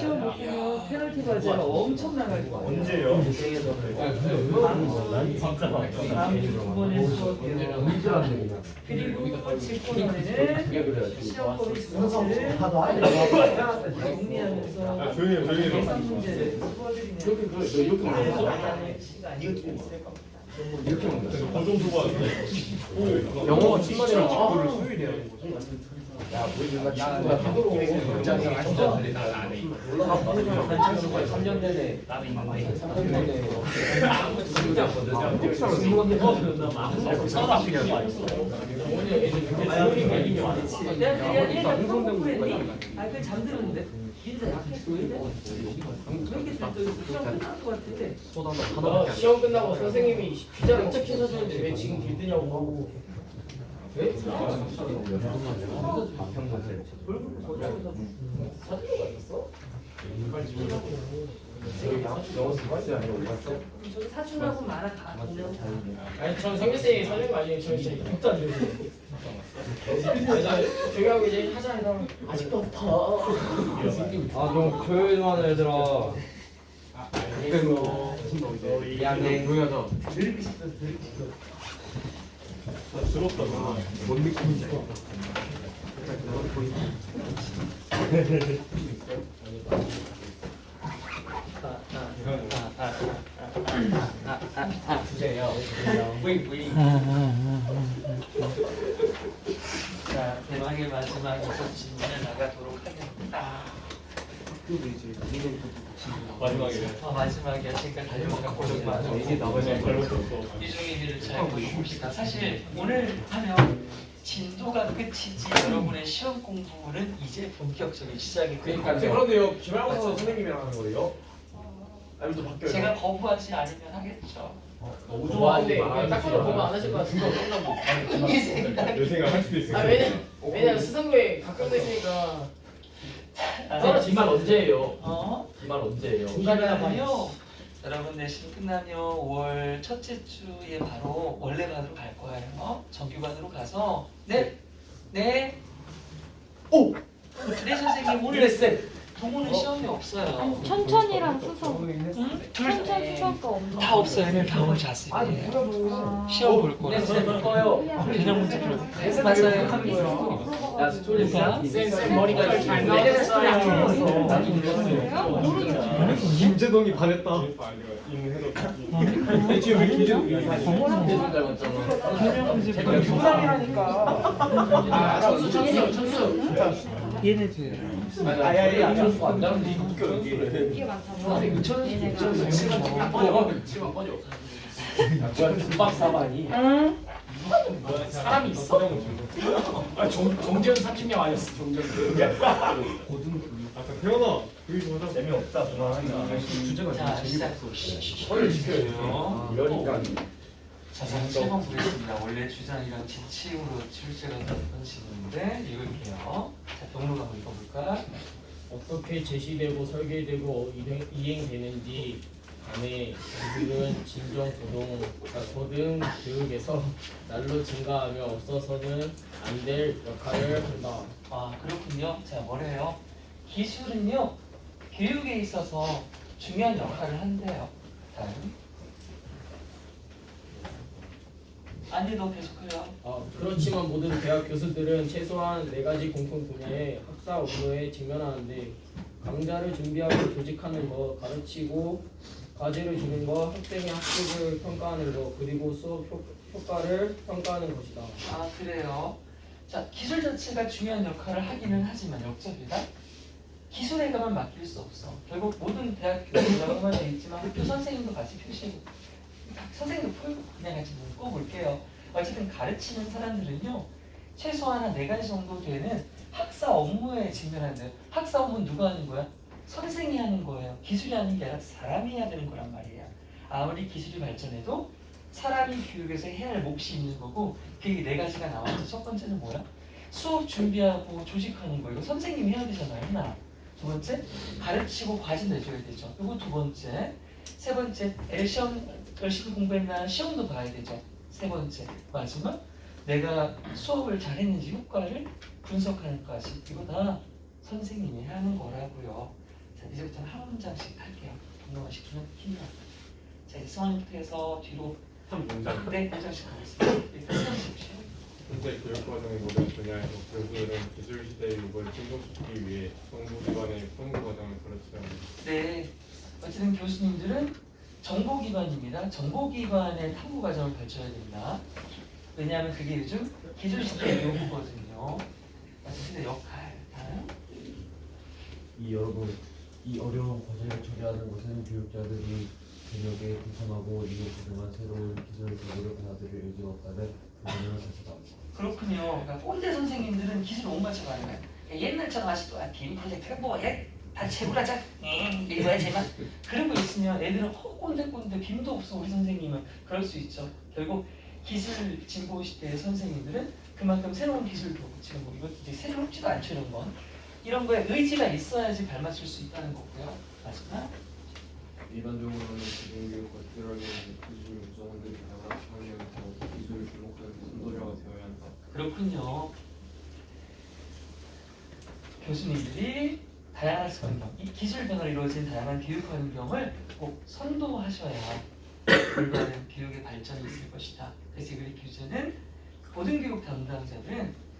시험 보면 페널티 과제가 엄청 나갈 거예요. 언제요? 다음 주 9번에 수업이요. 그리고 직권원에는 시험법의 두 번째를 정리하면서 조용히 해. 예산 문제를 풀어드리는 간단한 시간이 이렇게 먹는 고정 두고 하는데 영어 친구랑 직구를 수요일에 하는 거지. 야, 우리가 친구가 하도록 굉장히 하시죠. 나안 해. 3년 내내 나는 있는데 3년 내내 진짜 서로 앞이냐 내가 공부했니? 아, 그 잠들었는데. 진짜 약했어. 왜 이렇게 시험 끝난 것 같아. 시험 끝나고 선생님이 피자를 체크해서 주는데 왜 지금 길드냐고 하고. 왜? 사진가 있어? 저기 사준하고 말아 가 보면 아니 전 성규쌤이 사진 아니에요. 저 진짜 입도 안 되고. 저기 하고 이제 하자 이러면 아직도 없다. 좀 조용히 좀 하는 얘들아. 미안해. 조용히 하자. 들었다. 뭔 느낌인지. 주세요. 뿌잉뿌잉. 자, 대망의 마지막에서 질문에 나가도록 하겠다. 마지막에. 마지막이야. 지금까지 달려가 고생 많아. 이게 나머지 잘못했어. 이중의 일을 잘 보십시다. 사실 오늘 하면 진도가 끝이지 여러분의 시험 공부는 이제 본격적인 시작이 그러니까 됩니다. 그런데요 김학원 선생님이랑 하는 거예요? 아니면 또 바뀌어요? 제가 거부하지 않으면 하겠죠. 좋아한데 딱 하나 보면 안 하실 것 같은데. 이 생각. 내 생각 할 수도 있어. 왜냐면 수성구에 가까운 데 있으니까. 기말 언제예요? 기말 언제예요? 중간이요. 여러분 내신 끝나면 5월 첫째 주에 바로 원래반으로 갈 거예요. 정규반으로 가서 네 선생님 오늘 동호는 시험이 없어요. 천천히랑 수석. 응? 천천 수석가 없나? 다 없어요. 얘는 다 올 자습이에요. 시험 볼 거라서. 꺼요. 개념 문제 풀어. 맞아요. 야 스토리 누가? 쌤 머리가 잘 나왔어요. 김재동이 반했다. 지금 왜 김재동이 아 천수. 얘네들. 아야야 천수 안 나오는데 이거 웃겨 이게. 이게 많잖아. 얘네가. 국밥 사반이. 사람이 있어? 아 정재현 사춘경 아니었어 정재현. 아까 태연아 여기 좀 하자. 재미없다. 주제가 자 시작. 허를 지켜요. 이러니까. 자, 7번 보겠습니다. 원래 주장이랑 지침으로 출제가 됐던 식인데 읽을게요. 자, 동로가 한번 읽어볼까? 어떻게 제시되고 설계되고 이행되는지 간에 기술은 진정 고등 교육에서 날로 증가하며 없어서는 안 될 역할을 한다. 아, 그렇군요. 자, 뭐래요? 기술은요, 교육에 있어서 중요한 역할을 한대요. 다음. 아니, 너 계속해요. 그렇지만 모든 대학 교수들은 최소한 4가지 공통 분야의 학사 업무에 직면하는데 강좌를 준비하고 조직하는 것, 가르치고 과제를 주는 것, 학생의 학습을 평가하는 것, 그리고 수업 효과를 평가하는 것이다. 아, 그래요. 자, 기술 자체가 중요한 역할을 하기는 하지만 역적이다. 기술에게만 맡길 수 없어. 결국 모든 대학 교수라고만 되어 있지만 학교 선생님도 같이 표시하고 선생님도 풀고 그냥 같이 묶어볼게요. 어쨌든 가르치는 사람들은요 최소한 한 4가지 정도 되는 학사 업무에 직면한대요. 학사 업무는 누가 하는 거야? 선생이 하는 거예요. 기술이 하는 게 아니라 사람이 해야 되는 거란 말이에요. 아무리 기술이 발전해도 사람이 교육에서 해야 할 몫이 있는 거고 그게 4가지가 나왔죠. 첫 번째는 뭐야? 수업 준비하고 조직하는 거. 이거 선생님이 해야 되잖아요. 하나. 두 번째, 가르치고 과제 내줘야 되죠. 그리고 두 번째, 세 번째, 시험 열심히 공부했나 시험도 봐야 되죠. 세 번째, 마지막, 내가 수업을 잘했는지 효과를 분석하는 것까지 이거 다 선생님이 하는 거라고요. 자, 이제부터는 한 문장씩 할게요. 동영어 시키면 힘들어요. 자, 이제 승원이부터 뒤로 한 문장. 네, 문장씩 하겠습니다. 일단 시작하십시오. 현재 교육과정의 모든 분야에서 교수들은 기술 시대의 요구를 충족시키기 위해 정보기관의 연구과정을 가르쳐야 합니다. 네, 어쨌든 교수님들은 정보 기반입니다. 정보 기반의 탐구 과정을 거쳐야 된다. 왜냐하면 그게 요즘 기술 시대의 요구거든요. 어쨌든 역할. 다음. 여러분, 이 어려운 과제를 처리하는 것은 교육자들이 저녁에 구성하고 이용 가능한 새로운 기술 정보를 받아들일 의지가 없다는 불만을 가져다. 그렇군요. 그러니까 꼰대 선생님들은 기술 못 맞춰가는 거야. 옛날처럼 아직도 빔 프로젝트가 뭐야? 다 채굴하자. 이거야 제발. 그러고 있으면 애들은 꼰대 빔도 없어. 우리 선생님은 그럴 수 있죠. 결국 기술 진보 시대의 선생님들은 그만큼 새로운 기술도 지금 뭐 이것도 이제 새롭지도 않죠 이런 건. 이런 거에 의지가 있어야지 발맞출 수 있다는 거고요. 마지막. 일반적으로는 기본교육과 특별하게 기술 구성원들이 다양한 상황에서 기술을 주목하는 선도자가 되어야 한다. 그렇군요. 교수님들이 다양한 환경, 이 기술 변화로 이루어진 다양한 교육 환경을 꼭 선도하셔야 올바른 교육의 발전이 있을 것이다. 그래서 우리 교수는 모든 교육 담당자들은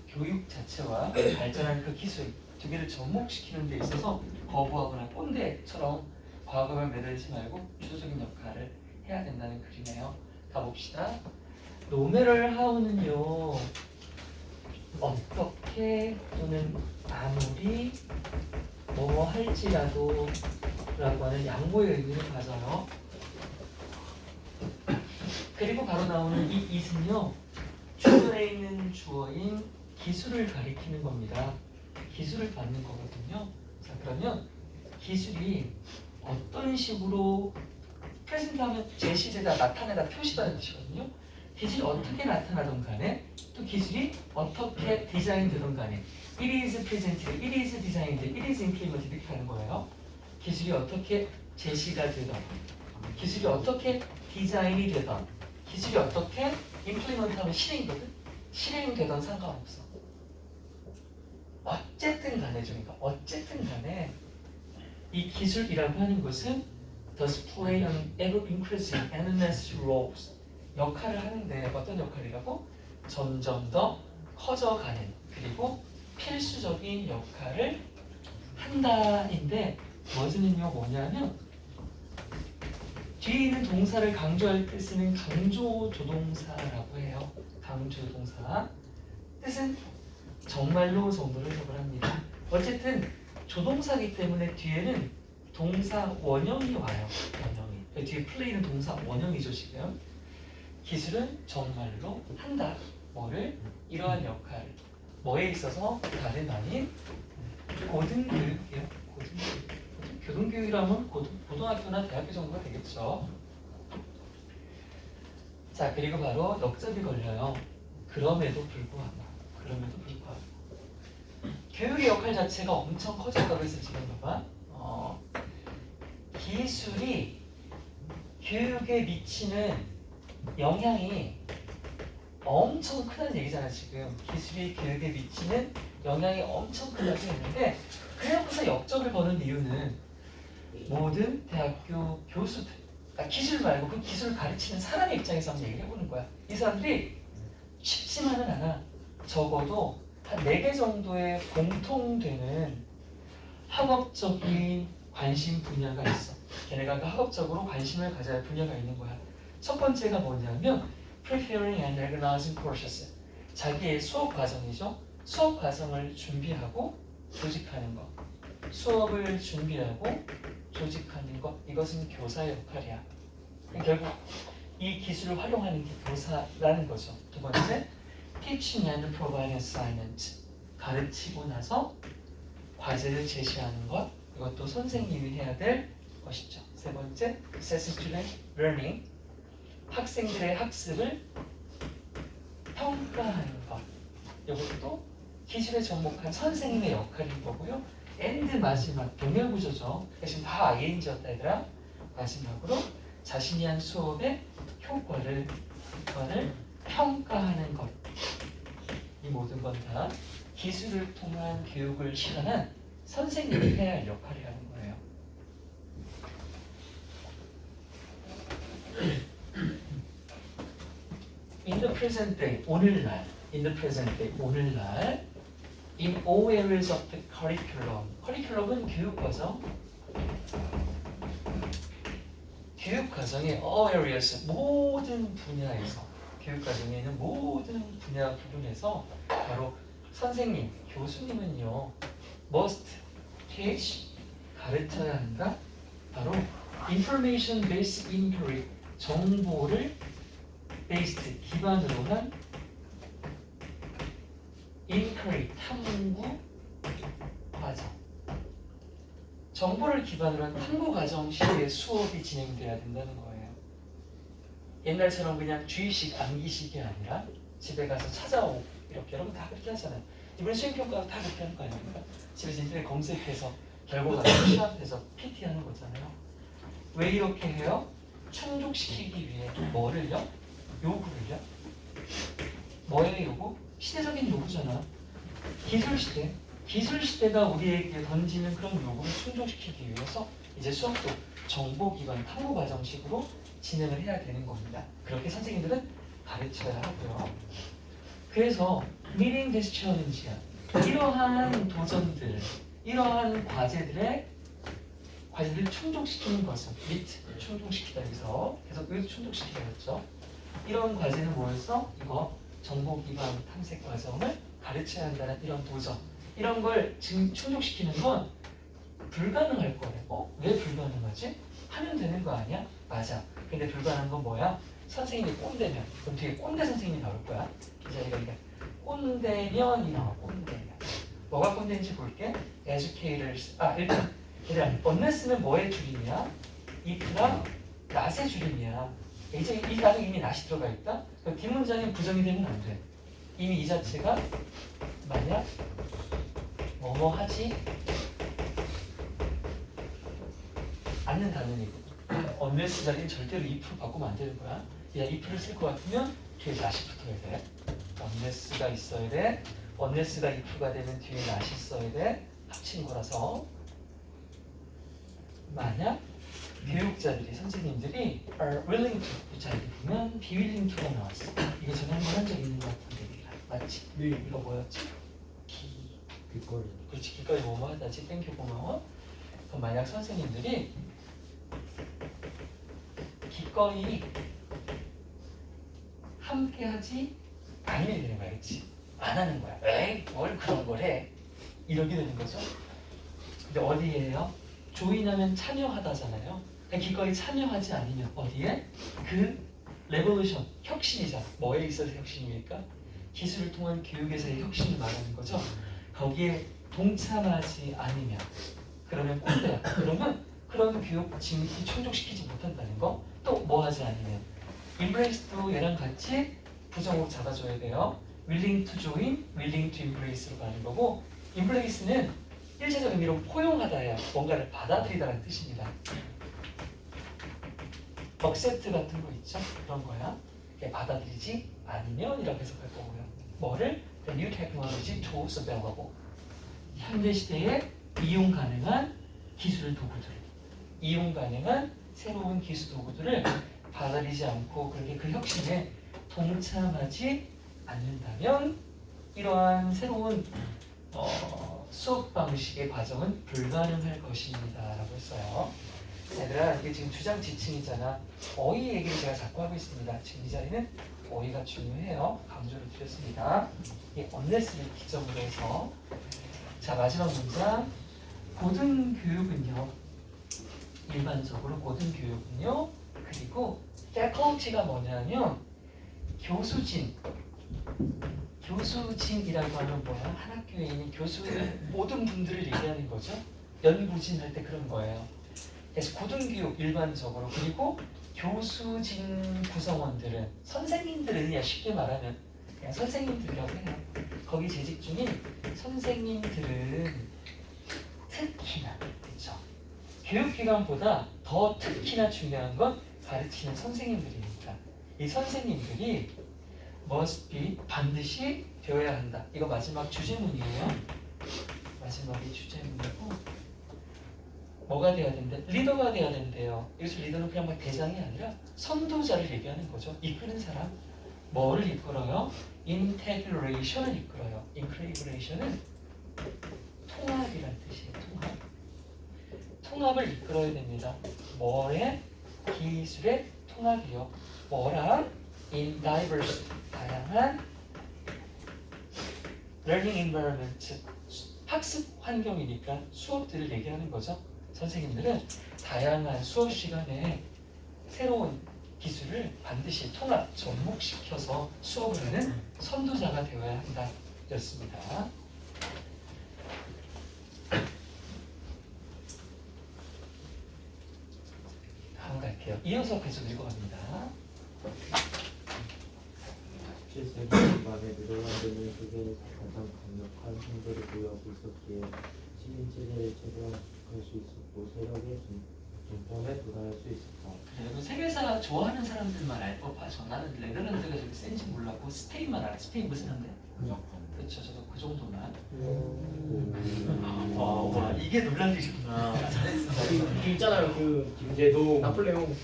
교육 자체와 발전한 그 기술 두 개를 접목시키는 데 있어서 거부하거나 꼰대처럼 과거에 매달리지 말고 주도적인 역할을 해야 된다는 글이네요. 가봅시다. 노메럴 하우는요, 어떻게 또는 아무리 뭐 할지라도 라고 하는 양보의 의미를 가져요. 그리고 바로 나오는 이 it은요, 주어에 있는 주어인 기술을 가리키는 겁니다. 기술을 받는 거거든요. 자, 그러면 기술이 어떤 식으로 프레젠트하면 제시되다, 나타내다, 표시되는 뜻이거든요. 기술이 어떻게 나타나던 간에 또 기술이 어떻게 디자인되던 간에 it is presented, it is designed, it is implemented 이렇게 가는 거예요. 기술이 어떻게 제시가 되던, 기술이 어떻게 디자인이 되던, 기술이 어떻게 implement하면 실행이거든. 실행되던 상관없어. 어쨌든 간에 그러니까 어쨌든 간에 이 기술이라고 하는 것은 does play an ever increasing and necessary roles. 역할을 하는데 어떤 역할이라고? 점점 더 커져가는 그리고 필수적인 역할을 한다인데 뭐즈는요 뭐냐면 뒤에 있는 동사를 강조할 때 쓰는 강조조동사라고 해요. 강조동사 뜻은 정말로 정도를 해석을 합니다. 어쨌든 조동사이기 때문에 뒤에는 동사 원형이 와요. 원형이 뒤에 플레이는 동사 원형이죠 지금. 기술은 정말로 한다. 뭐를? 이러한 역할. 뭐에 있어서 다름 아닌 고등교육이에요. 고등교육. 교동교육이라면 고등학교나 대학교 정도가 되겠죠. 자, 그리고 바로 역접이 걸려요. 그럼에도 불구하고. 교육의 역할 자체가 엄청 커졌다고 해서 지금 봐봐. 기술이 교육에 미치는 영향이 엄청 크다는 얘기잖아 지금. 기술이 교육에 미치는 영향이 엄청 크다고 했는데 그래놓고서 역적을 거는 이유는 모든 대학교 교수들, 그러니까 기술 말고 그 기술을 가르치는 사람의 입장에서 한번 얘기를 해보는 거야. 이 사람들이 쉽지만은 않아. 적어도 한 4개 정도의 공통되는 학업적인 관심 분야가 있어. 걔네가 그 학업적으로 관심을 가져야 할 분야가 있는 거야. 첫 번째가 뭐냐면 preparing and organizing courses. 자기의 수업 과정이죠. 수업 과정을 준비하고 조직하는 것. 수업을 준비하고 조직하는 것. 이것은 교사의 역할이야. 결국 이 기술을 활용하는 게 교사라는 거죠. 두 번째, teaching and providing assignment. 가르치고 나서 과제를 제시하는 것. 이것도 선생님이 해야 될 것이죠. 세 번째, assess student learning. 학생들의 학습을 평가하는 것. 이것도 기술에 접목한 선생님의 역할인 거고요. and 마지막 동일구조죠. 지금 다 ING였다 얘들아. 마지막으로 자신이 한 수업의 효과를 평가하는 것. 이 모든 건 다 기술을 통한 교육을 실현한 선생님이 해야 할 역할이라는 거예요. In the present day, 오늘날, in the present day, 오늘날, in all areas of the curriculum. curriculum은 교육과정. 교육과정의 all areas, 모든 분야에서, 교육과정에 있는 모든 분야 부분에서 바로 선생님, 교수님은요, must teach, 가르쳐야 한다. 바로 information based inquiry, 정보를 based, 기반으로 한 inquiry, 탐구 과정. 정보를 기반으로 한 탐구 과정 시에 수업이 진행돼야 된다는 거예요. 옛날처럼 그냥 주의식, 암기식이 아니라 집에 가서 찾아오고 이렇게 여러분 다 그렇게 하잖아요. 이번에 수행평가도 다 그렇게 하는 거 아닙니까? 집에서 인터넷 검색해서 결과가 취합해서 PT 하는 거잖아요. 왜 이렇게 해요? 충족시키기 위해 뭐를요? 요구를요? 뭐의 요구? 시대적인 요구잖아. 기술시대. 기술시대가 우리에게 던지는 그런 요구를 충족시키기 위해서 이제 수업도 정보 기반 탐구 과정식으로 진행을 해야 되는 겁니다. 그렇게 선생님들은 가르쳐야 하고요. 그래서 meeting this challenge야. 이러한 도전들, 이러한 과제들을 충족시키는 것은 meet, 충족시키다 여기서 계속 여기서 충족시키다 했죠. 이런 과제는 뭐였어? 이거 정보 기반 탐색 과정을 가르쳐야 한다는 이런 도전. 이런 걸 충족시키는 건 불가능할 거예요. 왜 불가능하지? 하면 되는 거 아니야? 맞아. 근데 불가능한 건 뭐야? 선생님이 꼰대면. 그럼 뒤에 꼰대 선생님이 나올 거야. 기자리가 그러니까 꼰대면이 나와. 꼰대면. 뭐가 꼰대인지 볼게. educators. 일단 unless는 뭐의 줄임이야? if랑 not의 줄임이야. 이제 이 단어에 이미 not이 들어가 있다. 그럼 뒷문장이 부정이 되면 안 돼. 이미 이 자체가 만약 뭐뭐 하지 않는 단어니고 unless 자리는 절대로 if로 바꾸면 안 되는 거야. 야, if를 쓸 것 같으면 뒤에 not이 붙어야 돼. unless가 있어야 돼. unless가 if가 되면 뒤에 not이 있어야 돼. 합친 거라서 만약 교육자들이 선생님들이 are willing to 이 자리에 보면 be willing to가 나왔어. 이거 전에 한번 한 적 있는 것 같은데 맞지? 네. 이거 뭐였지? 길거리. 그렇지. 길거리 뭐뭐 하다지. 땡큐 고마워. 그럼 만약 선생님들이 기꺼이 함께하지 않으면 되는 거야, 그렇지? 안 하는 거야. 에이, 뭘 그런 걸 해? 이렇게 되는 거죠. 근데 어디에요? 조인하면 참여하다잖아요. 그러니까 기꺼이 참여하지 않으면 어디에? 그 레볼루션, 혁신이잖아. 뭐에 있어서 혁신입니까? 기술을 통한 교육에서의 혁신을 말하는 거죠. 거기에 동참하지 않으면 그러면 꼰대야. 그러면 그런 교육 진기 충족시키지 못한다는 거. 또 뭐 하지 않으면 embrace도 얘랑 같이 부정으로 잡아줘야 돼요. willing to join, willing to embrace로 가는 거고 embrace는 일체적 의미로 포용하다야 뭔가를 받아들이다라는 뜻입니다. accept 같은 거 있죠? 그런 거야. 받아들이지 않으면 이라고 해석할 거고요. 뭐를? The new technology tools available. 현대 시대에 이용 가능한 기술 도구들, 이용 가능한 새로운 기술 도구들을 받아들이지 않고 그렇게 그 혁신에 동참하지 않는다면 이러한 새로운 수업 방식의 과정은 불가능할 것입니다. 라고 했어요. 얘들아, 이게 지금 주장 지칭이잖아. 어휘 얘기를 제가 자꾸 하고 있습니다. 지금 이 자리는 어휘가 중요해요. 강조를 드렸습니다. 이 unless를 기점으로 해서 자, 마지막 문장. 고등교육은요. 일반적으로 고등교육은요. 그리고 faculty가 뭐냐면 교수진이라고 하면 뭐야? 한 학교에 있는 교수의 모든 분들을 얘기하는 거죠. 연구진 할 때 그런 거예요. 그래서 고등교육 일반적으로 그리고 교수진 구성원들은 선생님들은 그냥 쉽게 말하면 그냥 선생님들이라고 해요. 거기 재직 중인 선생님들은 특히나 그렇죠. 교육기관보다 더 특히나 중요한 건 가르치는 선생님들입니다. 이 선생님들이 must be 반드시 되어야 한다. 이거 마지막 주제문이에요. 마지막에 주제문이고 뭐가 돼야 된대? 리더가 돼야 된대요. 여기서 리더는 그냥 막 대장이 아니라 선도자를 얘기하는 거죠. 이끄는 사람. 뭐를 이끌어요? 인테그레이션을 이끌어요. 인테그레이션은 통합이란 뜻이에요. 통합. 통합을 이끌어야 됩니다. 뭐의? 기술의 통합이요. 뭐라? In diverse, 다양한 learning environment, 학습 환경이니까 수업들을 얘기하는 거죠. 선생님들은 다양한 수업 시간에 새로운 기술을 반드시 통합, 접목시켜서 수업을 하는 선도자가 되어야 한다. 였습니다. 다음 갈게요. 이어서 계속 읽어갑니다. 17세기 중반에 네덜란드는 세계에서 가장 강력한 선도를 보유하고 있었기에 시민 체제를 최대화할 수 있었고 세력의 중점에 도달할 수 있었다. 여러분 세계사 좋아하는 사람들만 알 법하죠. 나는 네덜란드가 저렇게 센지 몰랐고 스페인만 알아. 스페인 무슨 한데? 그렇죠. 저도 그 정도만. 와 이게 논란이시구나. 잘했습니다. 그 있잖아요. 그 김제동 나폴레옹.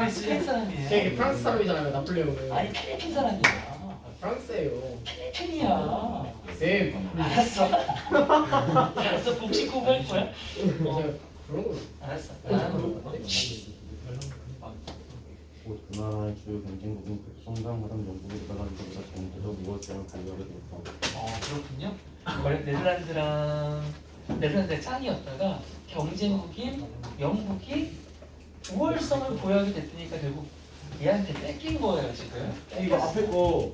스페인 사람이에요. 걔 프랑스 사람이잖아요. 나폴레옹은. 아니 필리핀 사람이야. 프랑스예요. 필리핀이야. 쌤. 알았어. 알았어. 복식호흡 할 거야? 제가 그런 거. 알았어. 곧 그 나라의 주요 경쟁국인 백성당하던 영국이 네덜란드보다 정치적 우월성을 발휘하게 되었다. 그렇군요. 원래 네덜란드의 짱이었다가 경쟁국인 영국이 우월성을 보여하게 됐으니까 결국 얘한테 뺏긴 거예요 지금. 이거 앞에 거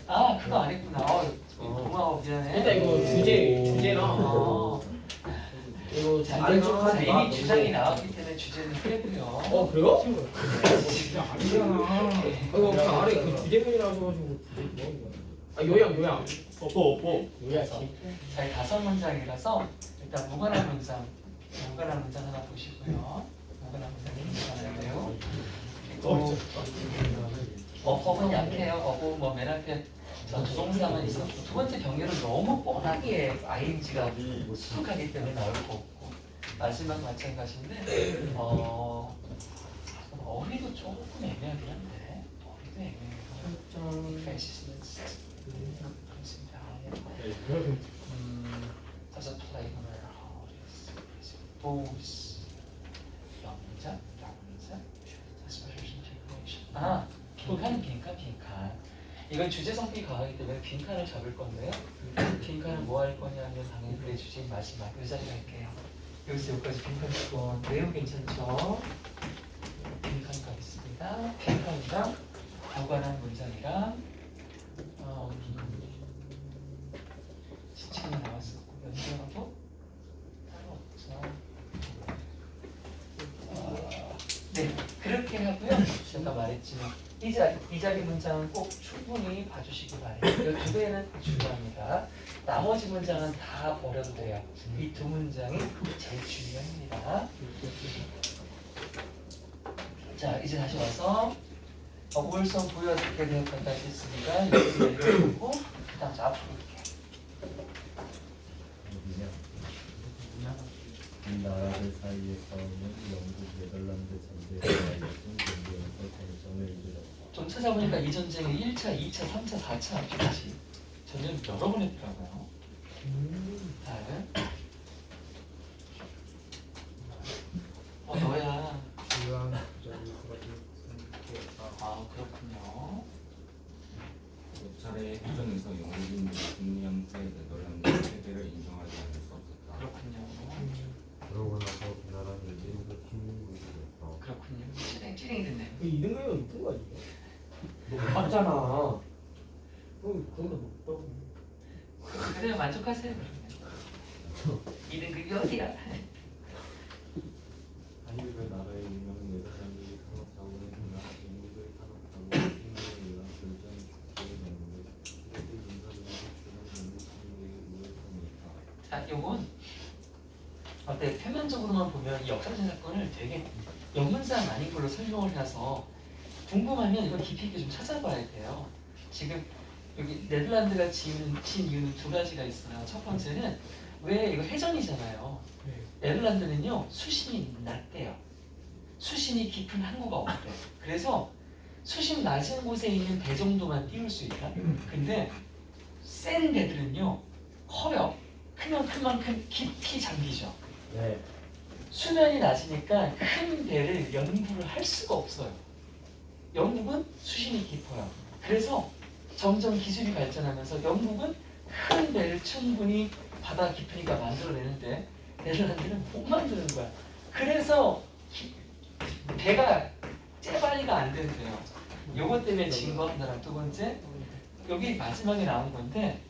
아 그거 안 했구나. 고마워 미안해. 일단 이거 주제랑 이거 자, 아래쪽 이미 주장이 나왔기 때문에 주제는 빼고요. 그래요? 이거 그냥 아래 그 주제문이라 하셔가지고 주제 뭐 하는 거야? 요약. 뽀뽀 요약이. 자, 5문장이라서 일단 무관한 문장 하나 보시고요. 무관한 문장이 하나인데요. 그리고 어법은 약해요. 어법 뭐맨 앞에 조동사만 있었고 두 번째 경계는 너무 뻔하게 ing가 수룩하기 때문에 나올 거 없고 마지막 마찬가지인데 어휘도 조금 애매하긴 한데 어휘도 애매해요. Does a play both 영자, special integration. 빈칸. 이건 주제 성격이 강하기 때문에 빈칸을 잡을 건데요. 빈칸은 뭐 할 거냐면 당연히 그래 주제 마지막 이 자리 갈게요. 여기서 여기까지 빈칸 치고 내용 괜찮죠? 빈칸 가겠습니다. 빈칸이랑 무관한 문장이랑 지칭이 나왔었고 연결하고 따로 없죠. 네, 그렇게 하고요. 제가 말했지만 이 자리 문장은 꼭 충분히 봐주시기 바랍니다. 이 두 개는 중요합니다. 나머지 문장은 다 버려도 돼요. 이 두 문장이 제일 중요합니다. 자, 이제 다시 와서 우월성 보유가 어떻게 되었다 했으니까 여기 내려놓고 그다음 저 앞으로 볼게요. 이 나라들 사이의 싸움은 영국 네덜란드 전쟁에 알려진 경기에서 전선을 이르렀다. 좀 찾아보니까 이 전쟁이 1차, 2차, 3차, 4차 앞까지 전쟁 여러 번 했더라고요. 다음. 너야. 그렇군요. 몇 차례 해전에서 영국인들이 승리한 후에 네덜란드 세계를 인정하지 않을 수 없었다. 그렇군요. 그러고 나서 그 나라는 일부 식민국이 되었다. 그렇군요. 찌랭 됐네. 이등급이면 높은 거 아니에요? 맞잖아. 그런 거 높다고. 그래 만족하세요 그러면. 2등급이 어디야? 한일의 나라의 유명한 네덜란드의 산업사고는 그날 영국의 산업사고 식민에 의한 결정 축제를 했는데 그래도 인사들이 주는 식민의 우월성이 있다. 자, 요건 어때 표면적으로만 보면 이 역사적인 사건을 되게 영문상 아닌 걸로 설명을 해서 궁금하면 이건 깊이 있게 좀 찾아봐야 돼요. 지금 여기 네덜란드가 지은 이유는 두 가지가 있어요. 첫 번째는 왜 이거 해전이잖아요. 네덜란드는요 수심이 낮대요. 수심이 깊은 항구가 없대. 그래서 수심 낮은 곳에 있는 배 정도만 띄울 수 있다. 근데 센 배들은요 커요. 크면 큰 만큼 깊이 잠기죠. 네. 수면이 낮으니까 큰 배를 연구를 할 수가 없어요. 영국은 수심이 깊어요. 그래서 점점 기술이 발전하면서 영국은 큰 배를 충분히 바다 깊으니까 만들어내는데 네덜란드는 못 만드는 거야. 그래서 배가 째발리가 안 된대요. 요것 때문에 진 거 하나랑 두 번째 여기 마지막에 나온 건데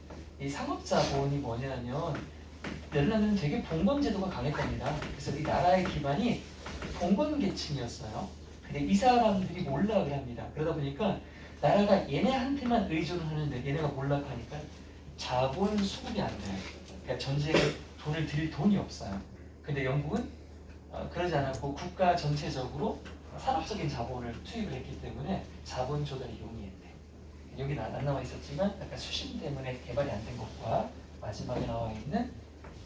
이 상업자본이 뭐냐면 네덜란드는 되게 봉건 제도가 강했답니다. 그래서 이 나라의 기반이 봉건 계층이었어요. 근데 이 사람들이 몰락을 합니다. 그러다 보니까 나라가 얘네한테만 의존을 하는데 얘네가 몰락하니까 자본 수급이 안 돼요. 그러니까 전쟁에 돈을 들일 돈이 없어요. 근데 영국은 그러지 않았고 국가 전체적으로 산업적인 자본을 투입을 했기 때문에 자본 조달이 용이했대. 여기 안 나와 있었지만 약간 수심 때문에 개발이 안 된 것과 마지막에 나와 있는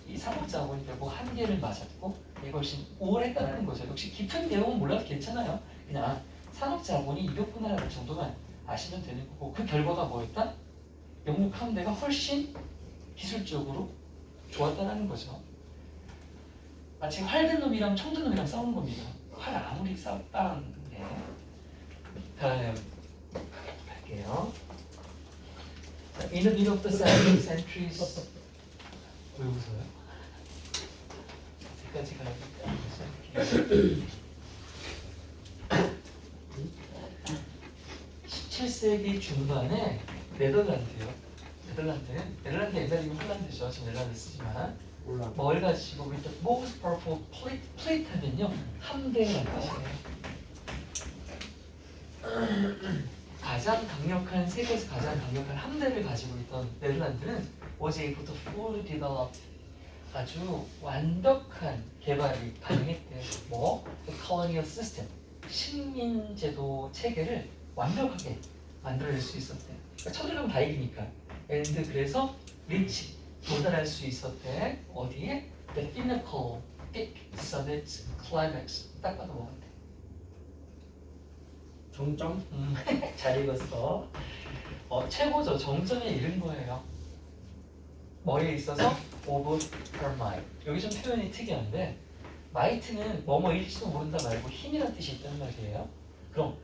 이 산업자본이 결국 한계를 맞았고 이것이 우월했다는 거죠. 역시 깊은 내용은 몰라도 괜찮아요. 그냥 산업자본이 이겼구나라는 정도만 아시면 되는 거고 그 결과가 뭐였다? 영국 함대가 훨씬 기술적으로 좋았다는 거죠. 마치 활 든 놈이랑 총 든 놈이랑 싸우는 겁니다. 활 아무리 싸웠다는데. 다음 갈게요. 자, In the middle of the 17th centuries 왜 웃어요? 어디까지 가야 17세기 중반에 네덜란드요. 네덜란드 옛날이면 홀란드죠. 지금 네덜란드 쓰지만 뭘 가지고 with the most powerful fleet 하면요 함대라는 뜻이에요. 가장 강력한 세계에서 가장 강력한 함대를 가지고 있던 네덜란드는 was able to fully develop 아주 완벽한 개발이 가능했대요. 뭐? The colonial system 식민제도 체계를 완벽하게 만들어낼 수 있었대. 그러니까 쳐들어가면 다 이기니까. and 그래서 리치 도달할 수 있었대. 어디에? The pinnacle, peak, summit, climax. 딱 봐도 뭐 같아? 정점? 잘 읽었어. 최고죠. 정점에 이른 거예요. 머리에 있어서 of her might. 여기 좀 표현이 특이한데 might는 뭐뭐일지도 모른다 말고 힘이란 뜻이 있단 말이에요. 그럼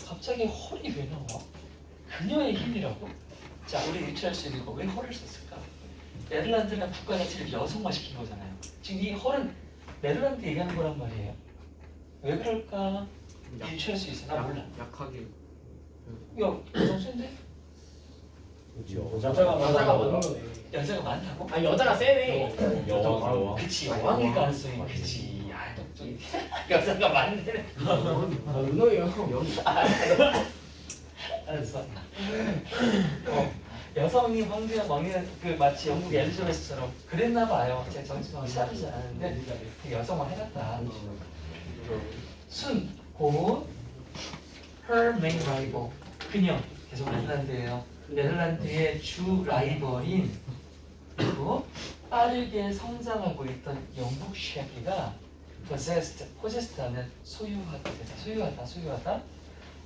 갑자기 헐이 왜 나와? 그녀의 힘이라고? 자, 우리 유추할 수 있는 거 왜 헐을 썼을까? 네덜란드는 국가 자체를 여성화시킨 거잖아요. 지금 이 헐은 네덜란드 얘기하는 거란 말이에요. 왜 그럴까? 유추할 수 있어. 나 몰라. 약하게. 야, 여성수인데? 여자가 많은 거네. 여자가 많다고? 아 여자가 세네. 여왕. 그치, 여왕일 가능성이 그치. 야, 좀 여자가 많네. 은호예요. 알았어. 여성이 황제와 왕이는 그 마치 영국 엘리자베스처럼 그랬나 봐요. 제가 정치적으로 시작하지 않았는데 되게 여성화 해놨다. 순, 고, her main rival. 그녀, 계속 네덜란드예요. 네덜란드의 주 라이벌인 그리고 빠르게 성장하고 있던 영국 셰프가 possessed 하면 소유하다.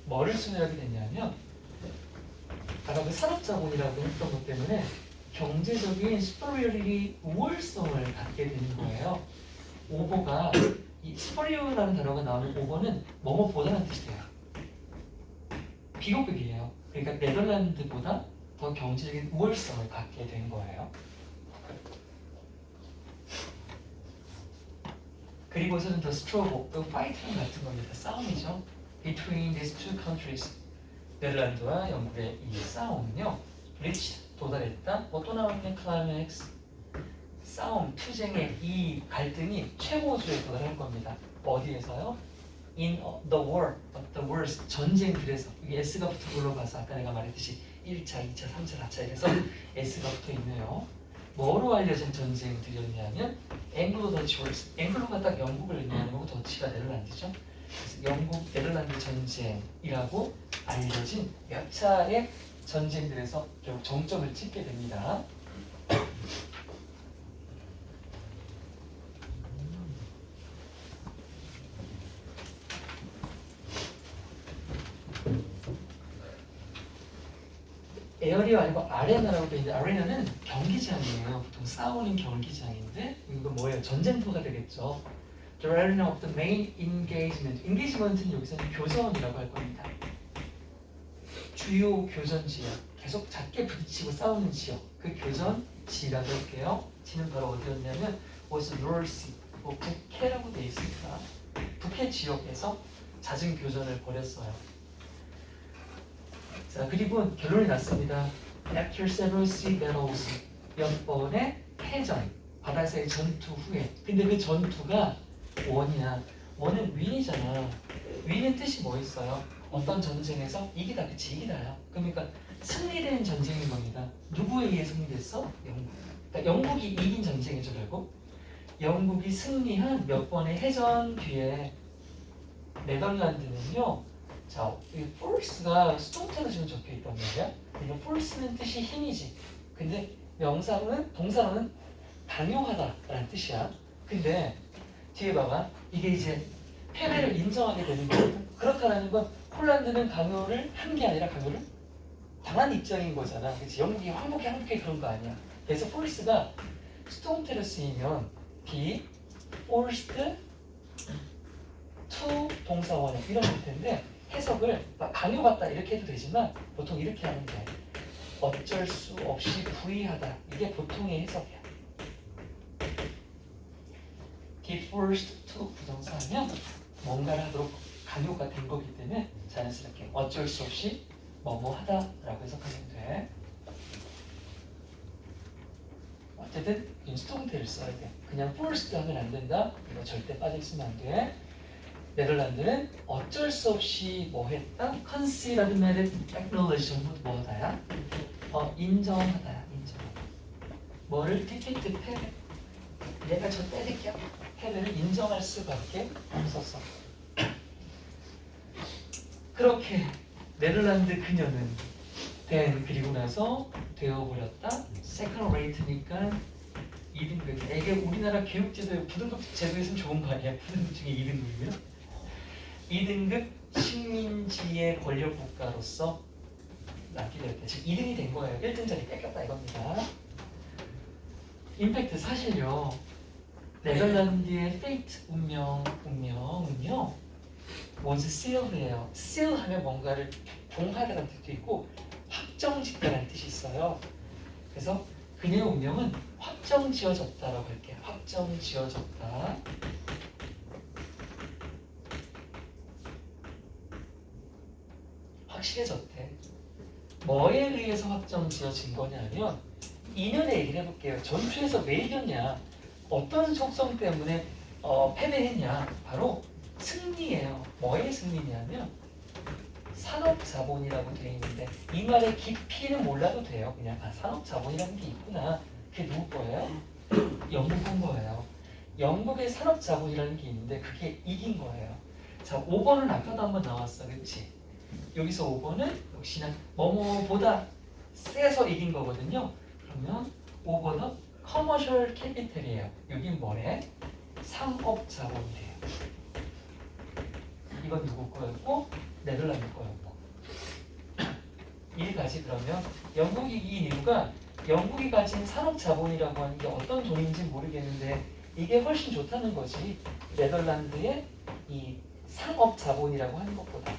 뭐를 소유하게 됐냐면 아까 그 산업자본이라고 했던 것 때문에 경제적인 superiority 우월성을 갖게 되는 거예요. 오버가 이 superior라는 단어가 나오는 오버는 뭐뭐보다는 뜻이 돼요. 비교급이에요. 그러니까 네덜란드보다 더 경제적인 우월성을 갖게 된 거예요. 그리고서는 the struggle, the fight랑 같은 겁니다. 싸움이죠. Between these two countries. 네덜란드와 영국의 이 싸움은요. reached, 도달했다. 또 나오는 climax. 싸움, 투쟁의 이 갈등이 최고조에 도달할 겁니다. 어디에서요? In the war, the wars, 전쟁들에서. 이게 S가 붙어 올라가서 아까 내가 말했듯이 1차, 2차, 3차, 4차 이래서 S가 붙어 있네요. 뭐로 알려진 전쟁들이었냐면 앵글로 더치 월스. 앵글로가 딱 영국을 의미하는 거고 더치가 네덜란드죠. 그래서 영국 네덜란드 전쟁이라고 알려진 몇 차의 전쟁들에서 결국 정점을 찍게 됩니다. 에어리어 아니고 아레나라고 되어 있는데 아레나는 경기장이에요. 보통 싸우는 경기장인데 이거 뭐예요? 전쟁터가 되겠죠. The arena of the main engagement. engagement는 여기서는 교전이라고 할 겁니다. 주요 교전 지역, 계속 작게 부딪히고 싸우는 지역, 그 교전 지라고 할게요. 지는 바로 어디였냐면 was North Sea, 북해라고 되어 있습니다. 북해 지역에서 잦은 교전을 벌였어요. 자, 그리고 결론이 났습니다. After several sea battles, 몇 번의 패전, 바다에서의 전투 후에. 근데 그 전투가 원이야. 원은 윈이잖아. 윈은 뜻이 뭐 있어요? 어떤 전쟁에서 이기다, 그치? 이기다야. 그러니까 승리된 전쟁인 겁니다. 누구에 의해 승리됐어? 영국. 그러니까 영국이 이긴 전쟁이죠, 결국. 영국이 승리한 몇 번의 해전 뒤에 네덜란드는요. 자, 이 force가 수동태로 지금 적혀 있단 말이야. 이거 force는 뜻이 힘이지. 근데 명사로는 동사로는 강요하다라는 뜻이야. 근데 뒤에 봐봐. 이게 이제 패배를 인정하게 되는 거거든. 그렇다는 건 폴란드는 강요를 한 게 아니라 강요를 당한 입장인 거잖아. 그치? 영국이 항복해 그런 거 아니야. 그래서 force가 수동태로 쓰이면 be forced to 동사원형 이런 형태인데 해석을 강요받다 이렇게 해도 되지만 보통 이렇게 하면 돼. 어쩔 수 없이 부의하다. 이게 보통의 해석이야. be forced to 부정사하면 뭔가를 하도록 강요가 된 거기 때문에 자연스럽게 어쩔 수 없이 뭐뭐하다라고 해석하면 돼. 어쨌든 수동태를 써야 돼. 그냥 forced 하면 안 된다. 이거 절대 빠져있으면 안 돼. 네덜란드는 어쩔 수 없이 뭐 했다? concealed 말은 acknowledge 전부 뭐다야? 인정하다야. 인정. 뭐를 defeat 패배. 내가 저 때릴게요. 패배를 인정할 수밖에 없었어. 그렇게 네덜란드 그녀는 그리고 나서 되어버렸다. second rate니까 2등급. 이게 우리나라 교육제도에 부등급 제도에서는 좋은 거 아니야? 부등급 중에 2등급이면? 2등급 식민지의 권력 국가로서 낫게 되었다. 즉 2등이 된 거예요. 1등 자리 뺏겼다 이겁니다. 임팩트 사실요. 네덜란드의 fate 운명은요. was sealed예요. seal 하면 뭔가를 봉하다라는 뜻도 있고 확정짓다라는 뜻이 있어요. 그래서 그녀의 운명은 확정지어졌다라고 할게요. 확정지어졌다. 확실해졌대. 뭐에 의해서 확정지어진 거냐면 이년의 얘기를 해볼게요. 전투에서 왜 이겼냐? 어떤 속성 때문에 패배했냐? 바로 승리예요. 뭐의 승리냐면 산업자본이라고 되어 있는데 이 말의 깊이는 몰라도 돼요. 그냥 산업자본이라는 게 있구나. 그게 누구 거예요? 영국 거예요. 영국의 산업자본이라는 게 있는데 그게 이긴 거예요. 자, 5번은 아까도 한번 나왔어. 그치? 여기서 5번은 역시나 뭐뭐보다 세서 이긴 거거든요. 그러면 5번은 커머셜 캐피탈이에요. 여긴 뭐래? 상업자본이래요. 이건 누구 거였고 네덜란드 거였고. 이까지 그러면 영국이 이긴 이유가 영국이 가진 산업자본이라고 하는 게 어떤 돈인지 모르겠는데 이게 훨씬 좋다는 거지. 네덜란드의 이 상업자본이라고 하는 것보다.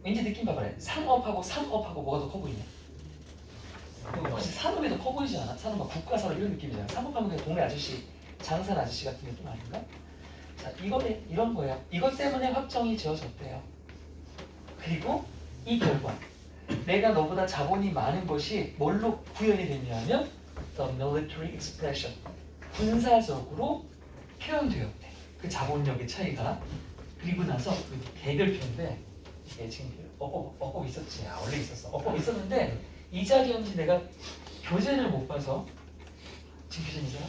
왠지 느낌 봐봐요. 상업하고 상업하고 뭐가 더 커 보이냐? 혹시 산업이 더 커 보이지 않아? 산업은 국가산업 이런 느낌이잖아. 상업하면 그냥 동네 아저씨, 장산 아저씨 같은 느낌 아닌가? 자, 이거는 이런 거예요. 이것 때문에 확정이 지어졌대요. 그리고 이 결과 내가 너보다 자본이 많은 것이 뭘로 구현이 됐냐면 the military expression 군사적으로 표현되었대. 그 자본력의 차이가. 그리고 나서 그 개별표인데 이게 지금 어법 있었지. 원래 있었어. 어법 있었는데 이 자리였는지 내가 교재를 못 봐서 지금 교재이잖아.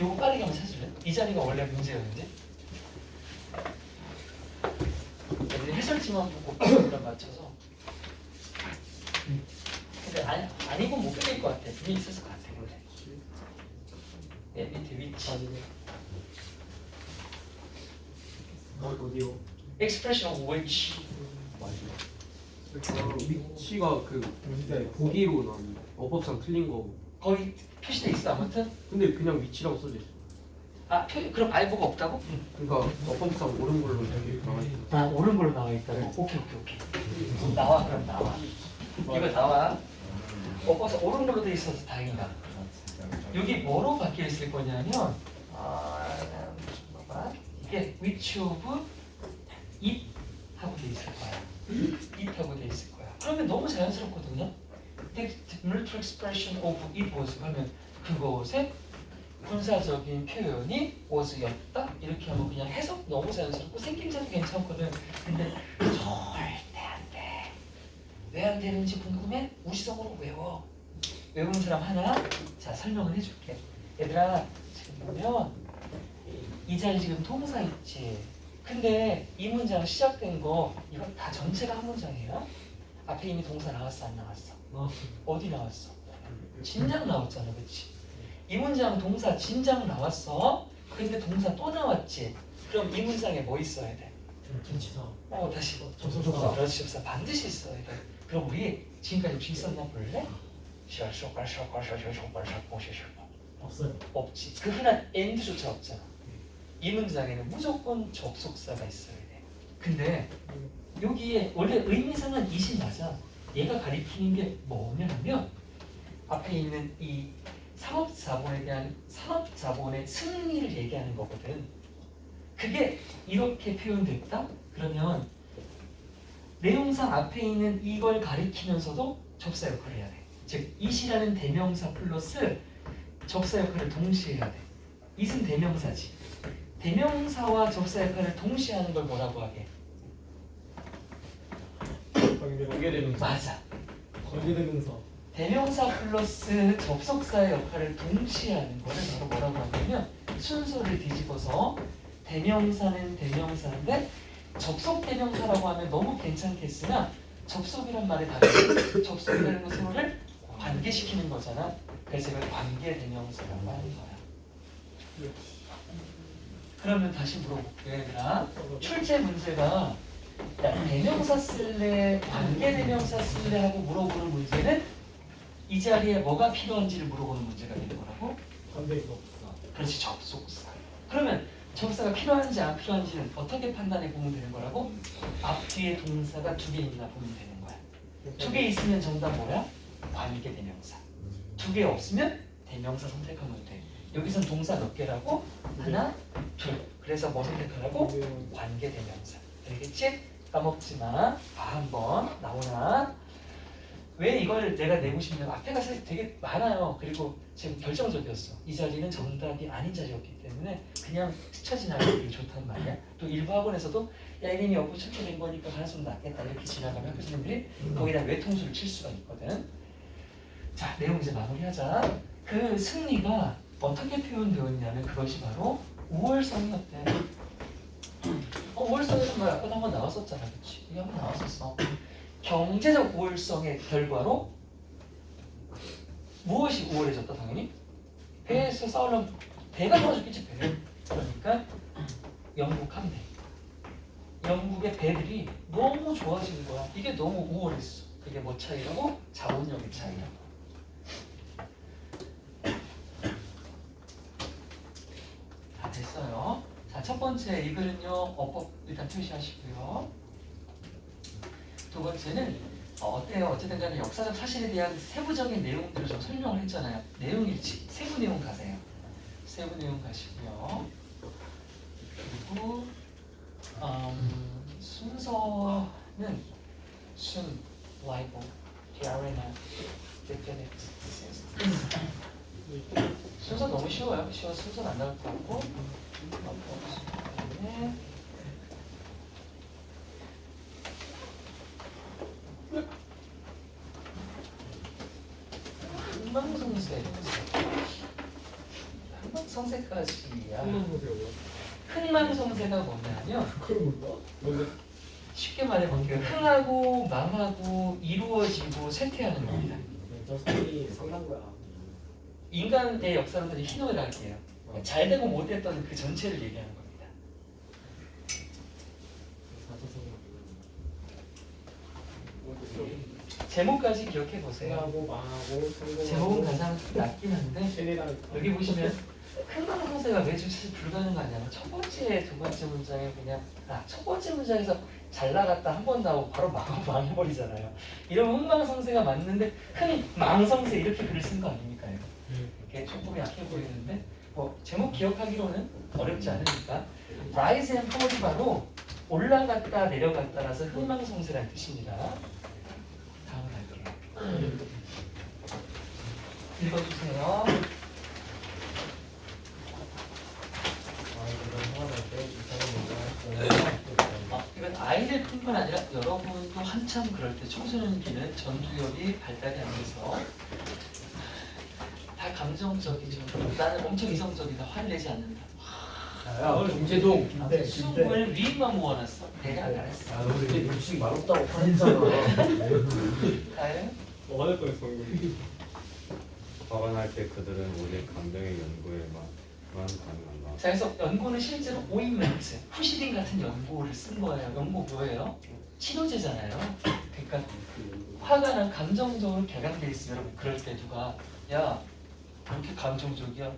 요거 빠르게 한번 찾을래? 이 자리가 원래 문제였는지. 애들이 해설지만 보고 그런 맞춰서. 근데 아니고 못 끊길 것 같아. 분이 있을 것 같아. 근데. 네, 밑에 위치. 어디요? expression of which. 위치가 그 보기로 난 어법상 틀린 거. 거기 표시돼 있어 아무튼. 근데 그냥 위치라고 써져 있어. 그럼 알고가 없다고? 그러니까 어법상 옳은 걸로 되게 나와 있어. 옳은 걸로 나와 있다고? 오케이. 나와 그럼 나와. 이거 나와. 벌써 옳은 걸로 돼 있어서 다행이다. 여기 뭐로 바뀌어 있을 거냐면 봐봐. 이게 which of it 하고 돼 있을 거야. it 하고 돼 있을 거야. 그러면 너무 자연스럽거든요. The military expression of it was 하면 그것의 군사적인 표현이 was였다? 이렇게 하면 그냥 해석 너무 자연스럽고 생김새도 괜찮거든. 근데 절대 안 돼. 왜 안 되는지 궁금해? 우시성으로 외워. 외우는 사람 하나? 자, 설명을 해줄게. 얘들아, 지금 보면 이 자리 지금 동사 있지? 근데 이 문장 시작된 거 이거 다 전체가 한 문장이에요? 앞에 이미 동사 나왔어 안 나왔어? 어디 나왔어? 진작 나왔잖아, 그치? 이 문장 동사 진작 나왔어. 근데 동사 또 나왔지. 그럼 이 문장에 뭐 있어야 돼? 전치사. 다시 접속사. 그렇지, 접속사 반드시 있어야 돼. 그럼 우리 지금까지 혹시 있었나 볼래? 없어요. 없지. 그 흔한 and조차 없잖아. 이 문장에는 무조건 접속사가 있어야 돼. 근데 여기에 원래 의미상은 이시 맞아. 얘가 가리키는 게 뭐냐면 앞에 있는 이 상업자본에 대한 상업자본의 승리를 얘기하는 거거든. 그게 이렇게 표현됐다? 그러면 내용상 앞에 있는 이걸 가리키면서도 접사 역할을 해야 돼. 즉, 이시라는 대명사 플러스 접사 역할을 동시에 해야 돼. 이은 대명사지. 대명사와 접사 역할을 동시에 하는 걸 뭐라고 하게? 관계대명사. 맞아. 관계대명사. 대명사 플러스 접속사의 역할을 동시에 하는 거를 바로 뭐라고 하냐면 순서를 뒤집어서 대명사는 대명사인데 접속 대명사라고 하면 너무 괜찮겠으나 접속이란 말이 다르지. 접속이라는 건 서로를 관계시키는 거잖아. 그래서 이걸 관계 대명사라고 하는 거야. 그러면 다시 물어볼게 얘들아. 출제 문제가 야, 대명사 쓸래 관계 대명사 쓸래 하고 물어보는 문제는 이 자리에 뭐가 필요한지를 물어보는 문제가 되는 거라고? 관계대명사. 그렇지, 접속사. 그러면 접사가 필요한지 안 필요한지는 어떻게 판단해 보면 되는 거라고? 앞뒤에 동사가 2개 있나 보면 되는 거야. 2개 있으면 정답 뭐야? 관계 대명사. 2개 없으면 대명사 선택하면 돼. 여기선 동사 몇 개라고? 하나, 둘. 그래서 뭐 선택하라고? 관계 대명사. 알겠지? 까먹지 마. 한번 나오나? 왜 이걸 내가 내고 싶냐면 앞에가 사실 되게 많아요. 그리고 지금 결정적이었어. 이 자리는 정답이 아닌 자리였기 때문에 그냥 스쳐 지나가기 좋단 말이야. 또 일부 학원에서도 야 이름이 없고 척결된 거니까 가능성 낮겠다 이렇게 지나가면 학교 선생님들이 거기다 외통수를 칠 수가 있거든. 자, 내용 이제 마무리하자. 그 승리가 어떻게 표현되었냐면 그것이 바로 우월성이었대. 우월성이라는 말 아까도 한번 나왔었잖아. 그치? 이게 한번 나왔었어. 경제적 우월성의 결과로 무엇이 우월해졌다 당연히? 배에서 싸우려면 배가 떨어졌겠지. 배를. 그러니까 영국 함대. 영국의 배들이 너무 좋아진 거야. 이게 너무 우월했어. 그게 뭐 차이라고? 자원력의 차이라고. 다 됐어요. 자, 첫 번째 이 글은요. 어법 일단 표시하시고요. 두 번째는 어때요? 어쨌든 간에 역사적 사실에 대한 세부적인 내용들을 좀 설명을 했잖아요. 내용 일치, 세부 내용 가세요. 세부 내용 가시고요. 그리고 순서는 순, 라이브, 디아레나, 데피니트, 순서 너무 쉬워요. 쉬워서 순서는 안 나올 것 같고 그다음에 흥망성쇠. 흥망성쇠까지야. 흥망성쇠가 뭐냐면 그걸 몰라? 뭔데? 쉽게 말해볼게요. 흥하고 망하고 이루어지고 쇠퇴하는 겁니다. 저 사람이 상난 거야. 인간의 역사는 희노애락이에요. 잘 되고 못 됐던 그 전체를 얘기하는 겁니다. 제목까지 기억해 보세요. 생하고 망하고 성공하고 제목은 가장 낮긴 한데 세대당 여기 보시면 흥망성쇠가 왜 사실 불가능하냐면 첫 번째, 두 번째 문장에 그냥 첫 번째 문장에서 잘 나갔다 한 번 나오고 바로 망해버리잖아요. 이러면 흥망성쇠가 맞는데 흥망성쇠 이렇게 글을 쓴 거 아닙니까? 이거? 이게 조금 약해 보이는데 제목 기억하기로는 어렵지 않으니까 rise and fall이 바로 올라갔다 내려갔다라서 흥망성쇠라는 뜻입니다. 다음 갈게요. 읽어주세요. 이건 아이들뿐만 아니라 여러분도 한참 그럴 때 청소년기는 전두엽이 발달이 안 돼서 다 감정적이죠. 나는 엄청 이성적이다. 화를 내지 않는다. 야, 김재동. 숨을 위만 모아놨어. 내가 안 했어. 야, 너 그때 육식 맛없다고 화냈잖아. 다음. 화낼 뻔했어 방금. 화가 날 때 그들은 오직 감정의 연구에만 가능한다. 자, 그래서 연고는 실제로 오인멘트, 푸시딩 같은 연고를 쓴 거예요. 연고 뭐예요? 치료제잖아요. 그러니까 화가 난 감정적으로 격양돼 있으면 여러분 그럴 때 누가 야, 왜 이렇게 감정적이야?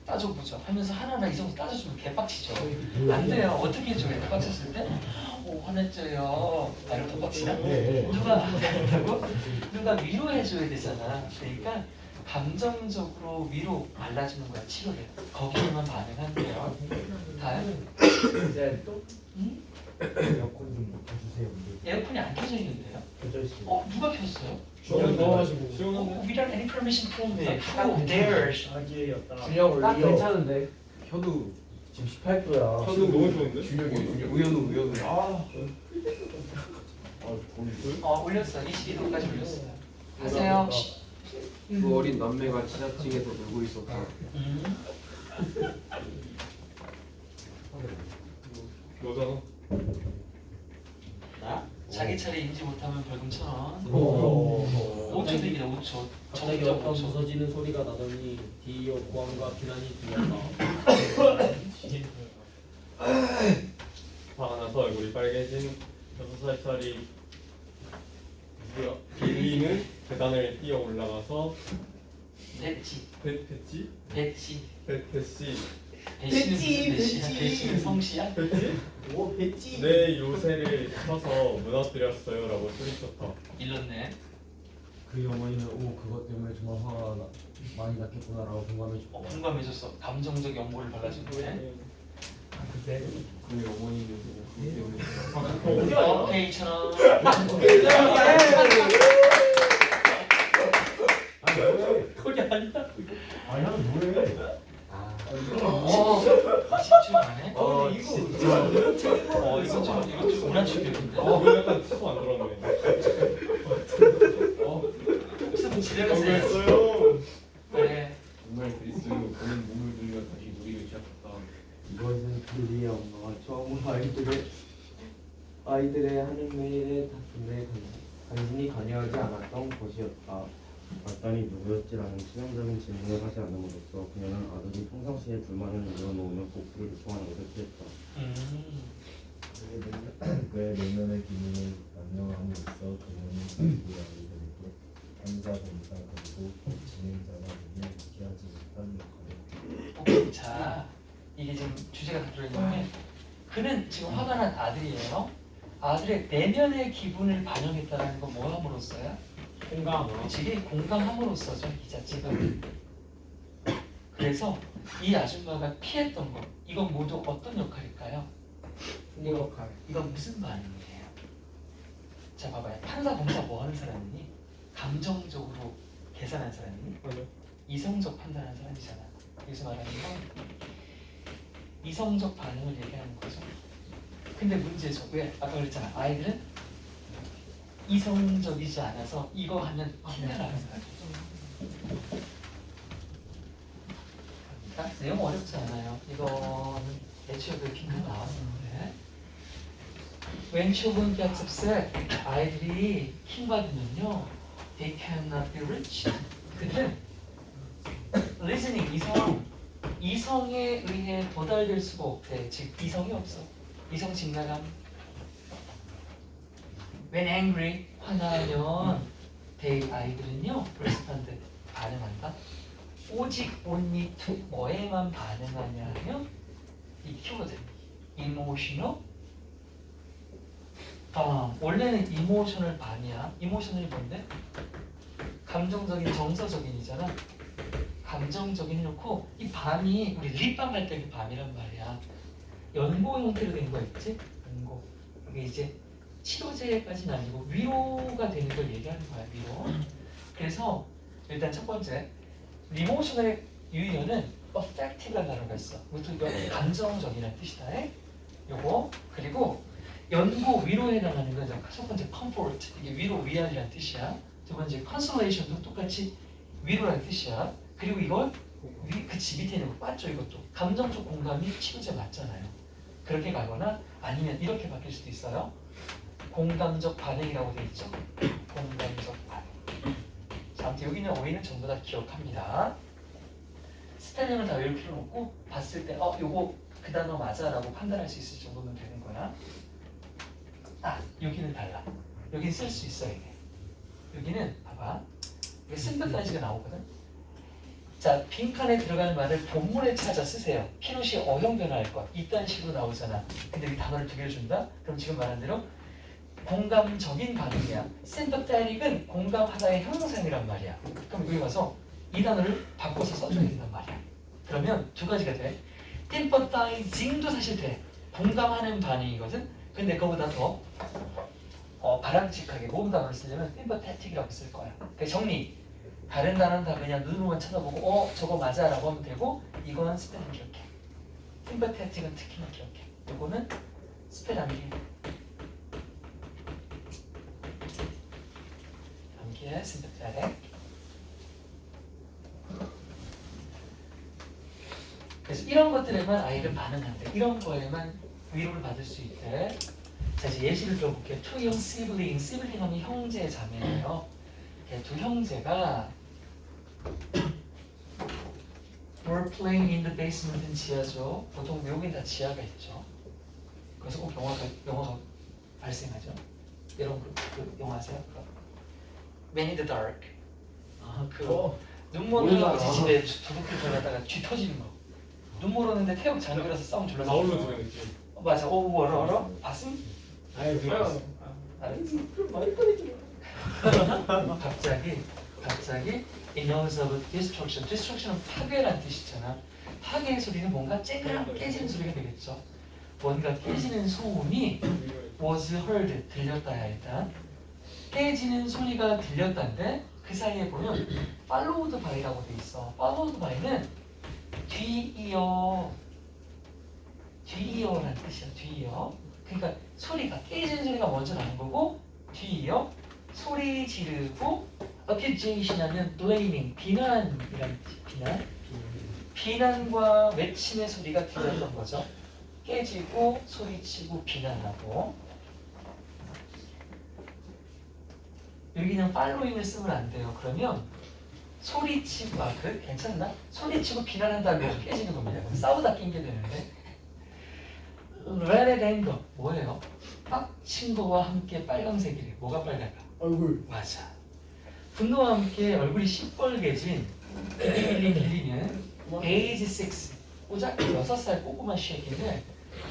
따져보자 하면서 하나하나 이 정도 따져주면 개빡치죠. 안 돼요. 어떻게 해줘요? 개빡쳤을 때? 화냈죠요. 나를 더 빡치나? 누가 한다고? 누가 위로해줘야 되잖아. 그러니까 감정적으로 위로 발라주는 거야. 치료를. 거기에만 반응한대요. 다음. 이제 또 응? 에어컨 좀 켜주세요. 에어컨이 안 켜져 있는데요? 켜져 있어요. 누가 켰어요? 시원한데? 시원한데? Without any permission from me. Who dares? 준영 딱 올려. 괜찮은데. 혀도 지금 18도야. 혀도 너무 좋은데? 준영이 우연우. 아. 올렸어. 22도까지 올렸어요. 하세요. 그 어린 남매가 지하층에서 놀고 있었다. 너잖아. 자기 차례 인지 못하면 벌금 1,000원. 5초 5초 대기다 5초. 갑자기 정적 어떤 5초. 부서지는 소리가 나더니 뒤이어 고함과 비난이 들렸다. 화가 나서 얼굴이 빨개진 6살짜리 누구야? 빌리는 계단을 뛰어 올라가서 배치. 배치? 배치. 배치? 배치는 무슨 배치야? 배치는 성씨야? 배치? 오 배지. 내 요새를 쳐서 무너뜨렸어요 라고 소리쳤다. 일렀네. 그 어머니는 그것 때문에 정말 화가 많이 났겠구나라고 공감해 줬고. 공감해줬어. 감정적 연고를 발라준 거네. 그때 그의 어머니는 그것 때문에 오케이 2,000원. 거기 아니야. 아니 형 뭐해? 집중하네. 이거 이거 좀 문화 충격인데. 이거 약간 치고 안 들었네. 무슨 집에 가서 했어요. 네. 정말 그리스 보는 몸을 들며 다시 놀이를 시작했다. 이것은 빌리의 엄마가 처음으로 아이들의 하는 메일에 다툼에 간신히 관여하지 않았던 것이었다. 마땅히 누구였지라는 치명적인 질문을 하지 않음으로써 그녀는 아들이 평상시에 불만을 늘어놓으며 복수를 요청하는 것을 피했다. 그의 내면의 기능을 안녕함으로써 그녀는 자기의 아이들에게 판사, 검사 그리고 진행자가 되며 유지하지 못한 역할을 오케이. 자, 이게 지금 주제가 들어있는데 그는 지금 화가 난 아들이에요. 아들의 내면의 기분을 반영했다는 건 뭐 함으로써요? 공감. 이게 공감함으로써죠. 이 자체가. 그래서 이 아줌마가 피했던 것 이건 모두 어떤 역할일까요? 역할. 이건 무슨 반응이에요? 자 봐봐요. 판사 검사 뭐 하는 사람이니? 감정적으로 계산한 사람이니? 맞아. 이성적 판단하는 사람이잖아. 여기서 말하는 건 이성적 반응을 얘기하는 거죠. 근데 문제죠. 왜? 아까 그랬잖아. 아이들은 이성적이지 않아서 이거 하면 힘내라는 거죠. 내용 어렵지 않아요. 이거는 애초에 그 빈칸 나왔는데 When children get upset, 아이들이 킹받으면요, they cannot be reached. 그들은 listening, 이성에 의해 도달될 수가 없대. 즉 이성이 없어. 이성 직나감. When angry, 화나면 they, 아이들은요, respond, 반응한다. 오직 only to 뭐에만 반응하냐면 이 키워드 emotional. 원래는 이모셔널 반이야. 이모셔널이 뭔데? 감정적인, 정서적인이잖아. 감정적인 해놓고 이 밤이 우리 립밤 할 때 그 밤이란 말이야. 연고 형태로 된 거 있지? 연고. 이게 이제 치료제까지는 아니고 위로가 되는 걸 얘기하는 거야. 위로. 그래서 일단 첫 번째 리모셔널의 유의어는 affective라는 단어가 있어. 이것도 감정적이라는 뜻이다. 요거. 그리고 연고 위로에 해당하는 건 첫 번째 comfort, 이게 위로 위안이라는 뜻이야. 두 번째 consolation도 똑같이 위로라는 뜻이야. 그리고 이걸 그치 밑에 있는 거 빠져. 이것도 감정적 공감이 치료제 맞잖아요. 그렇게 가거나 아니면 이렇게 바뀔 수도 있어요. 공감적 반응이라고 돼 있죠. 공감적 반응. 자, 아무튼 여기 있는 어휘는 전부 다 기억합니다. 스펠링을 다 외울 필요는 없고 봤을 때 요거 그 단어 맞아 라고 판단할 수 있을 정도면 되는 거야. 여기는 달라. 여기는 쓸 수 있어. 이게 여기는 봐봐, 이게 sympathiz가 나오거든. 자, 빈칸에 들어가는 말을 본문에 찾아 쓰세요. 피노시 어형 변화할 거야. 이딴 식으로 나오잖아. 근데 여기 단어를 두 개를 준다? 그럼 지금 말한 대로 공감적인 반응이야. sympathetic은 공감하다의 형용사이란 말이야. 그럼 여기 와서 이 단어를 바꿔서 써줘야 된단 말이야. 그러면 두 가지가 돼. sympathizing도 사실 돼. 공감하는 반응이거든. 근데 그거보다 더 바람직하게 모음 단어를 쓰려면 sympathetic이라고 쓸 거야. 그 정리. 다른 단어는 다 그냥 눈으로만 쳐다보고 저거 맞아 라고 하면 되고, 이건 스펠링 기억해. sympathetic은 특히나 기억해. 이거는 스펠 암기. 암기해. sympathetic. 그래서 이런 것들에만 아이는 반응한대. 이런 거에만 위로를 받을 수 있대. 자, 이제 예시를 들어볼게요. 투형 시블링. 시블링 하면 형제 자매예요. 두 형제가 were playing in the basement은 지하죠. 보통 외국인 다 지하가 있죠. 그래서 꼭 영화가 발생하죠. 여러분 그 영화 아세요? Man in the Dark. 눈 모르는 집에 두둑히 들어가다가 쥐 터지는 거. 눈 모르는데 태엽 장그라서 싸움 졸라 나홀로 지는 느낌. 맞아. 알아? 봤음? 아유 그래요. 그럼 말거리지. 갑자기 announce of destruction. destruction은 파괴란 뜻이잖아. 파괴의 소리는 뭔가 쨍그랑 깨지는 소리가 되겠죠. 뭔가 깨지는 소음이 was heard, 들렸다야. 일단 깨지는 소리가 들렸다는데 그 사이에 보면 followed by라고 돼 있어. followed by는 뒤이어라는 뜻이야. 뒤이어. 그러니까 소리가 깨지는 소리가 먼저 나는 거고, 뒤이어 소리 지르고, accusation 하면 blaming, 비난이라는 뜻. 비난과 외침의 소리가 들렸던 거죠. 깨지고 소리치고 비난하고. 여기는 following을 쓰면 안 돼요. 그러면 소리치고, 그래? 괜찮나? 소리치고 비난한다면 깨지는 겁니다. 싸우다 낀게 되는데. red anger 뭐예요? 빡친 거와 함께 빨강색이래. 뭐가 빨갈까? 얼굴. 맞아. 분노와 함께 얼굴이 시뻘개진 빌리는 age 6, 고작 6살 꼬꼬마 쉐이키는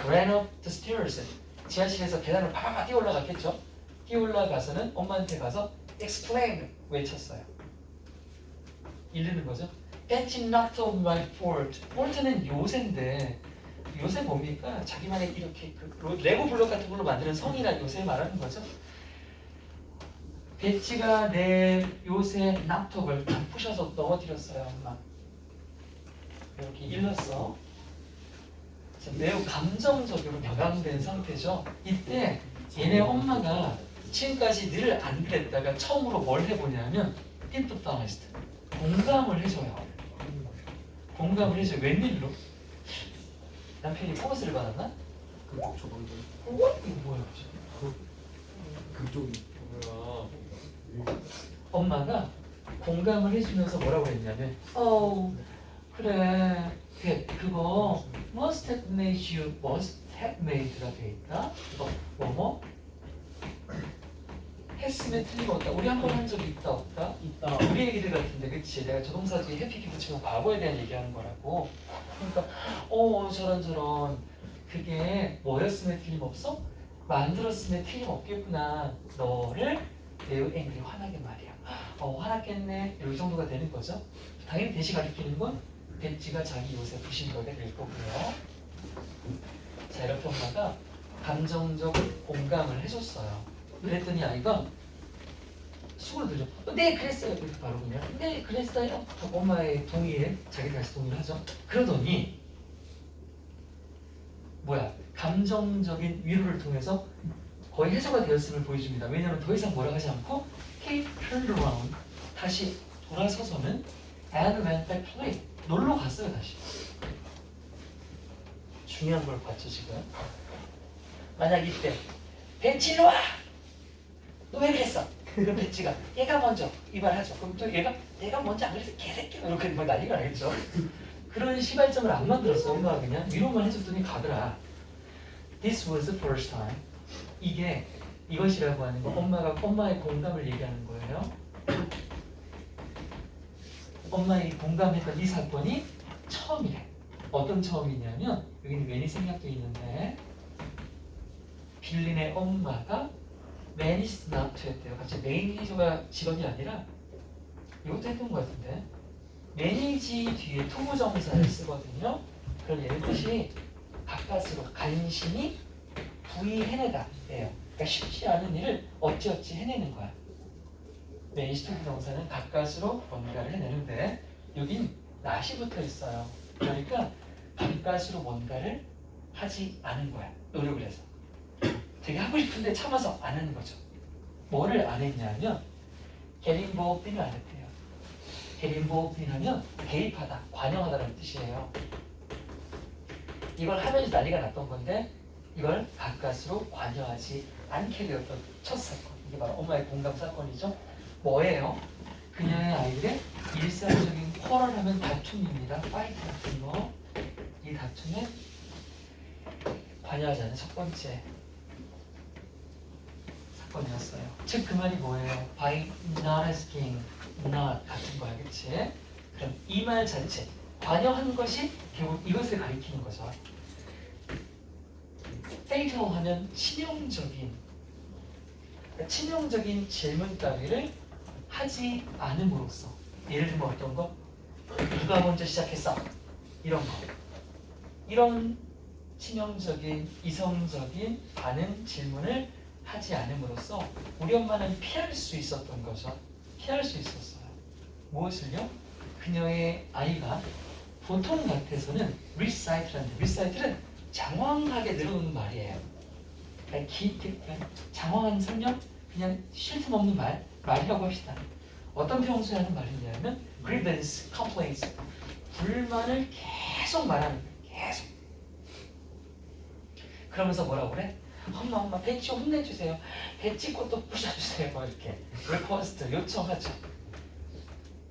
ran up the stairs. 지하실에서 계단을 팍팍 뛰어 올라갔겠죠? 뛰어 올라가서는 엄마한테 가서 exclaim, 외쳤어요. 이르는 거죠. That you knocked off my fort. fort는 요새인데, 요새 뭡니까? 자기만의 이렇게 레고 블록 같은 걸로 만드는 성이나 요새 말하는 거죠. 배치가 내 요새 납톱을 다 부셔서 넘어뜨렸어요, 엄마. 이렇게 일렀어. 매우 감정적으로 격앙된 상태죠. 이때 얘네 엄마가 지금까지 늘 안 그랬다가 처음으로 뭘 해보냐면 empathize, 공감을 해줘요. 공감을 해줘요. 웬일로? 남편이 보너스를 받았나? 그쪽 저방들. 이거 뭐야? 그쪽이. 뭐야? 엄마가 공감을 해주면서 뭐라고 했냐면 그래 그거 must have made you must have made가 돼 있다. 뭐뭐 했으면 틀림없다. 우리 한 번 한 적이 있다 없다? 있다. 우리 얘기들 같은데 그치? 내가 조동사 뒤에 해피키 붙이면 과거에 대한 얘기하는 거라고. 그러니까 저런 그게 뭐였으면 틀림없어? 만들었으면 틀림없겠구나. 너를 매우 앵그리 화나게 말이야. 화났겠네. 이 정도가 되는 거죠. 당연히 대시 가리키는 건 배지가 자기 옷에 부신 거게 될 거고요. 자, 이렇게 엄마가 감정적 공감을 해줬어요. 그랬더니 아이가 수그러 들죠. 네, 그랬어요. 이렇게 바로 그냥. 네, 그랬어요. 엄마의 동의에 자기 다시 동의를 하죠. 그러더니 감정적인 위로를 통해서 거의 해소가 되었음을 보여줍니다. 왜냐하면 더 이상 뭐라 하지 않고 Kate turned around 다시 돌아서서는 and went back to play 놀러 갔어요. 다시. 중요한 걸 봤죠 지금. 만약 이때 벤치 일로 와! 너 왜 그랬어? 그럼 벤치가 얘가 먼저 이 말 하죠. 그럼 또 얘가 내가 먼저 안 그래서 개새끼야 이렇게 막 난리가 나겠죠. 그런 시발점을 안 만들었어. 엄마가 그냥 위로만 해줬더니 가더라. This was the first time. 이것이라고 하는 거 엄마가 엄마의 공감을 얘기하는 거예요. 엄마의 공감했던 이 사건이 처음이래. 어떤 처음이냐면 여기는 웬이 생략돼 있는데 빌린의 엄마가 매니스 나우트 했대요. 같이 매니저가 직업이 아니라 이것도 했던 것 같은데 매니지 뒤에 투부정사를 쓰거든요. 그럼 얘의 뜻이 가까스로 간신히 부의해내다 예요. 그러니까 쉽지 않은 일을 어찌어찌 해내는 거야. 매니지 투부정사는 가까스로 뭔가를 해내는데 여긴 not이 붙어 있어요. 그러니까 가까스로 뭔가를 하지 않은 거야. 노력을 해서. 되게 하고 싶은데 참아서 안 하는 거죠. 뭐를 안 했냐면 get involved를 안 했대요. get involved 하면 개입하다, 관여하다라는 뜻이에요. 이걸 하면서 난리가 났던 건데 이걸 가까스로 관여하지 않게 되었던 첫 사건. 이게 바로 엄마의 공감 사건이죠. 뭐예요? 그녀의 아이들의 일상적인 쿼럴하면 다툼입니다. 파이트 같은 거. 이 다툼에 관여하지 않은 첫 번째 사건이었어요. 즉 그 말이 뭐예요? By not asking, not 같은 거야, 그치? 그럼 이 말 자체, 관여한 것이 결국 이것을 가리키는 거죠. fatal 하면 치명적인, 그러니까 치명적인 질문 따위를 하지 않음으로써 예를 들면 어떤 거? 누가 먼저 시작했어? 이런 거. 이런 치명적인, 이성적인 반응, 질문을 하지 않음으로써 우리 엄마는 피할 수 있었던 거죠. 피할 수 있었어요. 무엇을요? 그녀의 아이가 보통 같아서는 recite라는데 recite는 장황하게 늘어놓는 말이에요. 그러니까 장황한 설명? 그냥 쉴 틈 없는 말이라고 합시다. 어떤 평소에 하는 말이냐면 grievance, complaints 불만을 계속 말하는 거예요. 계속. 그러면서 뭐라고 그래? 엄마 배치 혼내주세요. 배치 꽃도 부셔주세요. 뭐 이렇게 리퀘스트 요청하죠.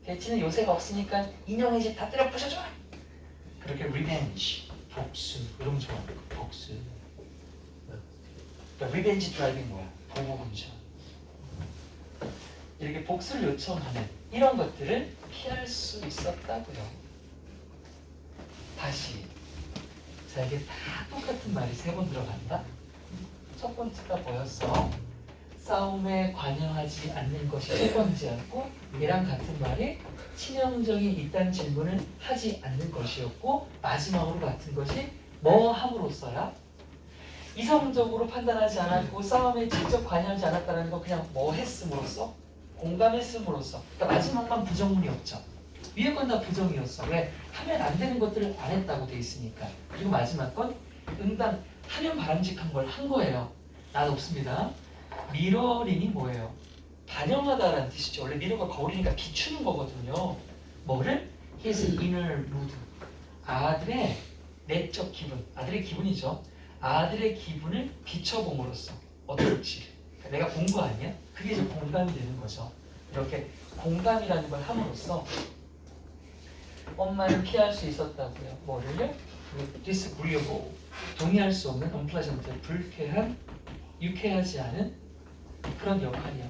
배치는 요새가 없으니까 인형의 집 다 때려 부셔줘. 그렇게 리벤지 복수 이런 거 좋아하는 거. 복수. 그러니까 리벤지 드라이빙 뭐야? 보복운전. 이렇게 복수를 요청하는 이런 것들을 피할 수 있었다고요. 다시. 자, 이게 다 똑같은 말이 3번 들어간다. 첫 번째가 뭐였어? 싸움에 관여하지 않는 것이 첫 번째였고 얘랑 같은 말이 치명적인 이딴 질문을 하지 않는 것이었고 마지막으로 같은 것이 뭐 함으로써야? 이성적으로 판단하지 않았고 싸움에 직접 관여하지 않았다는 거 그냥 뭐 했음으로써? 공감했음으로써. 그러니까 마지막만 부정문이 없죠. 위에 건 다 부정이었어. 왜? 하면 안 되는 것들을 안 했다고 돼 있으니까. 그리고 마지막 건 응당 하면 바람직한 걸 한 거예요. 난 없습니다. 미러링이 뭐예요? 반영하다라는 뜻이죠. 원래 미러가 거울이니까 비추는 거거든요. 뭐를? His inner mood. 아들의 내적 기분, 아들의 기분이죠. 아들의 기분을 비춰봄으로써 어떨지. 그러니까 내가 본 거 아니야? 그게 이제 공감이 되는 거죠. 이렇게 공감이라는 걸 함으로써 엄마는 피할 수 있었다고요. 뭐를요? disagreeable, 동의할 수 없는 unpleasant, 불쾌한, 유쾌하지 않은 그런 역할이요.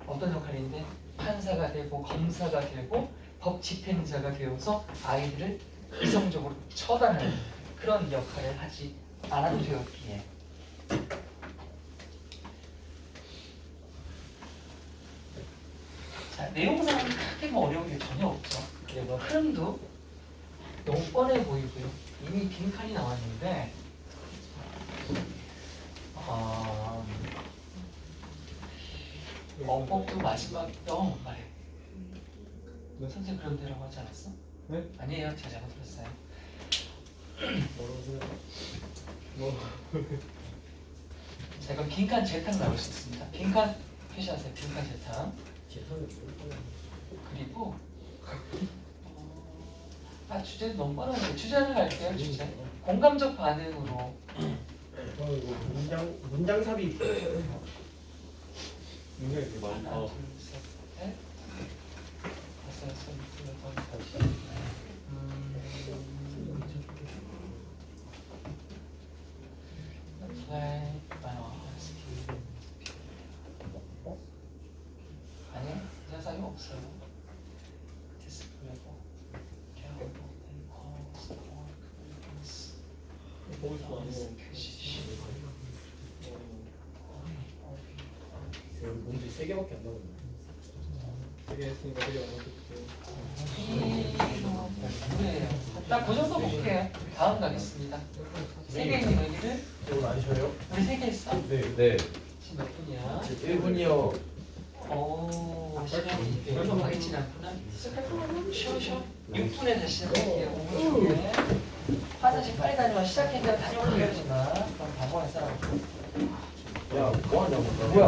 어떤 역할인데 판사가 되고 검사가 되고 법 집행자가 되어서 아이들을 이성적으로 처단하는 그런 역할을 하지 않아도 되었기에 자, 내용상은 크게 뭐 어려운 게 전혀 없죠. 그리고 흐름도 너무 뻔해 보이고요. 이미 빈칸이 나왔는데 어법도 마지막에 말해. 선생님 그런 데라고 하지 않았어? 네? 아니에요. 제가 잘못 들었어요. 자, 그럼 빈칸 재탕 나올 수 있습니다. 빈칸 표시하세요. 빈칸 재탕. 그리고 주제는 너무 뻔한데 주제를 할게요. 주제. 공감적 반응으로 문장 삽입. 굉장히 되게 하나, 많다. 둘, 셋, 넷. 다섯, 여섯, 일곱, 여덟, 다섯. play 아니야? 대사가 없어요. disagreeable, terrible, impulse, work, 보고 싶어 안 해. 문제 3개밖에 안 나오네. 되게 했으니까 되게 뭐예요? 딱그 정도 볼게요. 다음 가겠습니다. 3개 있는 여기를 이거 아니셔요? 우리 3개 했어? 네. 지금 몇 분이야? 1분이요. 시간이 별로 많이 지났구나. 쉬어. 6분에 다시 시작할게요. 5분 중에 화장실 빨리 다녀와. 시작했는데 다녀오는 거 하지 마. 그럼 바보할 사람. 야, 뭐하냐고. 뭐야?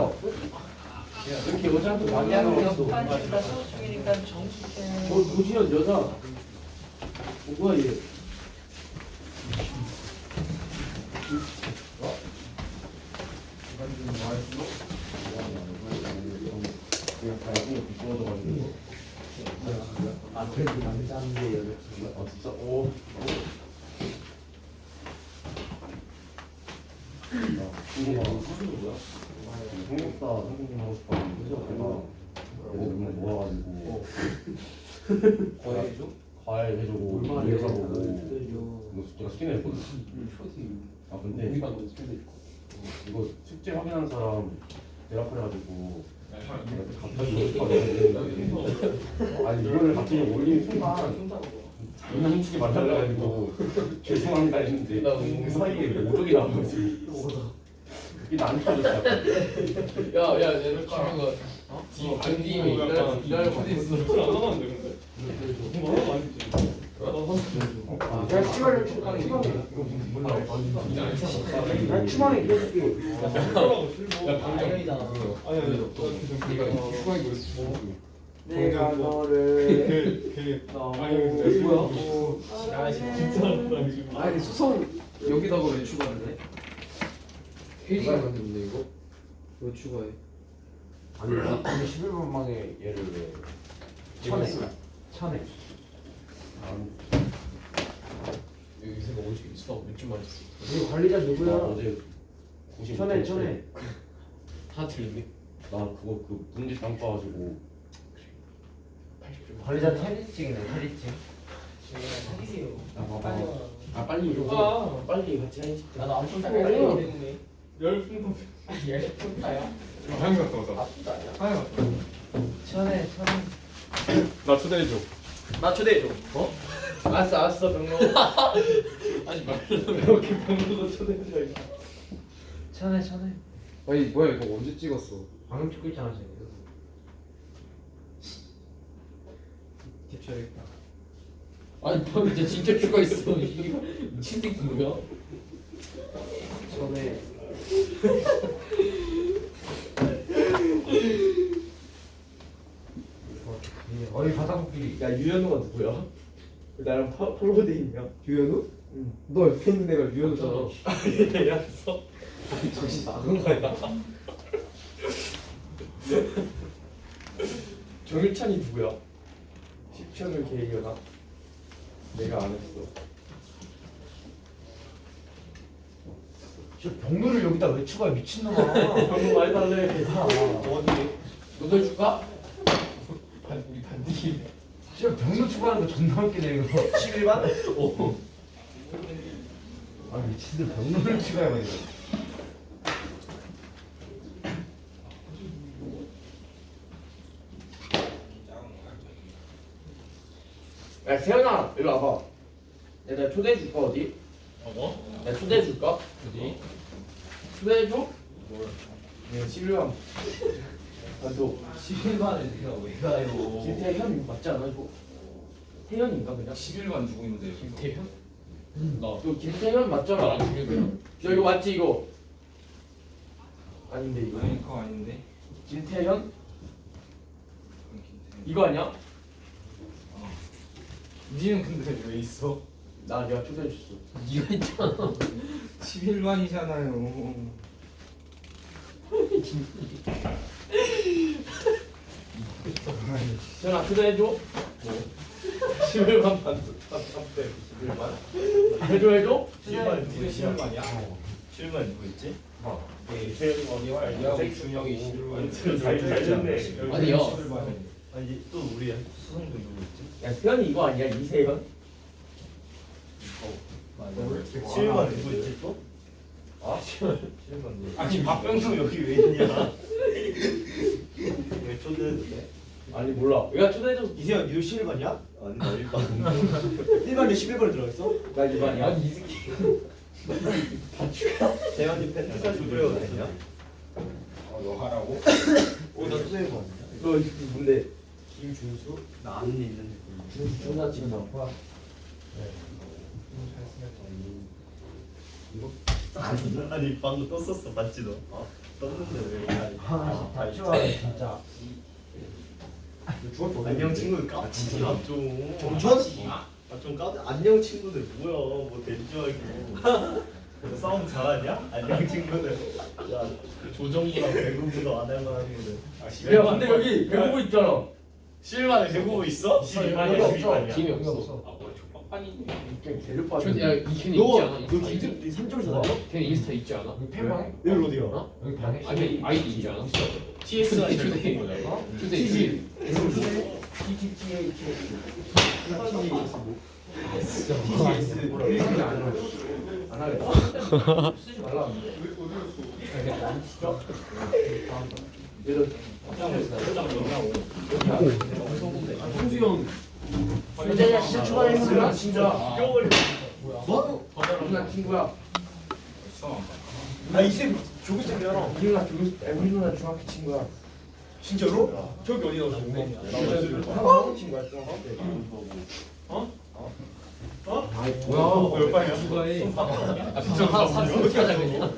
이렇게 여자한테 많이 하는 거 있어. 나 수업 중이니까 정숙해. 도지현 여자. 뭐야 얘? 그냥 발등에 비추어져가지고. 아 그래도 남자인데 여자친구가? 아 진짜? 오. 선생님 뭐야? 한국사 선생님 하고 싶었는데 제가 너무 모아가지고 과외 해주고 일해보고 제가 숙제 냈거든. 아 근데 이거 숙제 확인하는 사람 대답해가지고 갑자기 아니 이거를 갑자기 올린 순간 존나 힘쓰게 만들어가지고 죄송합니다 했는데 그 사이에 모독이 나와가지고 그게 나한테 터졌어. 야야 내가 친구가 지금 안김이 이날 못했어. 안 나왔는데 근데. 이거 하나 많이 찍지. 야 시간을 축하해. 몰라. 난 추방에 이래줄게. 야 당연이잖아. 아니 네가 추가해 그랬어. 내가 너를 아니 근데 뭐야? 진짜 아니 수성 여기다가 왜 추가를 해? 누가 만들었는데 이거? 왜 추가해? 아니 11분 만에 얘를 왜? 천에. 여기 생각 오지 있어. 몇주 만에 했어. 이 관리자 누구야? 어제 90. 천에. 다 틀린데? 나 그거 그 문제 안 봐가지고. 80점. 관리자 탈리증이네 탈리증. 사귀세요. 빨리 와. 아 빨리 이거. 빨리 같이 사진 찍자. 나도 안 쏜다 때문에. 열풍 열풍타야? 하얀 갔다 오자. 아프다 아니야. 하얀 갔다 오자. 천에. 나 초대해줘. 나 초대해줘. 어? 알았어 병로. 하지 말라고. 이렇게 병로도 초대해줘. 천에. 아니 뭐야 이거 언제 찍었어? 방금 찍고 있잖아 지금. 캡처했다. 아니 너 이제 진짜 추가 있어. 이거 미친 새끼 뭐야? 전에. 어이 바다코끼리. 야 유현우가 누구야? 나랑 폴로데 있냐? 유현우? 너 옆에 있는 애가 류현우잖아. 얘였어. 정신 나간 거야. 정일찬이 누구야? 10천을 계획이나 내가 안 했어. 진짜 병로를 여기다 왜 추가해 미친놈아. 방금 말 달래. 어디? 너도 줄까? 우리 반디. 진짜 병로 추가하는 거 존나 웃기네 이거. 11만? 오. 아 미친들 병로를 추가해가지고. 야 세연아 일로 와봐. 내가 초대해 줄까 어디? 뭐? 내가 초대해 줄까? 어디? 초대해 줘? 내가 11만. 너 11만을 내가 왜 가요? 김태현 맞지 않아 이거? 태현인가 그냥? 11만 주고 있는데 김태현? 너 김태현 맞잖아. 저 이거 맞지 이거? 아닌데 이거? 아니 그거 아닌데. 김태현? 그럼 김태현. 이거 아니야? 니는 근데 왜 있어? 나 내가 초대해 줬어. 니가 있잖아. 11만이잖아요. 세연아 초대해 줘. 11만 반. 11만? 해줘 해줘? 11만 니가 11만이야? 7만 누구 있지? 야구 준영이 11만. 잘 됐네. 아니요. 아니 또 우리 수성도 누구 있지? 야 세연이 이거 아니야 이세현? 7만 누구 있지 또? 아 7만 누구? 아니 박병수 여기 왜 있냐? 왜 초대해도 돼? 아니 몰라. 내가 초대해 줬어. 이세현 니도 11반이야? 아니 나 1반 1반에 11번에 들어있어? 나 이반이야. 아니 이 새끼 대현이 팬티 사진 뿌려도 되냐? 너 하라고? 나 초대해 봐. 너 뭔데? 김준수? 나 아는 애 있는데 존나 지금 나. 아니 방금 떴었어 봤지 너? 떴는데 왜? 다 좋아해 진짜. 안녕 친구들 까치지 좀. 정천? 좀 까치. 안녕 친구들 뭐야? 뭐 된 줄 알고. 너 싸움 잘하냐? 안녕 친구들. 야 조정부랑 배구부도 안 할만한데. 야 근데 여기 배우고 있잖아. 11만에 배구부 있어? 11만이야, 없어. 팀이 없어. 아뭐 족박반이네. 그냥 개를 빠져. 야 이걔는 있지 않아? 너 기준 산쪽에서 나와? 걔는 인스타 있지 않아? 팬방에? 여기 어디야? 여기 방에? 아니 아이디 있지 않아? TS가 투데이 투데이 안 하겠다. 쓰지 말라. 홍수형 진짜 진짜 좋아했어. 진짜. 뭐? 누나 친구야. 수험. 나 이쌤 조교쌤이잖아. 우리 누나 우리 누나 중학교 친구야. 진짜로? 저기 어디 나오셨어? 한국 친구야. 뭐야? 몇 반이야? 어떻게 하자 그냥.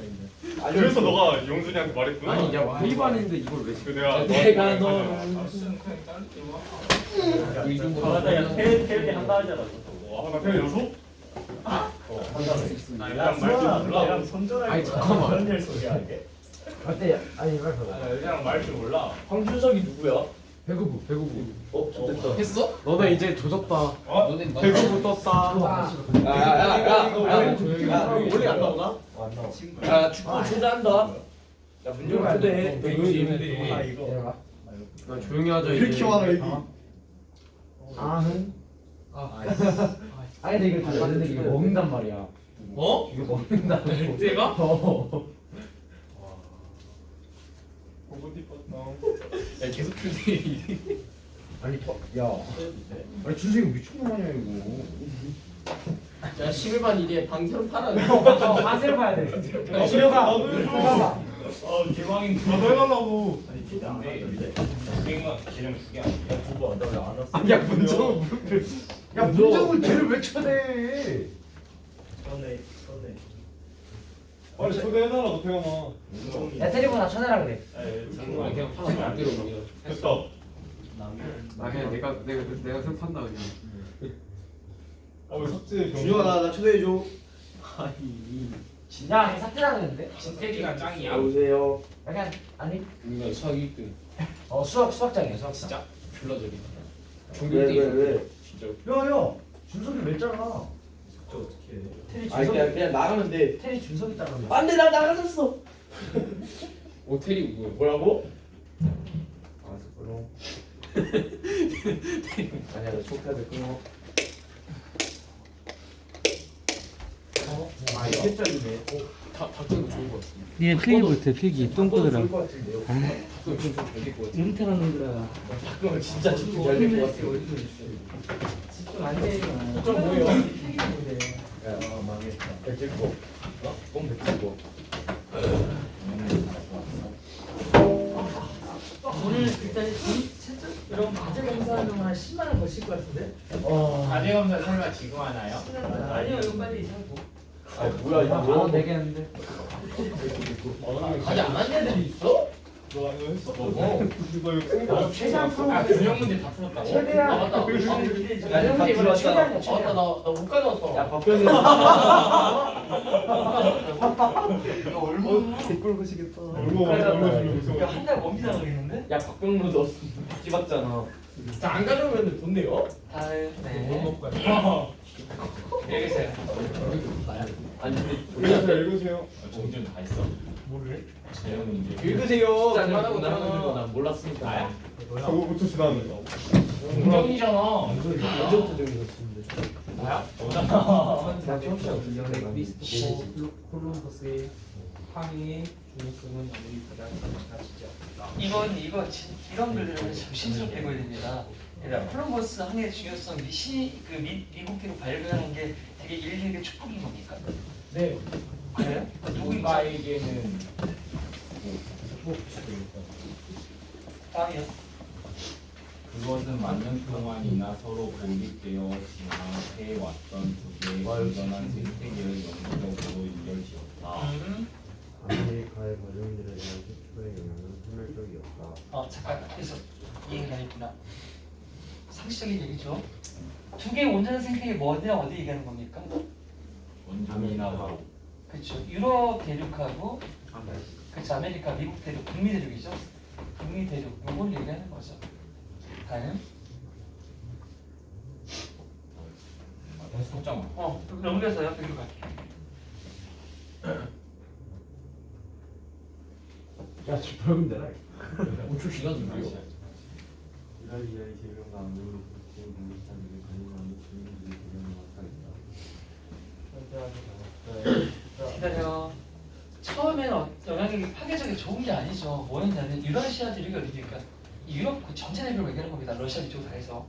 그래서 너가 용준이한테 말했구나. 아니 야 우리반인데 이걸 왜 그 내가 내가 너 아씨는 그냥 딸리지 마. 이 정도 맞아, 야 태연이 한다 하잖아. 나 태연 연수? 나랑 말줄 몰라. 나랑 손절할 아니, 잠깐만. 그런 일 소개하게. 어때? 아니 말 여자랑 말줄 몰라. 황준석이 누구야? 배구부 됐다. 했어? 너네 이제 조졌다. 너네 배구부 떴다. 야야야야. 원래 안 나오나? 안 나와. 야 축구 초대한다. 야 문정 초대해. 아 이거. 나 조용히 하자 이렇게 이제. 와라 여기. 아흥. 아니 근데 이거 다 맞는데 이거 먹는단 말이야. 어? 이거 먹는다고. 내가? 고구티 뻗다. 야 계속 투데이 아니 야. 아니 준수 형 미친놈 아니야 이거. 야 11반 이제 방새로 팔아. 맛을 봐야 돼. 시려가. 아 개망인 나도 해달라고. 아니 기대 안 하던데. 고객만 계정 두개 아니야? 두번 나왜 안 왔어? 아니야 문정은 야 문정은 쟤를 왜 쳐내? 전에. 빨리 초대해달라고 태연아. 야 때리고 쳐내라 그래. 아니 그냥 파는 안 들어 그냥 됐다. 아 그냥 내가 계속 판다 그냥. 삭제 준영아 나 초대해줘. 아니. 야 삭제라는데? 진태기가 짱이야. 여보세요. 약간 아니 우리가 수학 1등. 수학장이야 수학 진짜? 졸라저기. 왜? 진짜. 야야 준석이 맺잖아. 저 어떻게 해? 테리 아니 준석이 그냥 나가면 돼. 테리 준석이 따라면 안돼 나 나가졌어. 오텔이 뭐야? 뭐라고? 알았어 끊어. 아니야 나 초카드 끊어. 아 이게 짤이네. 다 끊고 좋은 거 같은데. 니네 필기 못해 필기 똥꼬들아 좋을 것 같은데요. 그럼 좀잘될것 같아. 은퇴한 놈들아 그러면 진짜 집중 잘될 것 같아. 집중 안돼 좀 뭐예요? 필기 못해 야 망했다. 백질고. 뽕 백질고. 오늘 일단 이런 과제 검사하면 한 10만 원 거칠 것 같은데? 과제 검사 설마 지금 하나요? 아니요 이거 빨리 이사고 아 뭐야 이거 만원 내겠는데 과제 안 한 애들이 있어? 너 이거 했어? 뭐? 이거 이거 최대한 풀어 아 근형 문제 다 풀었다고? 최대한 아 맞다. 야 문제 이번에 최대한이야 맞다 나못 가져왔어. 야 박병이. 이거 얼마 댓글 보시겠다. 얼마 한 달 뭡니다 가겠는데? 야 박병로 너 뒤집었잖아. 안 가져오면 돈 내요? 다음 네 여기 있어요. 아니 읽으세요 읽으세요. 정준 다 했어. 뭐를? 재영 문제. 읽으세요. 짠하고 난 몰랐으니까. 나야? 그거부터 지나는 거. 공정이잖아. 언제부터 적으셨는데? 나야? 나 처음부터 이전에 콜럼버스의 항해의 중요성은 아무리 바다에 가지지 않다. 이런 글들은 조심스럽게 읽어야 됩니다. 그러니까 콜럼버스 항해의 중요성 미국기로 발견하는 게 되게 인류에게 축복인 겁니까? 네. 그래요? 누군가에게는 다음이요. 그것은 만년 동안이나 서로 고립되어 지나해왔던 두 개의 건전한 생태계의 영구적으로 이어지었다. 아메리카의 거주민들에 대한 최초의 영향은 소멸적이었다. 잠깐 그래서 이해가 되겠구나. 상식적인 얘기죠. 두 개의 온전한 생태계 뭐냐 어디 얘기하는 겁니까? 원주민이나 바로. 그렇죠. 유럽 대륙하고 그렇죠. 아메리카, 미국 대륙, 북미 대륙이죠. 북미 대륙 요걸 얘기하는 거죠. 다음. 속장. 넘겨서 옆으로 갈게. 야 지금 벌금 내라. 5초 지났는데요? 이라리아의 제명과 아무리 국제 공산들이 가능한 주민들이 대변을 하다 있다. 기다려. 처음에는 영향력이 파괴적이 좋은 게 아니죠. 뭐였냐면 유라시아 대륙이 어디니까 유럽 그 전체 대륙을 얘기하는 겁니다. 러시아 이쪽으로 다 해서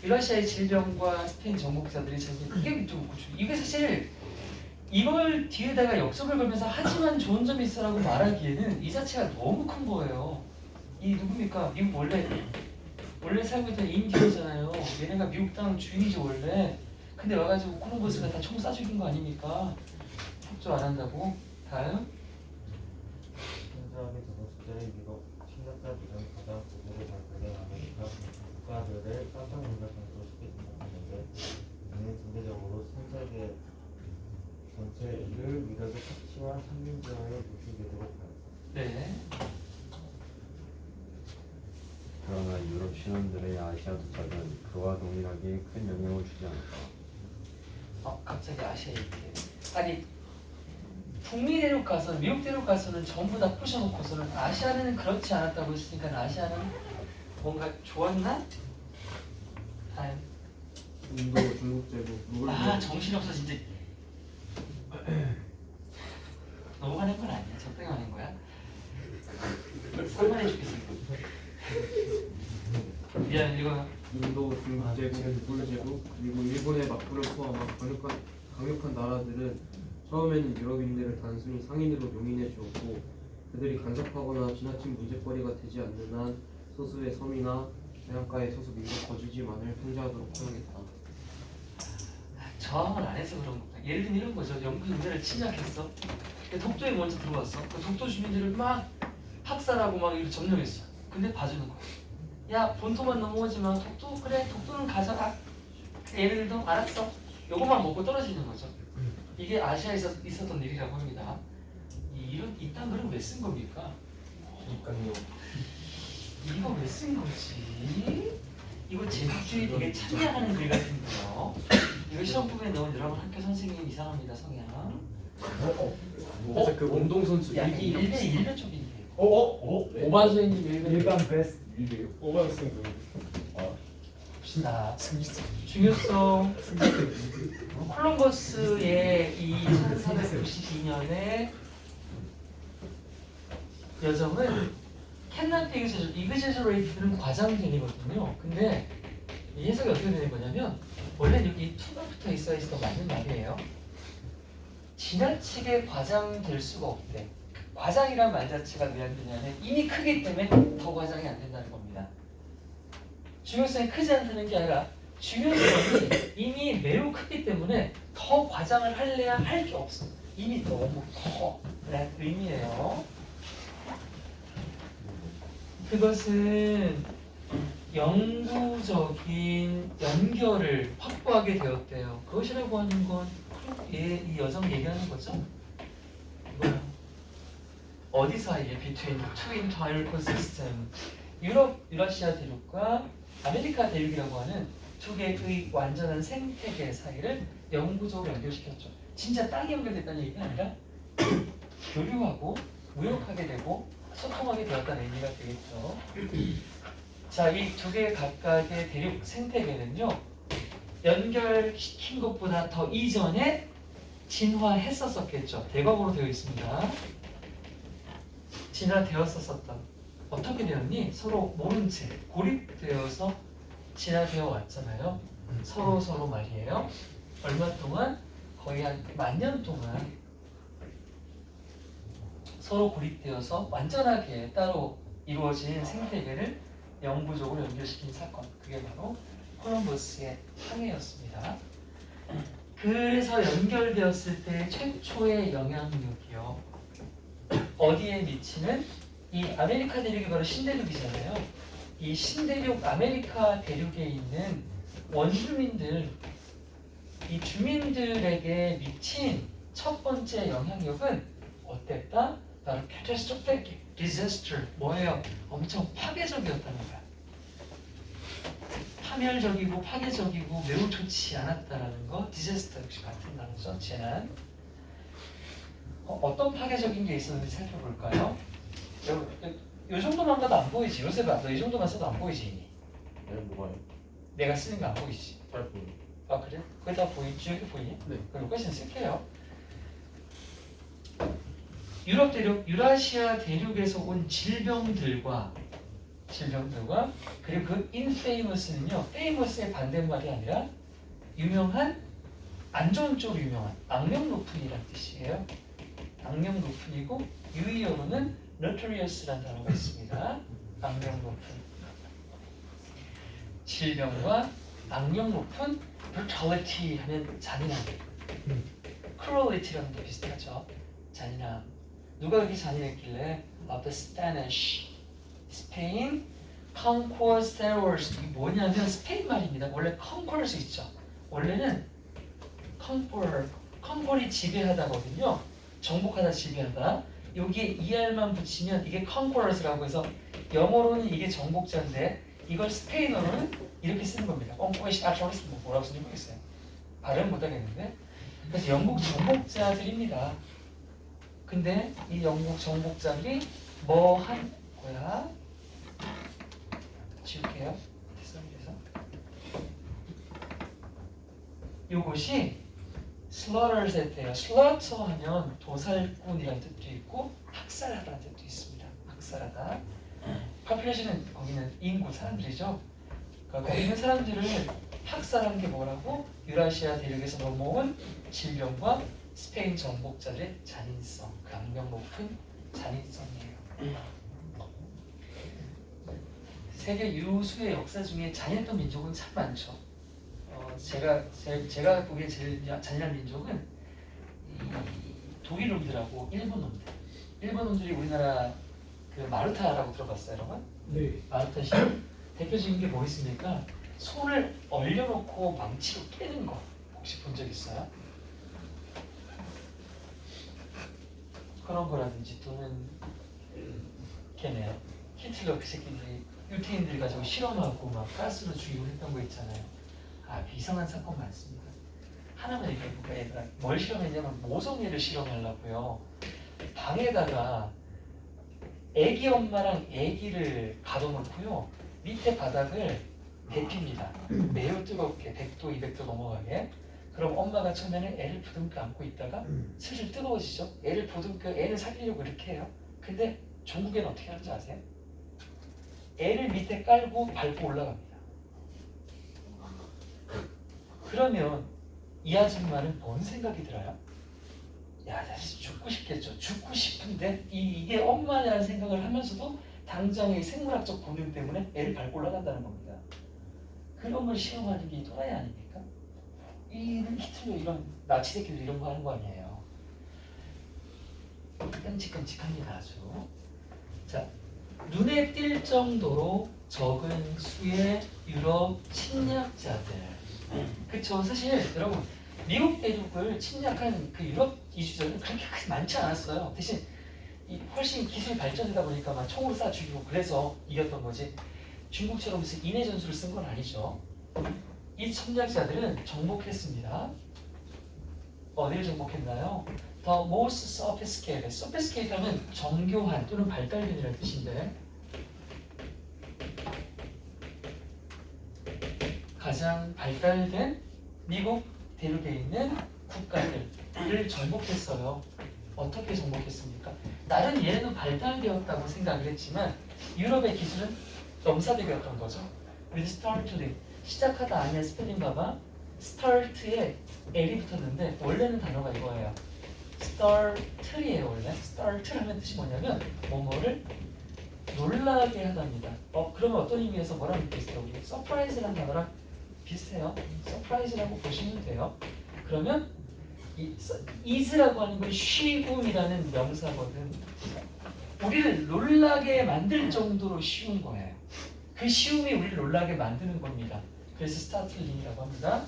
유라시아의 질병과 스페인 정복자들이 전부 크게 이쪽으로 구축. 이게 사실 이걸 뒤에다가 역습을 걸면서 하지만 좋은 점이 있어라고 말하기에는 이 자체가 너무 큰 거예요. 이 누굽니까? 미국 원래 살고 있던 인디언이잖아요. 얘네가 미국 땅 주인이지 원래. 근데 와가지고 콜럼버스가 다 총 쏴 죽인 거 아닙니까? 협조 안 한다고. 다음. 현저하게 적은 숫자의 미국 심각한 비전 가장 고도를 발표된 아메리카 국가들을 깜짝 놀랄 정도로 쉽게 등록했는데 이는 상대적으로 선세계 전체를 위력의 착취와 삼민지화에 노출되도록 하였다. 네. 그러나 유럽 신원들의 아시아 도착은 그와 동일하게 큰 영향을 주지 않았다. 갑자기 아시아 얘기해. 아니 북미 대륙 가서는 미국 대륙 가서는 전부 다 부셔놓고서는 아시아는 그렇지 않았다고 했으니까 아시아는 뭔가 좋았나? 다음. 인도, 중국 제국, 정신없어 진짜. 넘어가는 건 아니야. 적당히 하는 거야. 살만해 죽겠어 이거. 미안 이거. 인도, 중국 제국, 불 제국 그리고 일본의 막부를 포함한 강력한 나라들은 처음에는 유럽인들을 단순히 상인으로 용인해 주었고 그들이 간섭하거나 지나친 문제거리가 되지 않는 한 소수의 섬이나 해안가의 소수 민족 거주지만을 통제하도록 허용했다. 저항을 안 해서 그런 겁니다. 예를 들면 이런 거죠. 영국 인들을 침략했어. 독도에 먼저 들어왔어. 그 독도 주민들을 막 학살하고 막 이렇게 점령했어. 근데 봐주는 거야. 야 본토만 넘어오지 마. 독도 그래 독도는 가져가. 얘네들도 알았어. 요것만 먹고 떨어지는 거죠. 이게 아시아에서 있었던 일이라고 합니다. 이딴 글은 왜 쓴 겁니까? 그러니까요. 이거 왜 쓴 거지? 이거 제국주의 되게 참여하는 글 같은 거요. 이거 시험부에 넣은 여러분 학교 선생님 이상합니다, 성향. 그래서 그 운동선수 야, 일기 일배 쪽인데. 오반 선생님 일반 베스트. 일기요. 오버스는 자, 중요성. 콜럼버스의 이 1492년에 여정은 캔나트 이그제저레이트는 과장된이거든요. 근데 이 해석이 어떻게 되는 거냐면 원래 여기 투가 붙어 있어야 더 맞는 말이에요. 지나치게 과장될 수가 없대. 과장이란 말 자체가 왜 안 되냐면 이미 크기 때문에 더 과장이 안 된다는 겁니다. 중요성이 크지 않다는 게 아니라 중요성이 이미 매우 크기 때문에 더 과장을 할래야 할 게 없어. 이미 너무 커라는 의미예요. 그것은 영구적인 연결을 확보하게 되었대요. 그것이라고 하는 건 이 여정 얘기하는 거죠? 뭐야? 어디 사이에 between the two entire ecosystem 유라시아 대륙과 아메리카 대륙이라고 하는 두 개의 완전한 생태계 사이를 영구적으로 연결시켰죠. 진짜 땅이 연결됐다는 얘기가 아니라 교류하고 무역하게 되고 소통하게 되었다는 의미가 되겠죠. 자, 이 두 개 각각의 대륙 생태계는요. 연결시킨 것보다 더 이전에 진화했었겠죠. 대과거로 되어 있습니다. 진화되었었던. 어떻게 되었니? 서로 모른 채 고립되어서 진화되어 왔잖아요. 서로 말이에요. 얼마 동안? 거의 한 10,000년 동안 서로 고립되어서 완전하게 따로 이루어진 생태계를 영구적으로 연결시킨 사건. 그게 바로 콜럼버스의 항해였습니다. 그래서 연결되었을 때 최초의 영향력이요. 어디에 미치는? 이 아메리카 대륙이 바로 신대륙이잖아요. 이 신대륙 아메리카 대륙에 있는 원주민들, 이 주민들에게 미친 첫 번째 영향력은 어땠다? 바로 catastrophic disaster. 뭐예요? 엄청 파괴적이었다는 거야. 파멸적이고 파괴적이고 매우 좋지 않았다라는 거. 디자스터 역시 같은 단어죠. 재난. 어떤 파괴적인 게 있었는지 살펴볼까요? 요 정도만 가도 안 보이지. 요새 봐도 이 정도만 써도 안 보이지. 뭐가요? 내가 쓰는 거 안 보이지. 잘 보여. 아 그래? 그게 다 보이지? 여기 보이니? 네. 그럼 여기까지는 쓸게요. 유럽 대륙, 유라시아 대륙에서 온 질병들과 그리고 그 infamous는요, famous의 반대말이 아니라 유명한, 안 좋은 쪽으로 유명한 악명 높은이란 뜻이에요. 악명 높은이고 유의어로는 notorious라는 단어가 있습니다. 악명 높은. 질병과 악명 높은 brutality 하면 잔인함. cruelty랑도 비슷하죠. 잔인함. 누가 그렇게 잔인했길래 the Spanish, 스페인 conquistadors. 이게 뭐냐면 스페인 말입니다. 원래 conquerors 있죠. 원래는 conquer이 지배하다거든요. 정복하다, 지배하다. 여기에 ER만 붙이면 이게 conquerors라고 해서 영어로는 이게 정복자인데 이걸 스페인어로는 이렇게 쓰는 겁니다. conquistadors 뭐라고 쓰는지 모르겠어요. 발음 못하겠는데. 그래서 영국 정복자들입니다. 근데 이 영국 정복자들이 뭐 한 거야? 지울게요. 죄송해서. 요것이 slaughters 했대요. slaughter 하면 도살꾼이라는 뜻도 있고 학살하다는 뜻도 있습니다. 학살하다. population은 거기는 인구, 사람들이죠. 그러니까 거기 있는 사람들을 학살한 게 뭐라고? 유라시아 대륙에서 넘어온 질병과 스페인 정복자들의 잔인성, 그 악명 높은 잔인성이에요. 세계 유수의 역사 중에 잔인했던 민족은 참 많죠. 제가 보기에 제일 잔인한 민족은 이 독일 놈들하고 일본 놈들. 일본 놈들이 우리나라 그 마르타라고 들어봤어요, 여러분? 네. 마르타 시 대표적인 게 뭐 있습니까? 손을 얼려놓고 망치로 깨는 거. 혹시 본 적 있어요? 그런 거라든지 또는 걔네요. 히틀러 그 새끼들이 유태인들 가지고 실험하고 막 가스로 죽이고 했던 거 있잖아요. 아, 이상한 사건 많습니다. 하나만 얘기해볼까? 얘들아, 뭘 실험했냐면 모성애를 실험하려고요. 방에다가 애기 엄마랑 애기를 가둬놓고요. 밑에 바닥을 데핍니다. 매우 뜨겁게 100도, 200도 넘어가게. 그럼 엄마가 처음에는 애를 부둥켜 안고 있다가 슬슬 뜨거워지죠. 애를 부둥켜 애를 살리려고 이렇게 해요. 근데 종국에는 어떻게 하는지 아세요? 애를 밑에 깔고 밟고 올라갑니다. 그러면 이 아줌마는 뭔 생각이 들어요? 야, 사실 죽고 싶겠죠. 죽고 싶은데 이게 엄마라는 생각을 하면서도 당장의 생물학적 본능 때문에 애를 밟고 올라간다는 겁니다. 그런 걸 실험하는 게 또라이 아닙니까? 이런 히틀러 이런 나치 새끼들 이런 거 하는 거 아니에요. 끔찍끔찍합니다 아주. 자, 눈에 띌 정도로 적은 수의 유럽 침략자들. 그쵸? 사실 여러분 미국 대륙을 침략한 그 유럽 이주자들은 그렇게 크게 많지 않았어요. 대신 훨씬 기술이 발전되다 보니까 막 총으로 쏴 죽이고 그래서 이겼던 거지. 중국처럼 무슨 인해 전술을 쓴 건 아니죠. 이 침략자들은 정복했습니다. 어디를 정복했나요? The most sophisticated. sophisticated 하면 정교한 또는 발달된이라는 뜻인데 가장 발달된 미국 대륙에 있는 국가들을 정복했어요. 어떻게 정복했습니까? 나름 얘네도 발달되었다고 생각을 했지만 유럽의 기술은 넘사벽이었던 거죠. With startling. 시작하다 아니야 스펠링 봐봐. start에 L이 붙었는데 원래는 단어가 이거예요. start이에요 원래. start 하면 뜻이 뭐냐면 뭐뭐를 놀라게 하답니다. 그러면 어떤 의미에서 뭐랑 비슷해요? 우리 surprise라는 단어랑 비슷해요. surprise라고 보시면 돼요. 그러면 이 is라고 하는 건 쉬움이라는 명사거든. 우리를 놀라게 만들 정도로 쉬운 거예요. 그 쉬움이 우리를 놀라게 만드는 겁니다. 그래서 스타틀링이라고 합니다.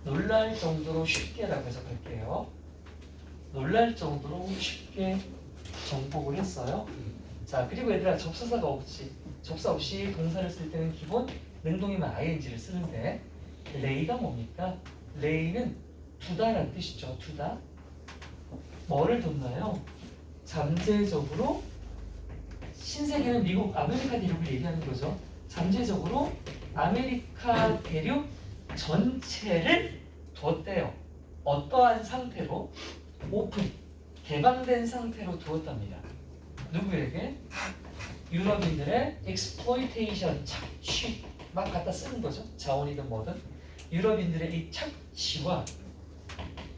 놀랄 정도로 쉽게라고 해서 갈게요. 놀랄 정도로 쉽게 정복을 했어요. 자, 그리고 얘들아 접사가 없지. 접사 없이 동사를 쓸 때는 기본 능동이면 ing를 쓰는데 레이가 뭡니까? 레이는 두다라는 뜻이죠. 두다. 뭐를 뒀나요? 잠재적으로 신세계는 미국 아메리카 대륙을 얘기하는 거죠. 잠재적으로 아메리카 대륙 전체를 뒀대요. 어떠한 상태로? 오픈, 개방된 상태로 두었답니다. 누구에게? 유럽인들의 exploitation, 착취 막 갖다 쓰는 거죠. 자원이든 뭐든. 유럽인들의 이 착취와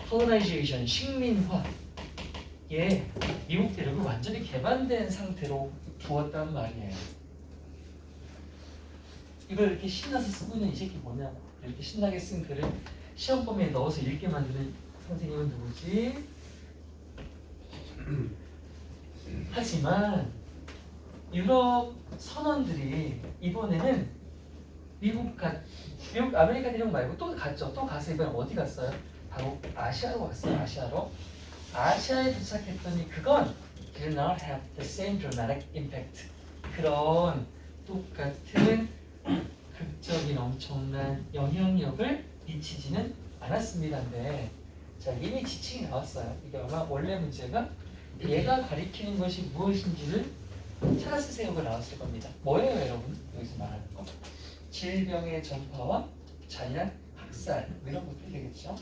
colonization, 식민화에 미국 대륙을 완전히 개방된 상태로 두었단 말이에요. 이걸 이렇게 신나서 쓰고 있는 이 새끼 뭐냐? 이렇게 신나게 쓴 글을 시험 범위에 넣어서 읽게 만드는 선생님은 누구지? 하지만 유럽 선원들이 이번에는 미국 아메리카 대륙 말고 또 갔죠. 또 가서 이번에 어디 갔어요? 바로 아시아로 갔어요. 아시아에 도착했더니 그건 did not have the same dramatic impact. 그런 똑같은 극적인 엄청난 영향력을 미치지는 않았습니다인데, 자, 이미 지칭이 나왔어요. 이게 아마 원래 문제가 얘가 가리키는 것이 무엇인지를 찾아쓰세요가 나왔을 겁니다. 뭐예요, 여러분? 여기서 말하는 거. 질병의 전파와 잔인한 학살, 이런 것들이 되겠죠.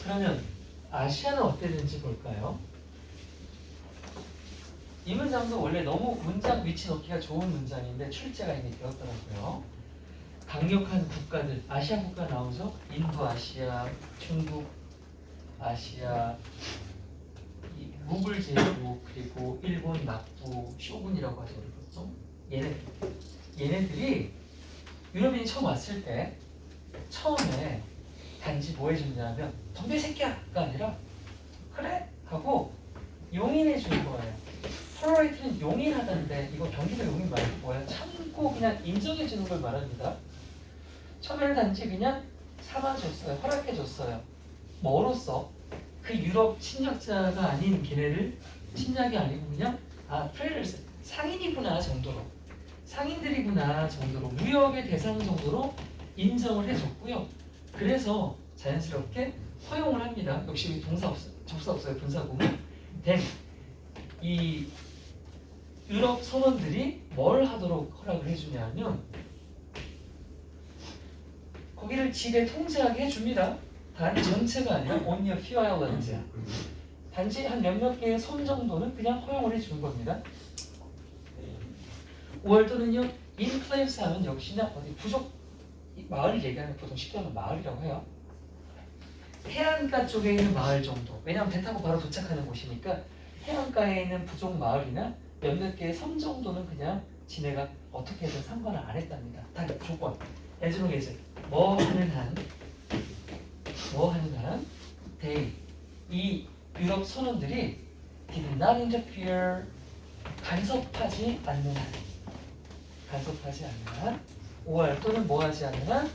그러면 아시아는 어땠는지 볼까요? 이 문장도 원래 너무 문장 위치 넣기가 좋은 문장인데 출제가 이미 되었더라고요. 강력한 국가들, 아시아 국가 나오죠? 인도 아시아, 중국 아시아, 무굴 제국, 그리고 일본 막부, 쇼군이라고 하죠. 그렇죠? 얘네들이 유럽인이 처음 왔을 때 처음에 단지 뭐 해줬냐면 덤벼 새끼야가 아니라 그래? 하고 용인해 준 거예요. 폴라이트는 용인하던데 이거 경기도 용인 말고 뭐야? 참고 그냥 인정해 주는 걸 말합니다. 처음에는 단지 그냥 삼아줬어요. 허락해줬어요. 뭐로써? 그 유럽 침략자가 아닌 걔네를 침략이 아니고 그냥 프레일스 상인이구나 정도로 상인들이구나 정도로 무역의 대상 정도로 인정을 해줬고요. 그래서 자연스럽게 허용을 합니다. 역시 동사 없어, 접사 없어요. 분사구문. 이 유럽 선원들이 뭘 하도록 허락을 해주냐면 거기를 지배 통제하게 해줍니다. 단 전체가 아니라 only a few islands. 단지 한 몇몇 개의 섬 정도는 그냥 허용을 해주는 겁니다. 5월도는요, 인클레이브스 하면 역시나 어디 부족 마을을 얘기하는 보통 쉽게 하면 마을이라고 해요. 해안가 쪽에 있는 마을 정도. 왜냐하면 배 타고 바로 도착하는 곳이니까 해안가에 있는 부족 마을이나 몇몇 개의 섬 정도는 그냥 지네가 어떻게든 상관을 안 했답니다. 다 조건. 예를 이제 뭐 하는 한 이 유럽 선원들이 did not interfere 간섭하지 않는 한 5월 또는 뭐 하지 않는 한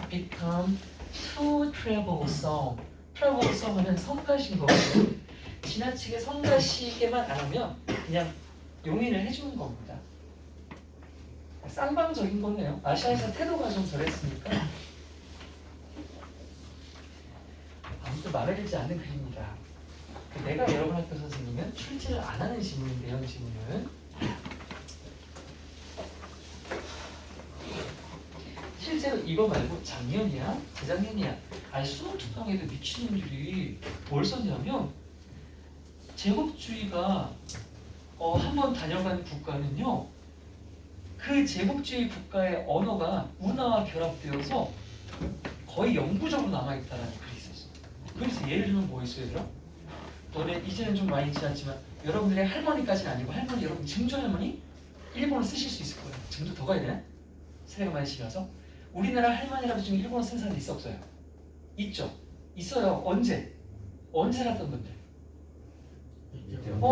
become too troublesome. troublesome는 성가신 거거든요. 지나치게 성가시게만 안 하면 그냥 용인을 해주는 겁니다. 쌍방적인 거네요. 아시아에서 태도가 좀 저랬으니까 아무튼 마음에 들지 않는 글입니다. 내가 여러분 학교 선생님은 출제를 안 하는 지문인데요. 이 지문은 실제로 이거 말고 작년이야 재작년이야 수능 특강에도 미친놈들이 뭘 썼냐면 제국주의가 한번 다녀간 국가는요 그 제국주의 국가의 언어가 문화와 결합되어서 거의 영구적으로 남아있다는 글이 있었어. 그래서 예를 들면 뭐 있어요, 얘들아? 너네 이제는 좀 많이 지났지만 여러분들의 할머니까지는 아니고 할머니 여러분 증조 할머니 일본어 쓰실 수 있을 거예요. 증조 더 가야 되나? 세대가 많이 지나서 우리나라 할머니라도 지금 일본어 쓰는 사람이 있어 없어요? 있죠. 있어요. 언제 살았던 분들?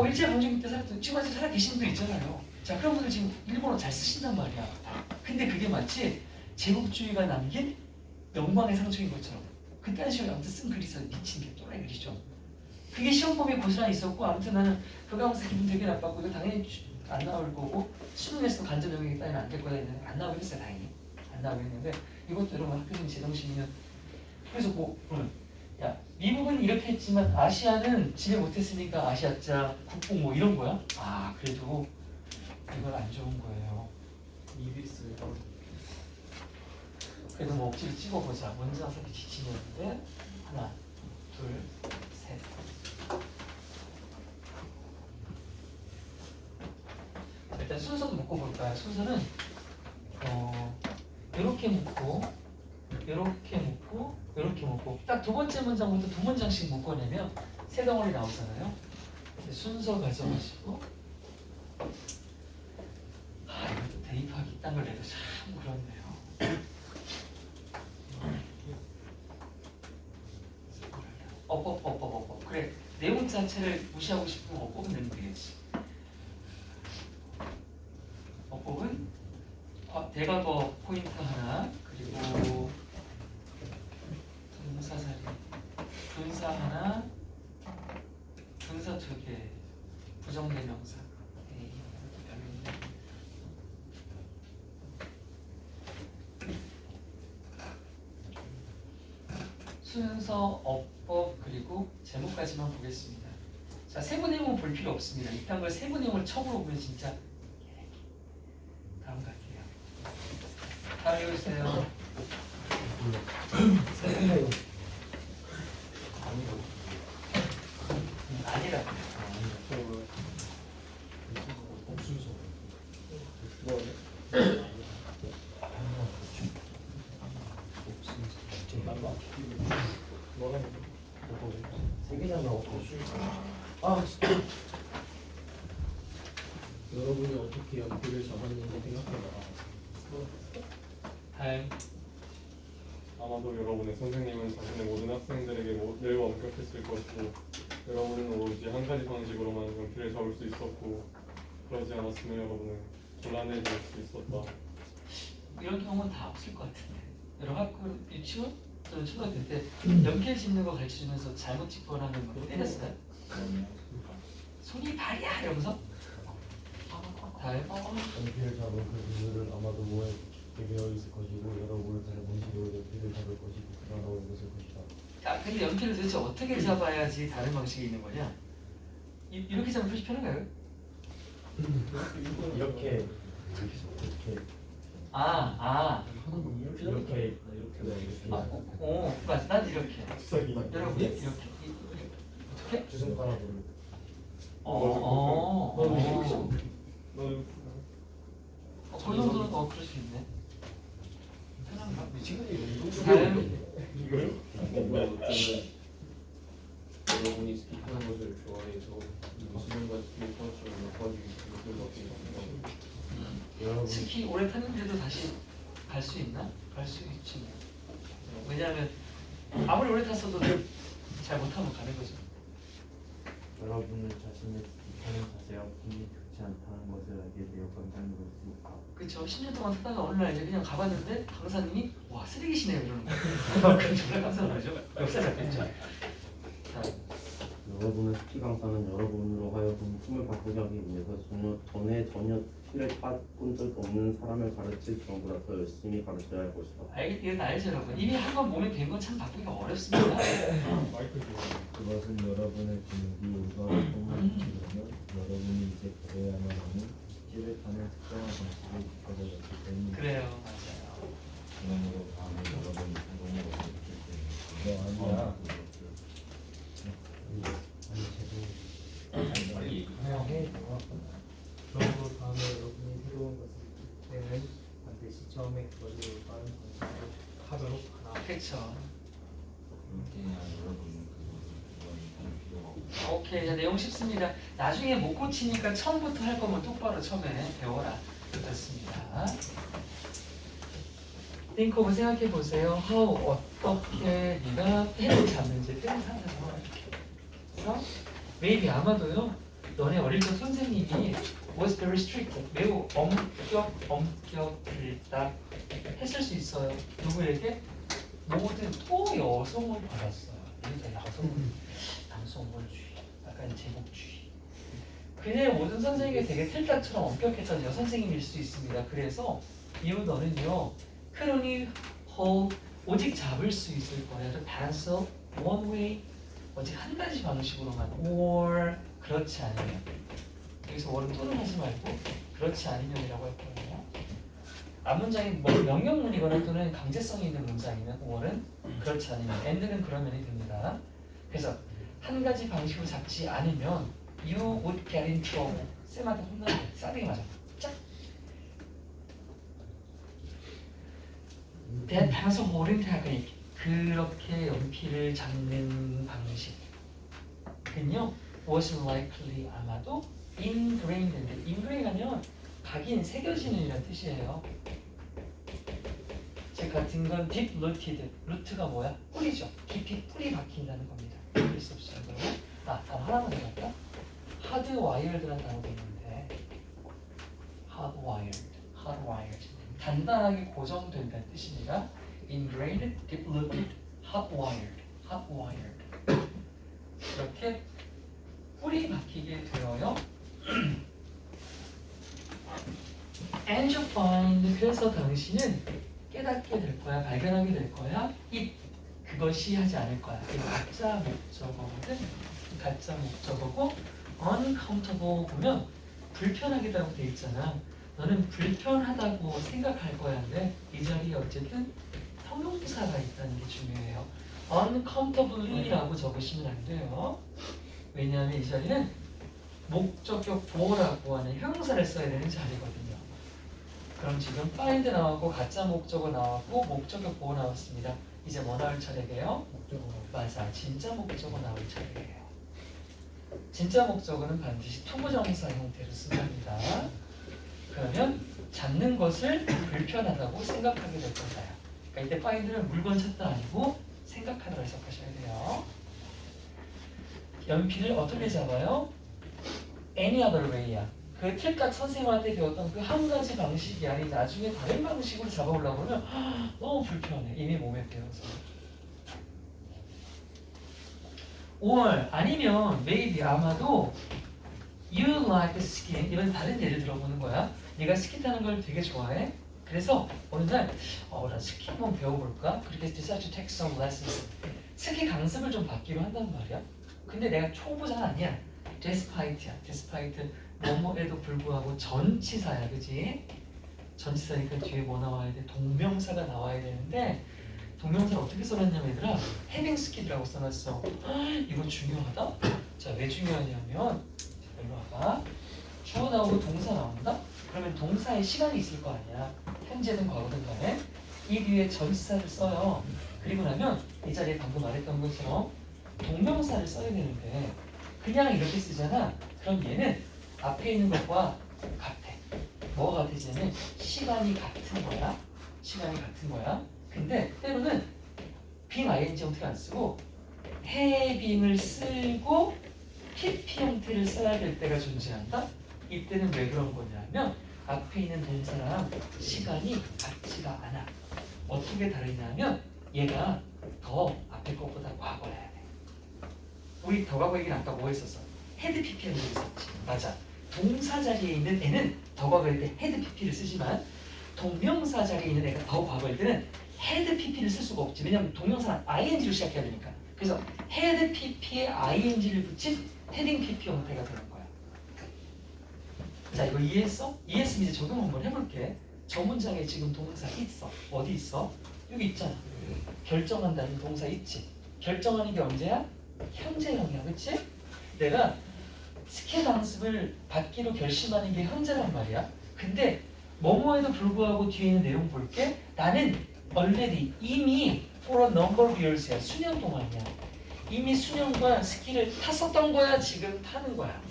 일제강점기 때 살았던 지금 아직 살아 계신 분들 있잖아요. 자, 그런 분들 지금 일본어 잘 쓰신단 말이야. 근데 그게 마치 제국주의가 남긴 영광의 상처인 것처럼 그딴 식으로 아무튼 쓴 글이 있어요. 미친 게 또라이 글이죠. 그게 시험범위에 고스란히 있었고 아무튼 나는 그거 하면서 기분 되게 나빴고 이거 당연히 안 나올 거고 수능에서도 간접 영역이 따위는 안 될 거다 했는데 안 나오긴 했어요. 다행히 안 나오긴 했는데 이것도 여러분 학교생 제정신이면 그래서 야 미국은 이렇게 했지만 아시아는 지배 못했으니까 아시아자 국뽕 뭐 이런 거야? 그래도 이건 안 좋은 거예요. 이비스 그래도 뭐 억지로 찍어보자. 먼저 와서 지치는데 하나, 둘, 셋. 일단 순서도 묶어볼까요? 순서는 이렇게 묶고, 이렇게 묶고, 이렇게 묶고. 딱 두 번째 문장부터 두 문장씩 묶어내면 세 덩어리 나오잖아요. 순서 가져가시고. 이것도 대입하기 이딴 걸 내도 참 그렇네요. 어법. 그래. 내용 자체를 무시하고 싶으면 어법은 내면 되겠지. 어법은 대과거 포인트 하나, 그리고 동사자리, 분사 하나, 분사 두 개, 부정대명사. 순서, 어법, 그리고 제목까지만 보겠습니다. 자, 세부 내용은 볼 필요 없습니다. 이딴 걸 세부 내용을 척으로 보면 진짜 다음 갈게요. 다음 읽으세요. 아니라. 세 개잖아. 진짜 여러분이 어떻게 연필을 잡았는지 생각해봐라. 다음. 아마도 여러분의 선생님은 자신의 모든 학생들에게 매우 엄격했을 것이고 여러분은 오로지 한 가지 방식으로만 연필을 잡을 수 있었고 그러지 않았으면 여러분은 곤란해질 수 있었다. 이런 경우는 다 없을 것 같은데. 여러분 학교 유치원 또는 초등학교 때 연필 짚는 거 가르쳐주면서 잘못 짚거나 하면 막 때렸어요? 손이 발이야 이러면서 다음 연필을 잡은 그 누구는 아마도 뭐에 되어 있을 것이고 여러분을 닮은 식으로 연필을 잡을 것이고 그러라고 읽었을 것이다. 아 근데 연필을 도대체 어떻게 잡아야지 다른 방식이 있는 거냐? 이렇게 잡으면 표시 편한가요? 이렇게 이렇게 맞아. 난 이렇게. 여러분 이렇게. 어떻게? 두 손가락으로 그 정도는 그럴 수 있네. 편한가? 여러분이 스킵하는 것을 좋아해서 시간과 스킵 터치를 몇 가지 것을 맡게 됩니다. 여러분 스키 오래 탔는데도 다시 갈 수 있나? 갈 수 있지. 왜냐하면 아무리 오래 탔어도 잘 못하면 가는 거죠. 여러분은 자신의 하는 자세와 품이 좋지 않다는 것을 알게 되어 깜짝 놀랐습니다. 그렇죠. 10년 동안 타다가 어느 날 이제 그냥 가봤는데 강사님이 와 쓰레기시네요 이러는 거예요. 그럼 정말 깜짝 놀라죠. 역사 잡혔죠. 자, 여러분의 스키 강사는 여러분으로 하여금 품을 바꾸게 하기 위해서 전혀 스키를 타본 적 없는 사람을 가르칠 경우보다 더 열심히 가르쳐야 할 것이다. 이건 알죠 여러분. 이미 한 번 몸에 밴 건 참 바꾸기가 어렵습니다. 마이크 그것은 여러분의 기능이 올바른 것이라면 여러분이 이제 배워야만 하는 스키를 타는 특정한 방식을 익혀버렸기 때문입니다. 그래요, 맞아요. 그러므로 다음에 여러분이 성공으로 이렇게 너 아니야. 빨리 그러므로 다음에 여러분이 새로운 것을 익힐 때는 반드시 처음에 그것을 올바른 방식으로 하도록 하라. 그렇죠. 그렇게 해야 여러분은 그것을 필요가 없고 오케이, 자, 내용 쉽습니다. 나중에 못 고치니까 처음부터 할 거면 똑바로 처음에 배워라. 그렇습니다. think of 생각해 보세요. how 어떻게 네가 펜을 잡는지 펜을 하면서 그래서 maybe 아마도요. 너네 어릴 적 선생님이 was very strict 매우 엄격했다 했을 수 있어요. 누구에게? 모든 또 여성을 받았어요. 그러니까 남성물주의, 약간 제국주의. 그냥 모든 선생님이 되게 틀딱처럼 엄격했던 여선생님일 수 있습니다. 그래서 이후 너는요, 크로니 오직 잡을 수 있을 거야. pencil, one way, 오직 한 가지 방식으로만, or 그렇지 않으면. 여기서 or은 또는 하지 말고 그렇지 않으면이라고 할 거예요. 앞문장이 뭐 명령문이거나 또는 강제성이 있는 문장이면 or은 그렇지 않으면, and는 그러면이 됩니다. 그래서 한 가지 방식으로 잡지 않으면 you would get in trouble. 쌤한테 혼나는 거 싸대기 맞아. 짝. That pencil holding technique. 그렇게 연필을 잡는 방식은요 was likely 아마도 ingrained. ingrained 하면 각인, 새겨지는 이란 뜻이에요. 즉 같은 건 deep rooted. 루트가 뭐야? 뿌리죠. 깊이 뿌리 박힌다는 겁니다. 그럴 수 없어요. 단어 하나만 더 할까? hardwired라는 단어가 있는데 hardwired. 단단하게 고정된다는 뜻입니다. ingrained, deep rooted, hardwired. 이렇게 뿌리 박히게 되어요. And you find, 그래서 당신은 깨닫게 될 거야, 발견하게 될 거야. 그것이 하지 않을 거야. 이거 가짜 목적어거든. 가짜 목적어고 uncomfortable 보면 불편하게라고 돼 있잖아. 너는 불편하다고 생각할 거야. 근데 이 자리에 어쨌든 형용사가 있다는 게 중요해요. uncomfortably라고 적으시면 안 돼요. 왜냐하면 이 자리는 목적격 보어라고 하는 형용사를 써야 되는 자리거든요. 그럼 지금 find 나왔고 가짜 목적어 나왔고 목적격 보어 나왔습니다. 이제 뭐 나올 차례게요? 맞아, 진짜 목적어 나올 차례예요. 진짜 목적어는 반드시 투부정사 형태로 씁니다. 그러면 잡는 것을 불편하다고 생각하게 될 거다. 그러니까 이때 find는 물건 찾다 아니고 생각하다고 해석하셔야 돼요. 연필을 어떻게 잡아요? any other way야. 그 그 틀깍 선생님한테 배웠던 그 한 가지 방식이 아닌 나중에 다른 방식으로 잡아오려고 하면 너무 불편해. 이미 몸에 배워서. or 아니면 maybe 아마도 you like skiing. 이건 다른 예를 들어보는 거야. 네가 스키 타는 걸 되게 좋아해. 그래서 어느 날 나 스키 한번 배워볼까? 그렇게 decide to take some lessons. 스키 강습을 좀 받기로 한단 말이야. 근데 내가 초보자가 아니야. despite야. despite 뭐뭐에도 불구하고 전치사야, 그지? 전치사니까 뒤에 뭐 나와야 돼? 동명사가 나와야 되는데 동명사를 어떻게 써놨냐면 얘들아 having skied라고 써놨어. 이거 중요하다. 자, 왜 중요하냐면 일로 와봐. 주어 나오고 동사 나온다? 그러면 동사에 시간이 있을 거 아니야. 현재든 과거든 간에 이 뒤에 전치사를 써요. 그리고 나면 이 자리에 방금 말했던 것처럼 동명사를 써야 되는데 그냥 이렇게 쓰잖아. 그럼 얘는 앞에 있는 것과 같아. 뭐가 같아지냐면 시간이 같은 거야. 시간이 같은 거야. 근데 때로는 being ing 형태를 안 쓰고 having을 쓰고 PP 형태를 써야 될 때가 존재한다. 이때는 왜 그런 거냐면 앞에 있는 동사랑 시간이 같지가 않아. 어떻게 다르냐면 얘가 더 앞에 것보다 과거를 해야 돼. 우리 더 과거 얘기는 아까 뭐 했었어? 헤드 PP를 썼지. 맞아. 동사 자리에 있는 애는 더 과거일 때 헤드 PP를 쓰지만 동명사 자리에 있는 애가 더 과거일 때는 헤드 PP를 쓸 수가 없지. 왜냐면 동명사는 ing로 시작해야 되니까. 그래서 헤드 PP에 ing를 붙인 헤딩 PP 형태가 되는 거야. 자, 이거 이해했어? 이해했으면 이제 적용 한번 해볼게. 저 문장에 지금 동사 있어. 어디 있어? 여기 있잖아. 결정한다는 동사 있지. 결정하는 게 언제야? 현재형이야, 그치? 내가 스키 강습을 받기로 결심하는 게 현재란 말이야. 근데 뭐뭐에도 불구하고 뒤에 있는 내용 볼게. 나는 already 이미 for a number of years야. 수년 동안이야. 이미 수년간 스키를 탔었던 거야, 지금 타는 거야.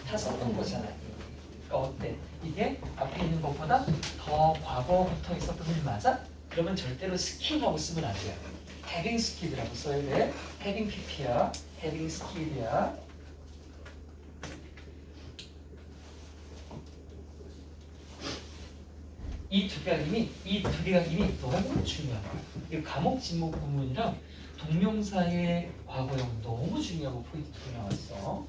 탔었던 거잖아. 그러니까 어때? 이게 앞에 있는 것보다 더 과거부터 있었던 일 맞아? 그러면 절대로 스키라고 쓰면 안 돼요. having skied라고 써야 돼. having pp야. having skied야. 이 두 개가 이미 너무 중요한 거야. 이 과목 진목 구문이랑 동명사의 과거형 너무 중요하고 포인트 두 개 나왔어.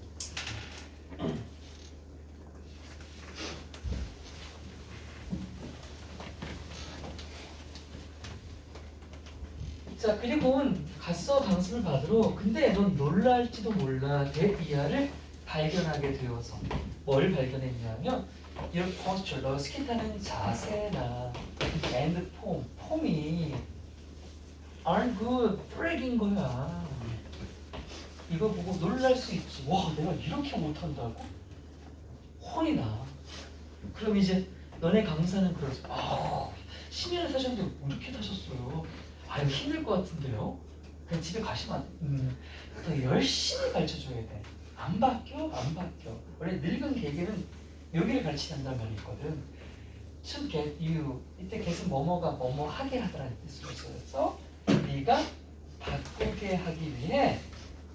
자, 그리고 갔어 강습을 받으러. 근데 넌 놀랄지도 몰라. 데비아를 발견하게 되어서 뭘 발견했냐면 your posture, 너 스키 타는 자세나 and 폼이 aren't good, 프랙인 거야. 이거 보고 놀랄 수 있지. 와, 내가 이렇게 못한다고? 혼이 나. 그럼 이제 너네 강사는 그러지. 10년을 타셨는데 이렇게 타셨어요. 이거 힘들 것 같은데요? 그냥 집에 가시면 더 열심히 가르쳐줘야 돼. 안 바뀌어? 원래 늙은 개개는 여기를 가르치는단 말이 있거든. To get you. 이때 get은 뭐뭐가 뭐뭐 하게 하더라는 뜻으로 써서 네가 바꾸게 하기 위해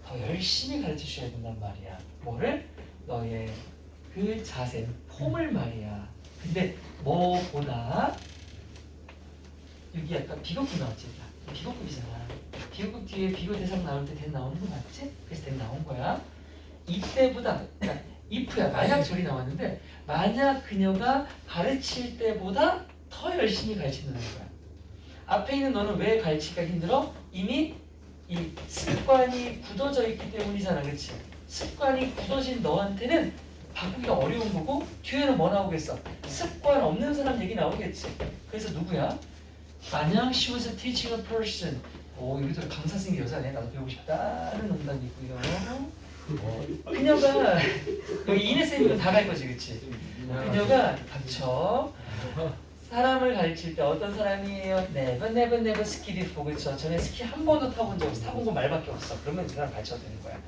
더 열심히 가르쳐줘야 된단 말이야. 뭐를? 너의 그 자세, 폼을 말이야. 근데 뭐보다 여기 약간 비교급 나왔지. 비교급이잖아. 비교급 뒤에 비교 대상 나올 때 된 나오는 거 맞지? 그래서 된 나온 거야. 이때보다, 그러니까 if야. 만약 절이 나왔는데 만약 그녀가 가르칠 때보다 더 열심히 가르친다는 거야. 앞에 있는 너는 왜 가르치기가 힘들어? 이미 이 습관이 굳어져 있기 때문이잖아, 그렇지? 습관이 굳어진 너한테는 바꾸기가 어려운 거고 뒤에는 뭐 나오겠어? 습관 없는 사람 얘기 나오겠지. 그래서 누구야? 만약 she was teaching a person. 여기서 강사 선생님이 여자네. 나도 배우고 싶다는 농담이고요. 그녀가 여기 이네쌤이면 다 갈 거지, 그치? 그녀가 닥쳐. 사람을 가르칠 때 어떤 사람이에요? never ski before. 그렇죠? 전에 스키 한 번도 타본 적 없어. 타본 건 말밖에 없어. 그러면 그 사람 가르쳐도 되는 거야.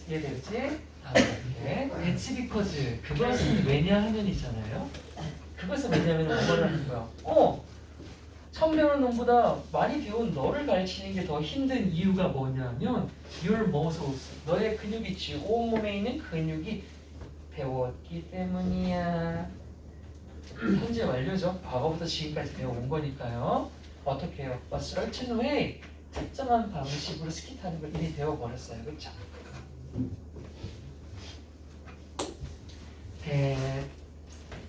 이해되지? 다음에 that's because. 그것은 왜냐하면이잖아요. 그것은 왜냐하면 뭐를 하는 거야? 처음 배우는 놈보다 많이 배운 너를 가르치는 게 더 힘든 이유가 뭐냐면 your muscles, 너의 근육이 있지. 온몸에 있는 근육이 배웠기 때문이야. 현재 완료죠. 과거부터 지금까지 배워온 거니까요. 어떻게 해요? A certain way, 특정한 방식으로 스키타는 걸 이미 배워버렸어요. 그렇죠?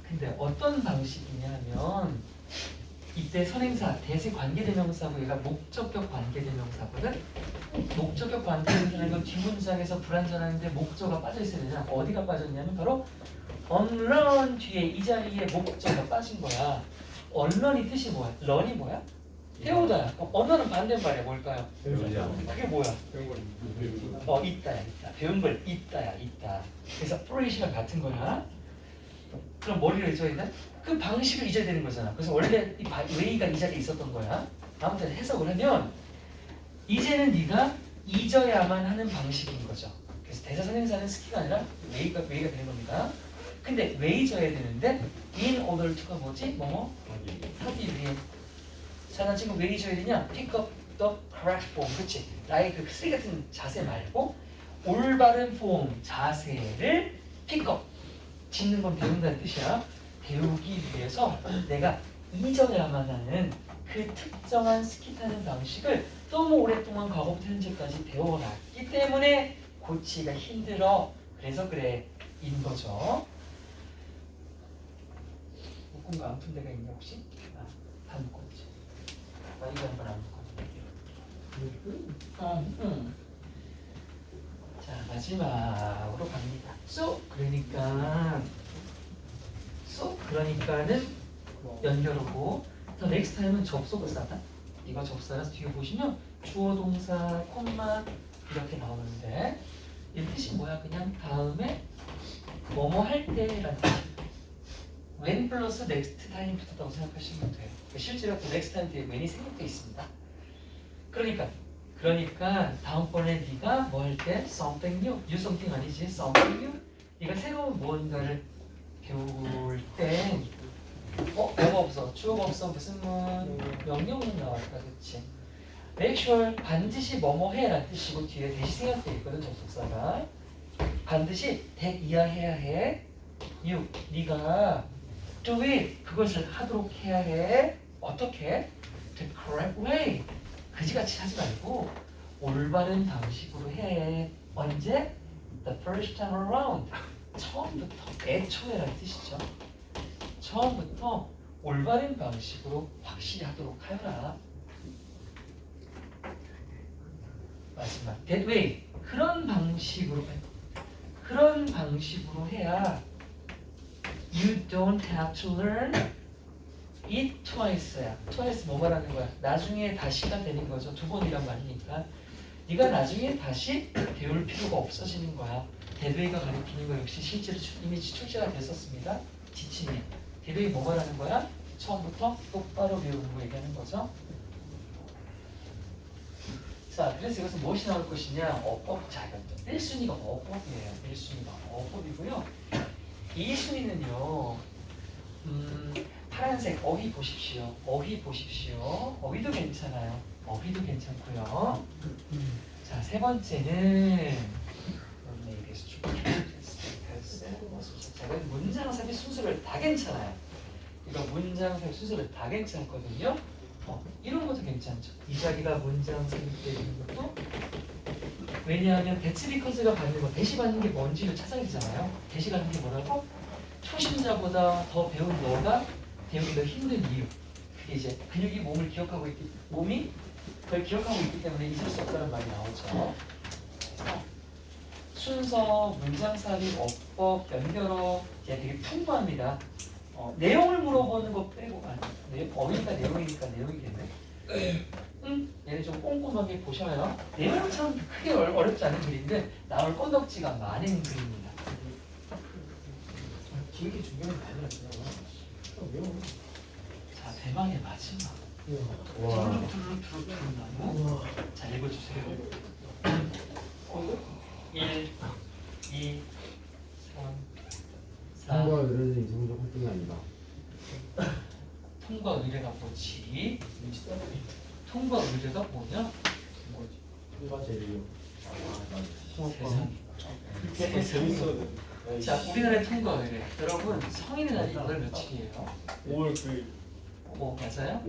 근데 어떤 방식이냐면 이때 선행사, 대세 관계대명사고 얘가 목적격 관계대명사거든. 목적격 관계대명사는 건 뒷문장에서 불완전한데 목적어가 빠져 있어야 되잖아. 어디가 빠졌냐면 바로 언런 뒤에 이 자리에 목적어가 빠진 거야. 언런이 뜻이 뭐야? 런이 뭐야? 배우다야. 그럼 언어는 반대말이야. 뭘까요? 그게 뭐야? 있다야, 있다. 배운 걸 있다야, 있다. 그래서 프로이시랑 같은 거야. 그럼 머리를 잊어야 돼? 그 방식을 잊어야 되는 거잖아. 그래서 원래 이 웨이가 이 자리에 있었던 거야. 아무튼 해석을 하면 이제는 네가 잊어야만 하는 방식인 거죠. 그래서 대사선행사는 스키가 아니라 웨이가 되는 겁니다. 근데 왜 잊어야 되는데 in order to가 뭐지? 뭐뭐? 하기 위해. 자, 나 지금 왜 잊어야 되냐? Pick up the correct form. 그치? 나의 그 쓰레기 같은 자세 말고 올바른 폼, 자세를 pick up. 짓는 건 배운다는 뜻이야. 배우기 위해서 내가 잊어야만 하는 그 특정한 스키 타는 방식을 너무 오랫동안 과거부터 현재까지 배워놨기 때문에 고치기가 힘들어. 그래서 그래. 인 거죠. 묶은 거 안 푼 데가 있냐 혹시? 다 묶었지. 이거 한 번 안 묶었네. 자, 마지막으로 갑니다. 그러니까는 연결하고 더 넥스트 타임은 접속사다. 이거 접속사라서 뒤에 보시면 주어 동사 콤마 이렇게 나오는데 이 뜻이 뭐야? 그냥 다음에 뭐뭐 할 때라는 뜻. when 플러스 넥스트 타임 붙었다고 생각하시면 돼요. 실제로 그 넥스트 타임 뒤에 when이 생략되어 있습니다. 그러니까 다음번에 네가 뭐 할 때 something new, new something 아니지? something new. 네가 새로운 무언가를 배울 때 뭐가 없어? 주어가 없어? 무슨 명령문 나왔다, 그렇지? make sure 반드시 뭐뭐 해라는 뜻이고 뒤에 대시 생략되어 있거든, 접속사가. 반드시 that 이하 해야 해. you, 네가 do it, 그것을 하도록 해야 해. 어떻게? The correct way. 그지같이 하지 말고 올바른 방식으로 해. 언제? The first time around. 처음부터, 애초에라는 뜻이죠. 처음부터 올바른 방식으로 확실히 하도록 하여라. 마지막 that way. 그런 방식으로 해야 you don't have to learn it twice야. twice 뭐 말하는 거야? 나중에 다시가 되는 거죠. 두 번이란 말이니까 네가 나중에 다시 배울 필요가 없어지는 거야. 대도이가 가리키는 거 역시 실제로 이미 출제가 됐었습니다. 지침이. 대도이 뭐 말하는 거야? 처음부터 똑바로 배우는 거 얘기하는 거죠. 자, 그래서 여기서 무엇이 나올 것이냐? 어법. 자, 1순위가 어법이에요. 1순위가 어법이고요. 2순위는요. 파란색 어휘 보십시오. 어휘도 괜찮아요. 어휘도 괜찮고요. 자, 세 번째는 문장 삽입 순서를 다 괜찮아요. 이거 문장 삽입 순서를 다 괜찮거든요. 이런 것도 괜찮죠. 이 자리가 문장 삽입되는 것도. 왜냐하면 대치비커즈가 받는 거, 대시 받는 게 뭔지를 찾아야 되잖아요. 대시 받는 게 뭐라고? 초심자보다 더 배운 너가 배우기 더 힘든 이유. 그게 이제 근육이 몸이 그걸 기억하고 있기 때문에 잊을 수 없다는 말이 나오죠. 그래서 순서, 문장 삽입, 어법, 연결어 이제 되게 풍부합니다. 내용을 물어보는 거 빼고 어휘니까 내용이니까 내용이겠네. 얘를 좀 꼼꼼하게 보셔요. 내용은 참 크게 어렵지 않은 글인데 나올 건덕지가 많은 글입니다. 길게 준비하면 많이 났잖아. 자, 대망의 마지막. 두루룩 나무. 자, 읽어주세요. 1, 2, 3, 4. 통과 의뢰는 이성적 활동이 아니다. 통과 의례가 뭐지? 통과 의례가 뭐냐? 통과 제리요. 세상. 재밌어야 돼. 자, 우리나라의 통과 의례. 여러분, 성인의 날이 8월 며칠이에요? 5월 9일. 맞아요?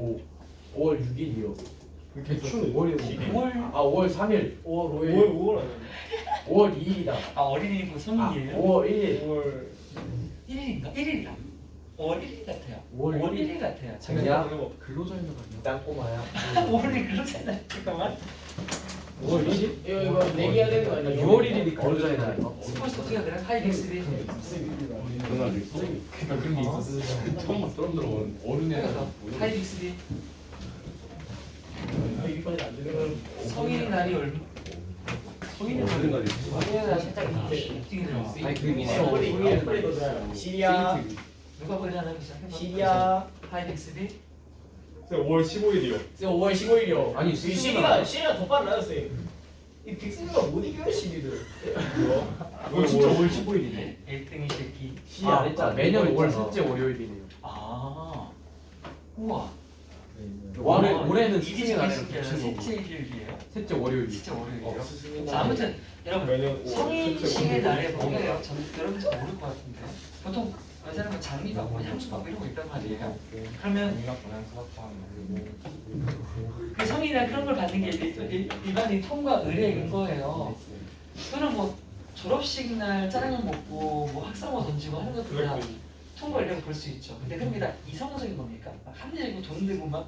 5월 6일이요. 대충 5월 5월 5월 3일. 5월 5일. 5월 아니야? 5월 2일이다. 어린이고 성인이에요? 5월 1일. 5월 1일인가? 1일이다. 5월 1일 같아요. 5월 5월 1일 같아요. 자기야. 근로자의 날 아니야? 땅꼬마야. 5월이 그러잖아. 잠깐만. 5월 20일? 이거 내기해야 되는 거 아니야? 6월 1일이 근로자의 날. 스포츠 어떻게 해야 되나? 하이빅스비. 그러니까 그런 게 있었어. 처음 들어본 어른의 날. 하이빅스비. 여기까지 안 되는 건 성인의 날이 얼마? 성인의 날이 성인의 날 살짝 어떻게 들어? 아니 그게 시리아 누가 보려나 시작해봐. 시리아 하이빅스비. 5월 15일이요. 5월 15일이요. 아니, 시리아 더 빨라요 쌤. 이 빅스비가 못 이겨요 시리를. 진짜 5월 15일이네. 1등이 새끼. 시안 했잖아. 매년 5월 셋째 월요일이네요. 우와. 올해는 이게 스승의 날에는 신기하다. 붙인 거고 셋째 일요일이에요? 셋째 월요일. 진짜 월요일이에요? 스승의 자, 아무튼 여러분 매년 5월 성인식의 날에 뭐예요? 여러분 잘 모를 것 같은데 보통 여자는 뭐 장미 받고 향수 받고 이런 거 있단 말이에요. 그러면 공약 번향 수학과학 그리고 그 성인이나 그런 걸 받는 게 일반인 통과 의례인 거예요. 그거는 뭐 졸업식 날 짜장면 먹고 뭐 학사모 던지고 하는 것도 다 통과 의례로 볼 수 있죠. 근데 그런 게 다 이성적인 겁니까? 막 합리적이고 돈 되고 막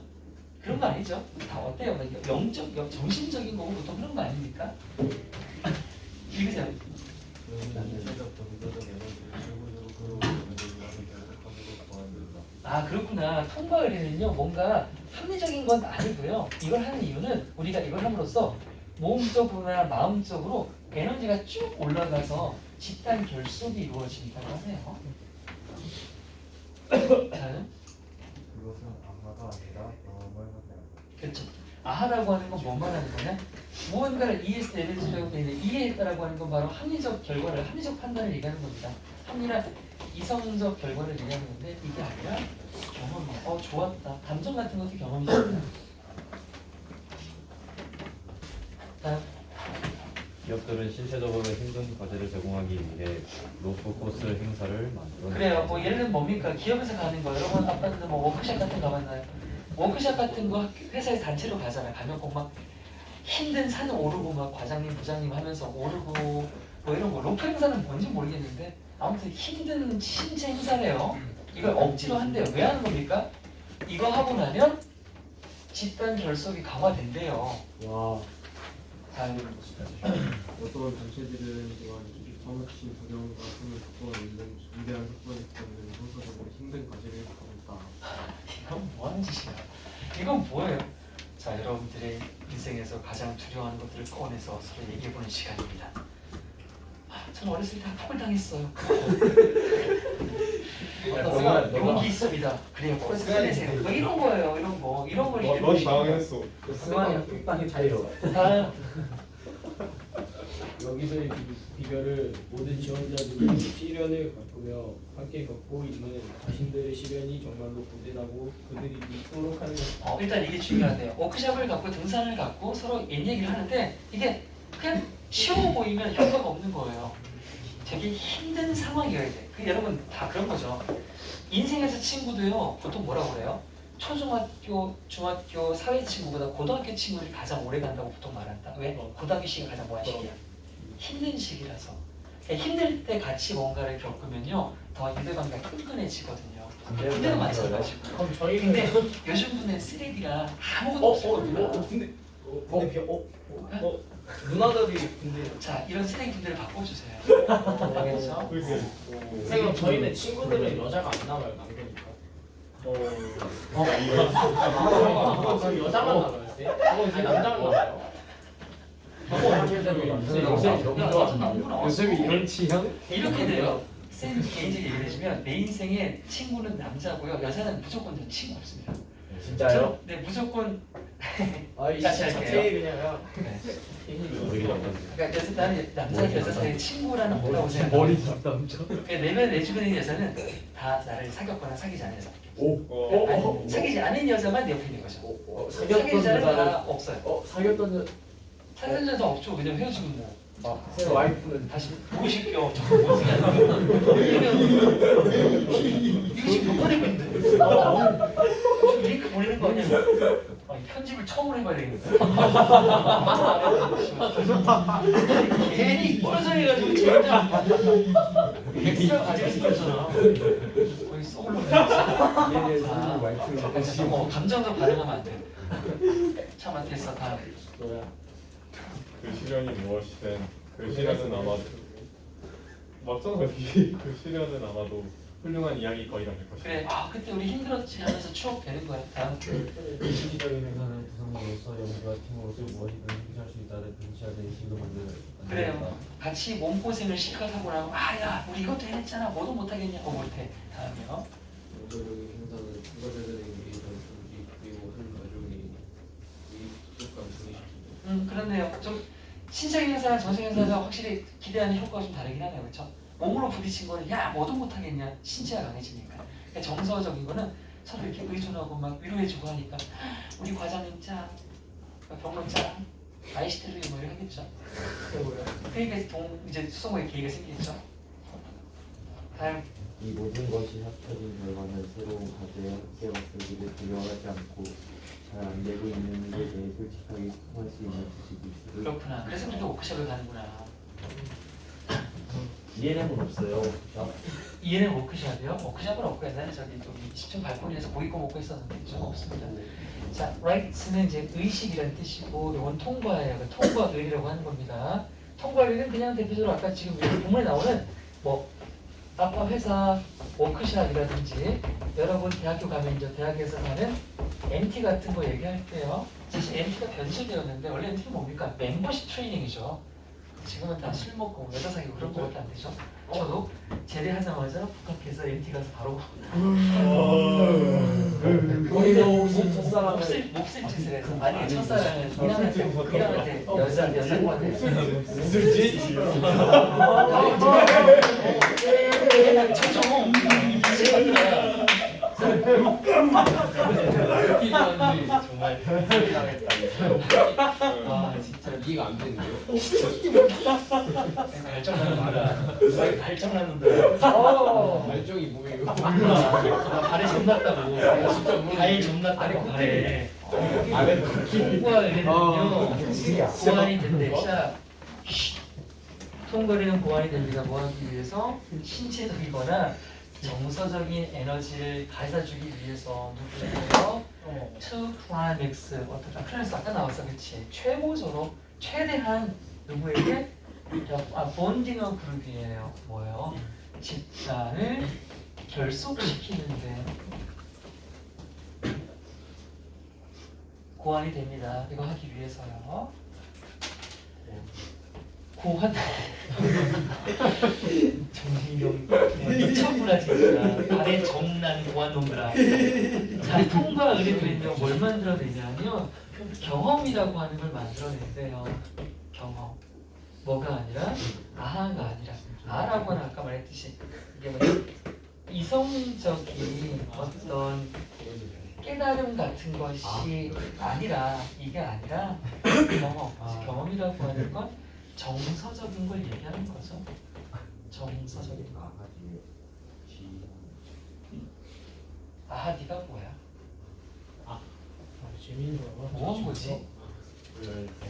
그런 거 아니죠? 다 어때요? 막 정신적인 거고 보통 그런 거 아닙니까? 읽으세요. 아 그렇구나. 통과 의례는요 뭔가 합리적인 건 아니고요. 이걸 하는 이유는 우리가 이걸 함으로써 몸적으로나 마음적으로 에너지가 쭉 올라가서 집단 결속이 이루어진다고 하네요. 다음. 그것은 아마가 아니라 경험을 하게 한다. 그렇죠. 아하라고 하는 건 뭔 하는 거냐? 무언가를 이해했을 때 예를 들어서 이해했다라고 하는 건 바로 합리적 결과를 합리적 판단을 얘기하는 겁니다. 합리나 이성적 결과를 얘기하는 건데 이게 아니라 경험이야. 좋았다. 감정 같은 것도 경험이잖아요. 다음. 기업들은 신체적으로 힘든 과제를 제공하기 위해 로프 코스 행사를 만들어. 그래요. 뭐 예를 들면 뭡니까? 기업에서 가는 거. 여러분 아빠들 뭐 워크숍 같은 거 가봤나요? 워크숍 같은 거 회사에 단체로 가잖아요. 가면 꼭 막 힘든 산 오르고 막 과장님, 부장님 하면서 오르고 뭐 이런 거. 로프 행사는 뭔지 모르겠는데 아무튼 힘든 신체 행사래요. 이걸 억지로 한대요. 왜 하는 겁니까? 이거 하고 나면 집단 결속이 강화된대요. 와. 다음. 어떤 단체들은 또한 정확히 부정과 숨을 바꿔내는 위대한 사건이 때문에 소설적으로 힘든 과제를 하고 이건 뭐 하는 짓이야? 이건 뭐예요? 자, 여러분들의 인생에서 가장 두려워하는 것들을 꺼내서 서로 얘기해보는 시간입니다. 저는 어렸을 때 학폭을 당했어요. 용기 있습니다. 그래요. 꺼내세요. 뭐 이런 거예요. 이런 걸 넌 당황했어. 승환이랑 뚝딱이 차이로. 다음. 여기서의 비결을 모든 지원자들이 시련을 겪으며 함께 겪고 있는 자신들의 시련이 정말로 고대라고 그들이 믿도록 하는 것. 일단 이게 중요하대요. 워크숍을 갖고 등산을 갖고 서로 옛 얘기를 하는데 이게 그냥 쉬워 보이면 효과가 없는 거예요. 되게 힘든 상황이어야 돼. 여러분 다 그런 거죠. 인생에서 친구도요. 보통 뭐라고 그래요? 초중학교, 중학교, 사회 친구보다 고등학교 친구들이 가장 오래 간다고 보통 말한다. 왜? 고등학교 시기가 가장 뭐한 시기야? 힘든 시기라서. 힘들 때 같이 뭔가를 겪으면요. 더 유대관계가 끈끈해지거든요. 군대도 마찬가지고. 그럼 저희 근데 요즘 분은 쓰레기라 아무것도 없거든요. 누나들이 근데 자, 이런 쓰레기들을 바꿔주세요. 알겠죠? 선생님 저희는 친구들은 여자가 안 나와요 남자니까. 여자만 나와요 쌤? 아니 남자만 나와요? 요즘이 이런 취향? 이렇게 돼요. 쌤 개인적인 얘기를 해주면 내 인생에 친구는 남자고요. 여자는 무조건 전 친구 없습니다. 진짜요? 네, 무조건 아이 같이 할게요. 자체에 그냥 그러니까 그래서 나는 남자 여자 사이의 친구라는 뭐라고 생각해? 머리 잡담죠. 그러니까 내 주변의 여자는 다 나를 사귀었거나 사귀지 않은 여자. 어, 아니, 사귀지 않은 여자만 내 옆에 있는 거죠. 사귄 사귀었던 여자는 다 여자는 없어요. 사귀었던 사귄 여자 없죠. 그냥 헤어지면 뭐. 새 와이프는 다시 보고 싶겨. 저거 무슨 이거 지금 몇 번에 있는데? 지금 링크 보내는 거 아니야? 아니, 편집을 처음으로 해봐야 되겠는데? 괜히 뻘소리해가지고 진짜 엑스트라 가지고 생겼잖아. 거의 쏘고 감정도 반응하면 안 돼. 참아 됐어 다음. 그 시련이 무엇이든 그 시련은 아마도 맞잖아. 그 시련은 아마도 훌륭한 이야기거리가 될 것이다. 그래 그때 우리 힘들었지 하면서 추억 되는 거야. 다음. 시기적인 회사는 구성으로서 연구와 팀으로서 무엇이든 해결할 수 있다는 분치하는 의식을 그래요. 같이 몸고생을 실컷 하고 나면 야 우리 이것도 해냈잖아. 뭐도 못하겠냐고 못해. 다음이요. 정서적인 행사는 참가자들에게 이런 조직 그리고 한 가족이 이익 감정이 그렇네요. 좀 신체적인 행사랑 정신적인 행사가 확실히 기대하는 효과가 좀 다르긴 하네요. 그렇죠? 몸으로 부딪힌 거는 야 뭐도 못하겠냐. 신체가 강해지니까. 그러니까 정서적인 거는 서로 이렇게 의존하고 막 위로해주고 하니까 우리 과장님 짜, 병론 짜, 아이시테르 뭐 이렇게 하겠죠. 그러니까 이제 수성호의 계기가 생기겠죠. 다음. 이 모든 것이 합쳐진 결과는 새로운 과제에 함께 맞서기를 두려워하지 않고 잘 안 되고 있는 일에 대해 솔직하게 소통할 수 있는 지식이 있으를 그렇구나. 그래서 그렇게 워크숍을 가는구나. ENM은 없어요. ENM 워크숍이요? 워크숍은 없고 옛날에 저기 10층 발코니에서 고기 구워 먹고 했었는데 좀 없습니다. 자, right는 이제 의식이라는 뜻이고 이건 통과예요. 그 통과의라고 하는 겁니다. 통과의는 그냥 대표적으로 아까 지금 본문에 나오는 뭐 아빠 회사 워크숍이라든지 여러분 대학교 가면 이제 대학에서 하는 MT 같은 거 얘기할 때요. 사실 MT가 변질되었는데 원래 MT가 뭡니까? 멤버십 트레이닝이죠. 지금은 다 술 먹고 여자 사귀고 그런 거밖에 안 되죠. 저도 제대하자마자 북학해서 MT 가서 바로 거기서 혹시 첫사랑을 몹쓸 짓을 해서 아니 첫사랑을 그냥한테 여자한테 무슨 짓? 정말 진짜 이해가 안 되는데요. 발전하는 놈들 발전하는 놈들 발정이 뭐예요? 발에 점 났다고 발에 점 났다고 발에 통과의는요 보완이 된대. 자 통과의는 보완이 됩니다. 뭐 하기 위해서 신체적이거나 정서적인 에너지를 가져주기 위해서 누구예요? to climax 어떻게 클래스 아까 나왔어 그치? 최고조로 최대한 누구에게? 본딩어 그룹이에요. 뭐예요? 집단을 결속시키는데 고안이 됩니다. 이거 하기 위해서요. 고안 정신경 미쳤구나 진짜. 발에 정난 고안 놈들아. 자 통과 의뢰들은요 뭘 만들어내냐면 경험이라고 하는 걸 만들어낸대요. 경험. 뭐가 아니라 아하가 아니라 아라고 하는 아까 말했듯이 이게 뭐 이성적인 어떤 깨달음 같은 것이 아니라 이게 아니라 경험. 경험이라고 하는 건 정서적인 걸 얘기하는 거죠. 정서적인 거. 아하 네가 뭐야? 재밌는 거야. 뭐 한 거지?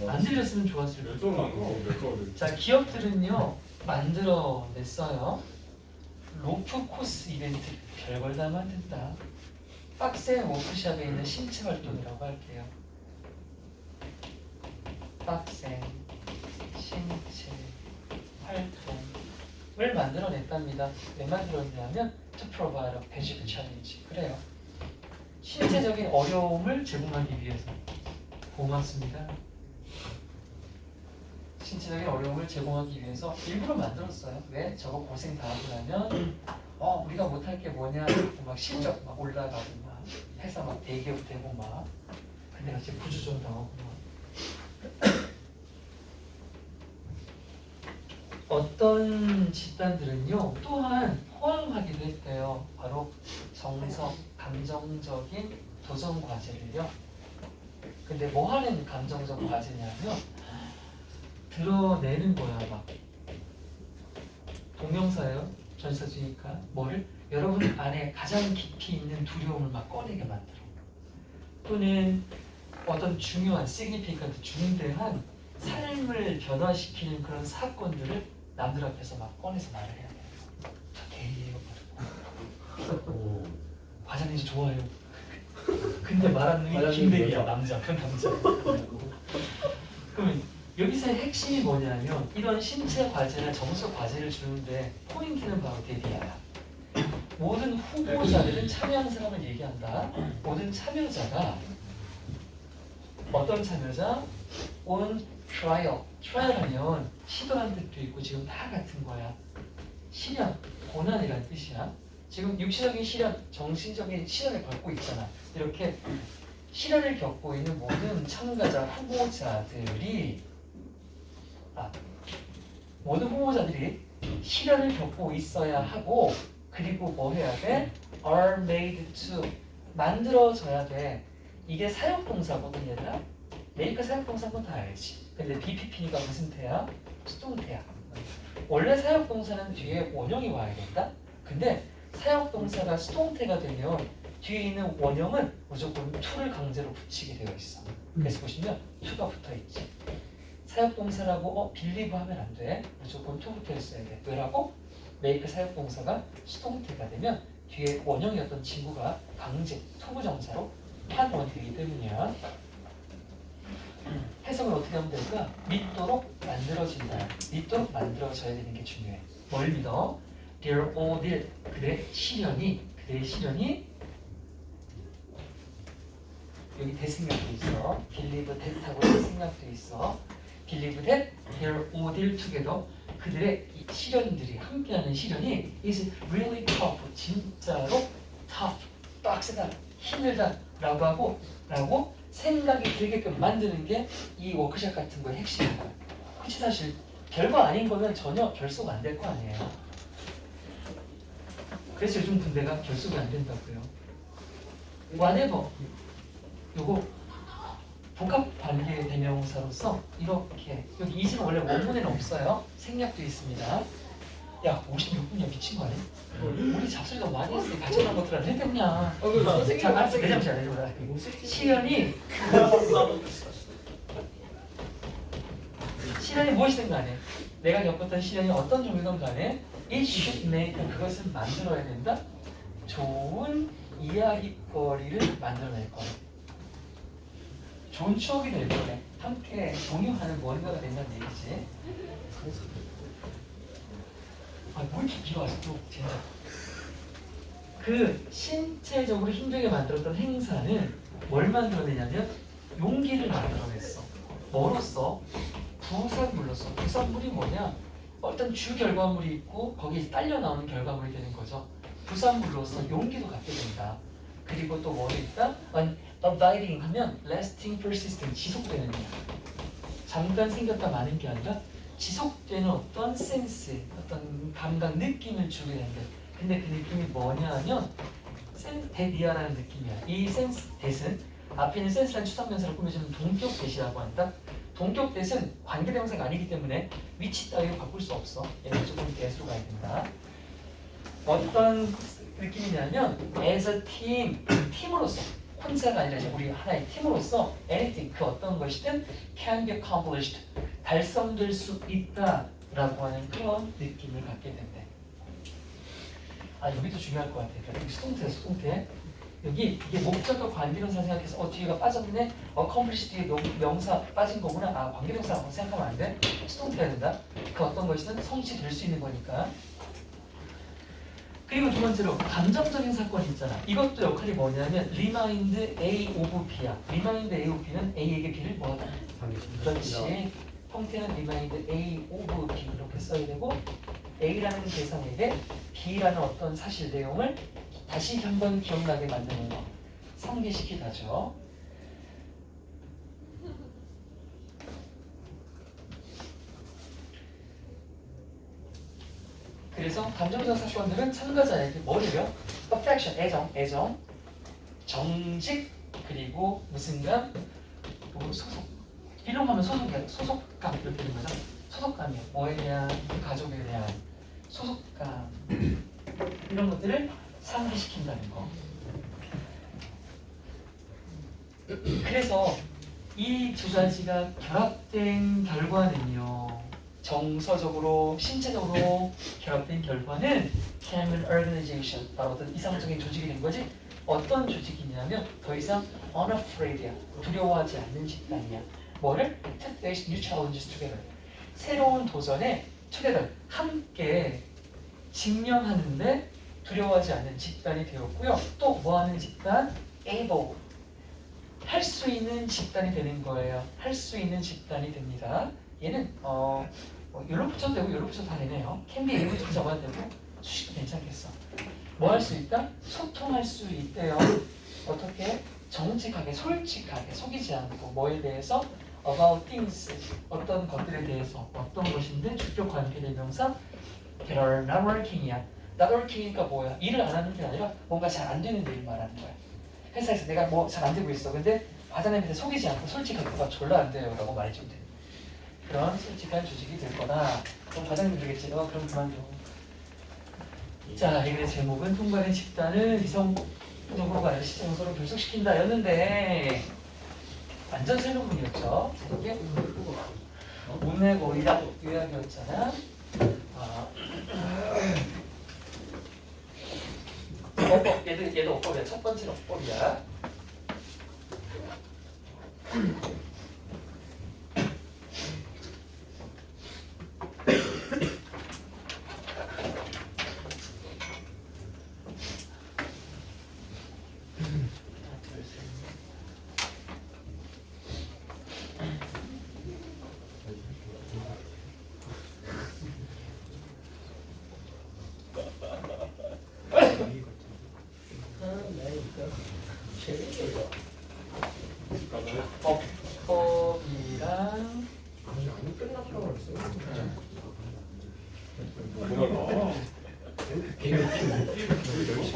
안 들렸으면 좋았을 텐데. 몇 자 기업들은요 만들어냈어요. 로프 코스 이벤트 별걸 다 만든다. 빡센 워크숍에 있는 신체 활동이라고 할게요. 빡센 신체 활동을 만들어냈답니다. 왜 만들었냐면 to provide a physical challenge. 그래요. 신체적인 어려움을 제공하기 위해서. 고맙습니다. 신체적인 어려움을 제공하기 위해서 일부러 만들었어요. 왜? 저거 고생 다 하고 나면 우리가 못할 게 뭐냐 막 실적 막 올라가고 막 회사 막 대기업 되고 막 근데 같이 부주종 당하구나. 어떤 집단들은요 또한 포함하기도 했대요. 바로 정석, 감정적인 도전 과제를요. 근데 뭐 하는 감정적 과제냐면 드러내는 거야. 막 동명사예요. 전사주니까 뭐를 여러분 안에 가장 깊이 있는 두려움을 막 꺼내게 만들어. 또는 어떤 중요한 significant 중대한 삶을 변화시키는 그런 사건들을 남들 앞에서 막 꺼내서 말을 해야 돼요. 저 게이예요. 과장님 저 좋아요. 근데 말하는 놈이 김대기야. 남자. 그 남자. 그러면 여기서의 핵심이 뭐냐면 이런 신체 과제나 정서 과제를 주는데 포인트는 바로 대비야야. 모든 후보자들은 참여하는 사람을 얘기한다. 모든 참여자가 어떤 참여자? on trial. trial하면 시도라는 뜻도 있고 지금 다 같은 거야. 시련, 고난이라는 뜻이야. 지금 육신적인 시련, 정신적인 시련을 겪고 있잖아. 이렇게 시련을 겪고 있는 모든 참가자 후보자들이 모든 후보자들이 시련을 겪고 있어야 하고 그리고 뭐 해야 돼? are made to 만들어져야 돼. 이게 사역동사거든 얘들아. 메이크 사역동사인 건 다 알지. 근데 BPP니까 무슨 태야? 수동태야. 원래 사역동사는 뒤에 원형이 와야 된다. 근데 사역동사가 수동태가 되면 뒤에 있는 원형은 무조건 to를 강제로 붙이게 되어 있어. 그래서 보시면 to가 붙어 있지. 사역동사라고 believe 하면 안 돼. 무조건 to 붙어 있어야 돼. 왜라고? make 사역동사가 수동태가 되면 뒤에 원형이었던 친구가 강제 투부정사로 환원되기 때문이야. 해석을 어떻게 하면 될까? 믿도록 만들어진다. 믿도록 만들어져야 되는 게 중요해. 뭘 믿어? Their ordeal, 그들의 시련이 여기 대승약도 있어. Believe that하고 대승약도 있어. Believe that their ordeal together, 그들의 이 시련들이 함께하는 시련이 is really tough, 진짜로 tough, 빡세다, 힘들다 라고 생각이 들게끔 만드는 게 이 워크샵 같은 거의 핵심인 거야. 그치 사실 별거 아닌 거면 전혀 결속 안 될 거 아니에요. 그래서 요즘 군대가 결속이 안 된다고요. whatever 요거 복합 관계 대명사로서 이렇게 여기 이즈는 원래 원문에는 없어요. 생략도 있습니다. 야 56분이야 미친 거 아니야? 우리 잡소리가 많이 했으니 가져간 것들은 해 그냥. 자 알았어 내 잠시 안 해줘라. 시련이 무엇이든 간에 내가 겪었던 시련이 어떤 종류든 간에 it should make, 그것을 만들어야 된다. 좋은 이야기거리를 만들어낼 거야. 좋은 추억이 될 거래. 함께 공유하는 뭔가가 된다는 얘기지. 뭐 이렇게 길어 아직도 진짜. 그 신체적으로 힘들게 만들었던 행사는 뭘 만들어내냐면 용기를 만들어냈어. 뭐로써? 부산물로써. 부산물이 뭐냐? 어떤 주 결과물이 있고 거기에 딸려 나오는 결과물이 되는 거죠. 부산물로서 용기도 갖게 된다. 그리고 또 뭐를 있다? abiding 하면 lasting, persistent, 지속되는 일. 잠깐 생겼다 마는 게 아니라 지속되는 어떤 센스, 어떤 감각, 느낌을 주게 된다. 근데 그 느낌이 뭐냐 하면 센스대디아라는 느낌이야. 이 센스댓은 앞에 있는 센스라는 추상명사를 꾸며주는 동격댓이라고 한다. 동격댓은 관계대명사가 아니기 때문에 위치 따위로 바꿀 수 없어. 얘는 무조건 대수로 가야 된다. 어떤 느낌이냐면 as a team, 팀으로서 혼자가 아니라 우리 하나의 팀으로서 anything, 그 어떤 것이든 can be accomplished, 달성될 수 있다라고 하는 그런 느낌을 갖게 된대. 여기도 중요할 것 같아. 여기 수동태. 여기 이게 목적과 관계명사 생각해서 뒤에가 빠졌네. accomplish 뒤에 명사 빠진 거구나. 관계명사라고 생각하면 안 돼. 수동태가 된다. 그 어떤 것이든 성취될 수 있는 거니까. 그리고 두 번째로 감정적인 사건이 있잖아. 이것도 역할이 뭐냐면 remind A of B야. remind A of B는 A에게 B를 뭐하다? 그렇지. 형태는 remind A of B 이렇게 써야 되고 A라는 대상에게 B라는 어떤 사실 내용을 다시 한번 기억나게 만드는 거. 상기시키다죠. 그래서 감정적 사건들은 참가자에게 뭐래요? affection, 애정, 정직, 그리고 무슨 감? 그리고 소속. 이런 거면 소속감 이렇게 되는 거죠. 소속감이요. 뭐에 대한? 가족에 대한 소속감. 이런 것들을 상기시킨다는 거. 그래서 이 두 가지가 결합된 결과는요. 정서적으로, 신체적으로 결합된 결과는 Common Organization, 바로 어떤 이상적인 조직이 된 거지. 어떤 조직이냐면 더 이상 unafraid야, 두려워하지 않는 집단이야. 뭐를? To face new challenges together. 새로운 도전에 together, 함께 직면하는데 두려워하지 않는 집단이 되었고요. 또 뭐하는 집단? able. 할 수 있는 집단이 되는 거예요. 할 수 있는 집단이 됩니다. 얘는 여기로 붙여도 되고 여기로 붙여도 다 되네요. can be able to 적어도 되고 수식도 괜찮겠어. 뭐 할 수 있다? 소통할 수 있대요. 어떻게? 정직하게, 솔직하게, 속이지 않고 뭐에 대해서? about things, 어떤 것들에 대해서. 어떤 것인데 주격 관계대명사 that are not working이야. not working이니까 뭐야? 일을 안 하는 게 아니라 뭔가 잘 안 되는 일을 말하는 거야. 회사에서 내가 뭐 잘 안 되고 있어. 근데 과장님한테 속이지 않고 솔직하게 그거 졸라 안 돼요 라고 말해주면 돼. 그런 솔직한 조직이 될 거다. 그럼 과장님 그러겠지. 그럼 그만둬. 자, 이게 제목은 통과된 집단을 이성적으로 가는 시정서로 결속시킨다 였는데 완전 설명문이었죠. 이게 문맥 요약이었잖아. 어법, 얘도 어법이야. 첫 번째 어법이야.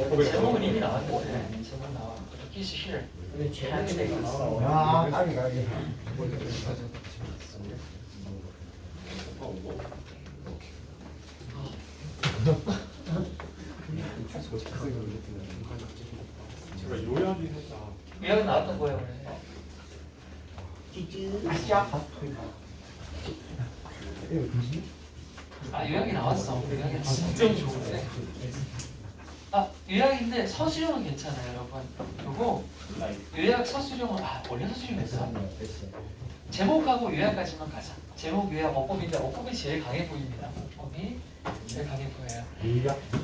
법이랑 제목은 이미 나왔는데 제목 나와. He's here. 근데 제목이 내가 나와. 야, 까비. 제가 요약이 했다. 요약은 나왔던 거예요 원래. 아 요약이 나왔어. 요약이 진짜 좋은데. 아 요약인데 서술형은 괜찮아요 여러분. 그리고 요약 서술형은 원래 서술형이었어. 제목하고 요약까지만 가자. 제목 요약 어법인데 어법이 제일 강해 보입니다. 어법이 제일 강해 보여요.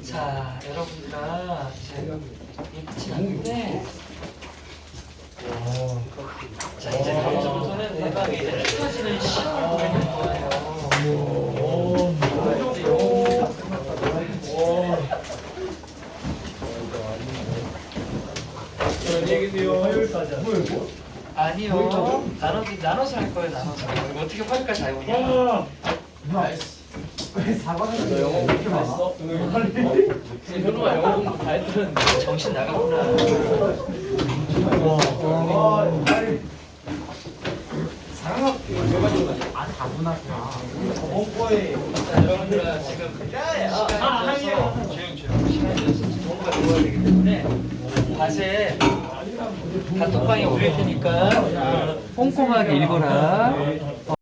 자 여러분들아 이제 끝이 났는데 자 이제 다음 주부터는 대박이 이제 흩어지는 시험을 보게 될 거예요. 이제 영어 다 끝났다. 안녕히 계세요. 화요일까지. 아니요. 나눠서 할 거예요. 나눠서. 이거 어떻게 화요일까지 다 해보냐? 왜 사과는 영어 이렇게 많아? 현우가 영어 공부 다 했더랬는데. 정신 나갔구나. 다분하구나. 자, 여러분들아 지금 시간이 있어서 조용. 시간이 있어서 공부가 들어가야 되기 때문에 과제 단톡방에 올릴 테니까 꼼꼼하게 읽어라.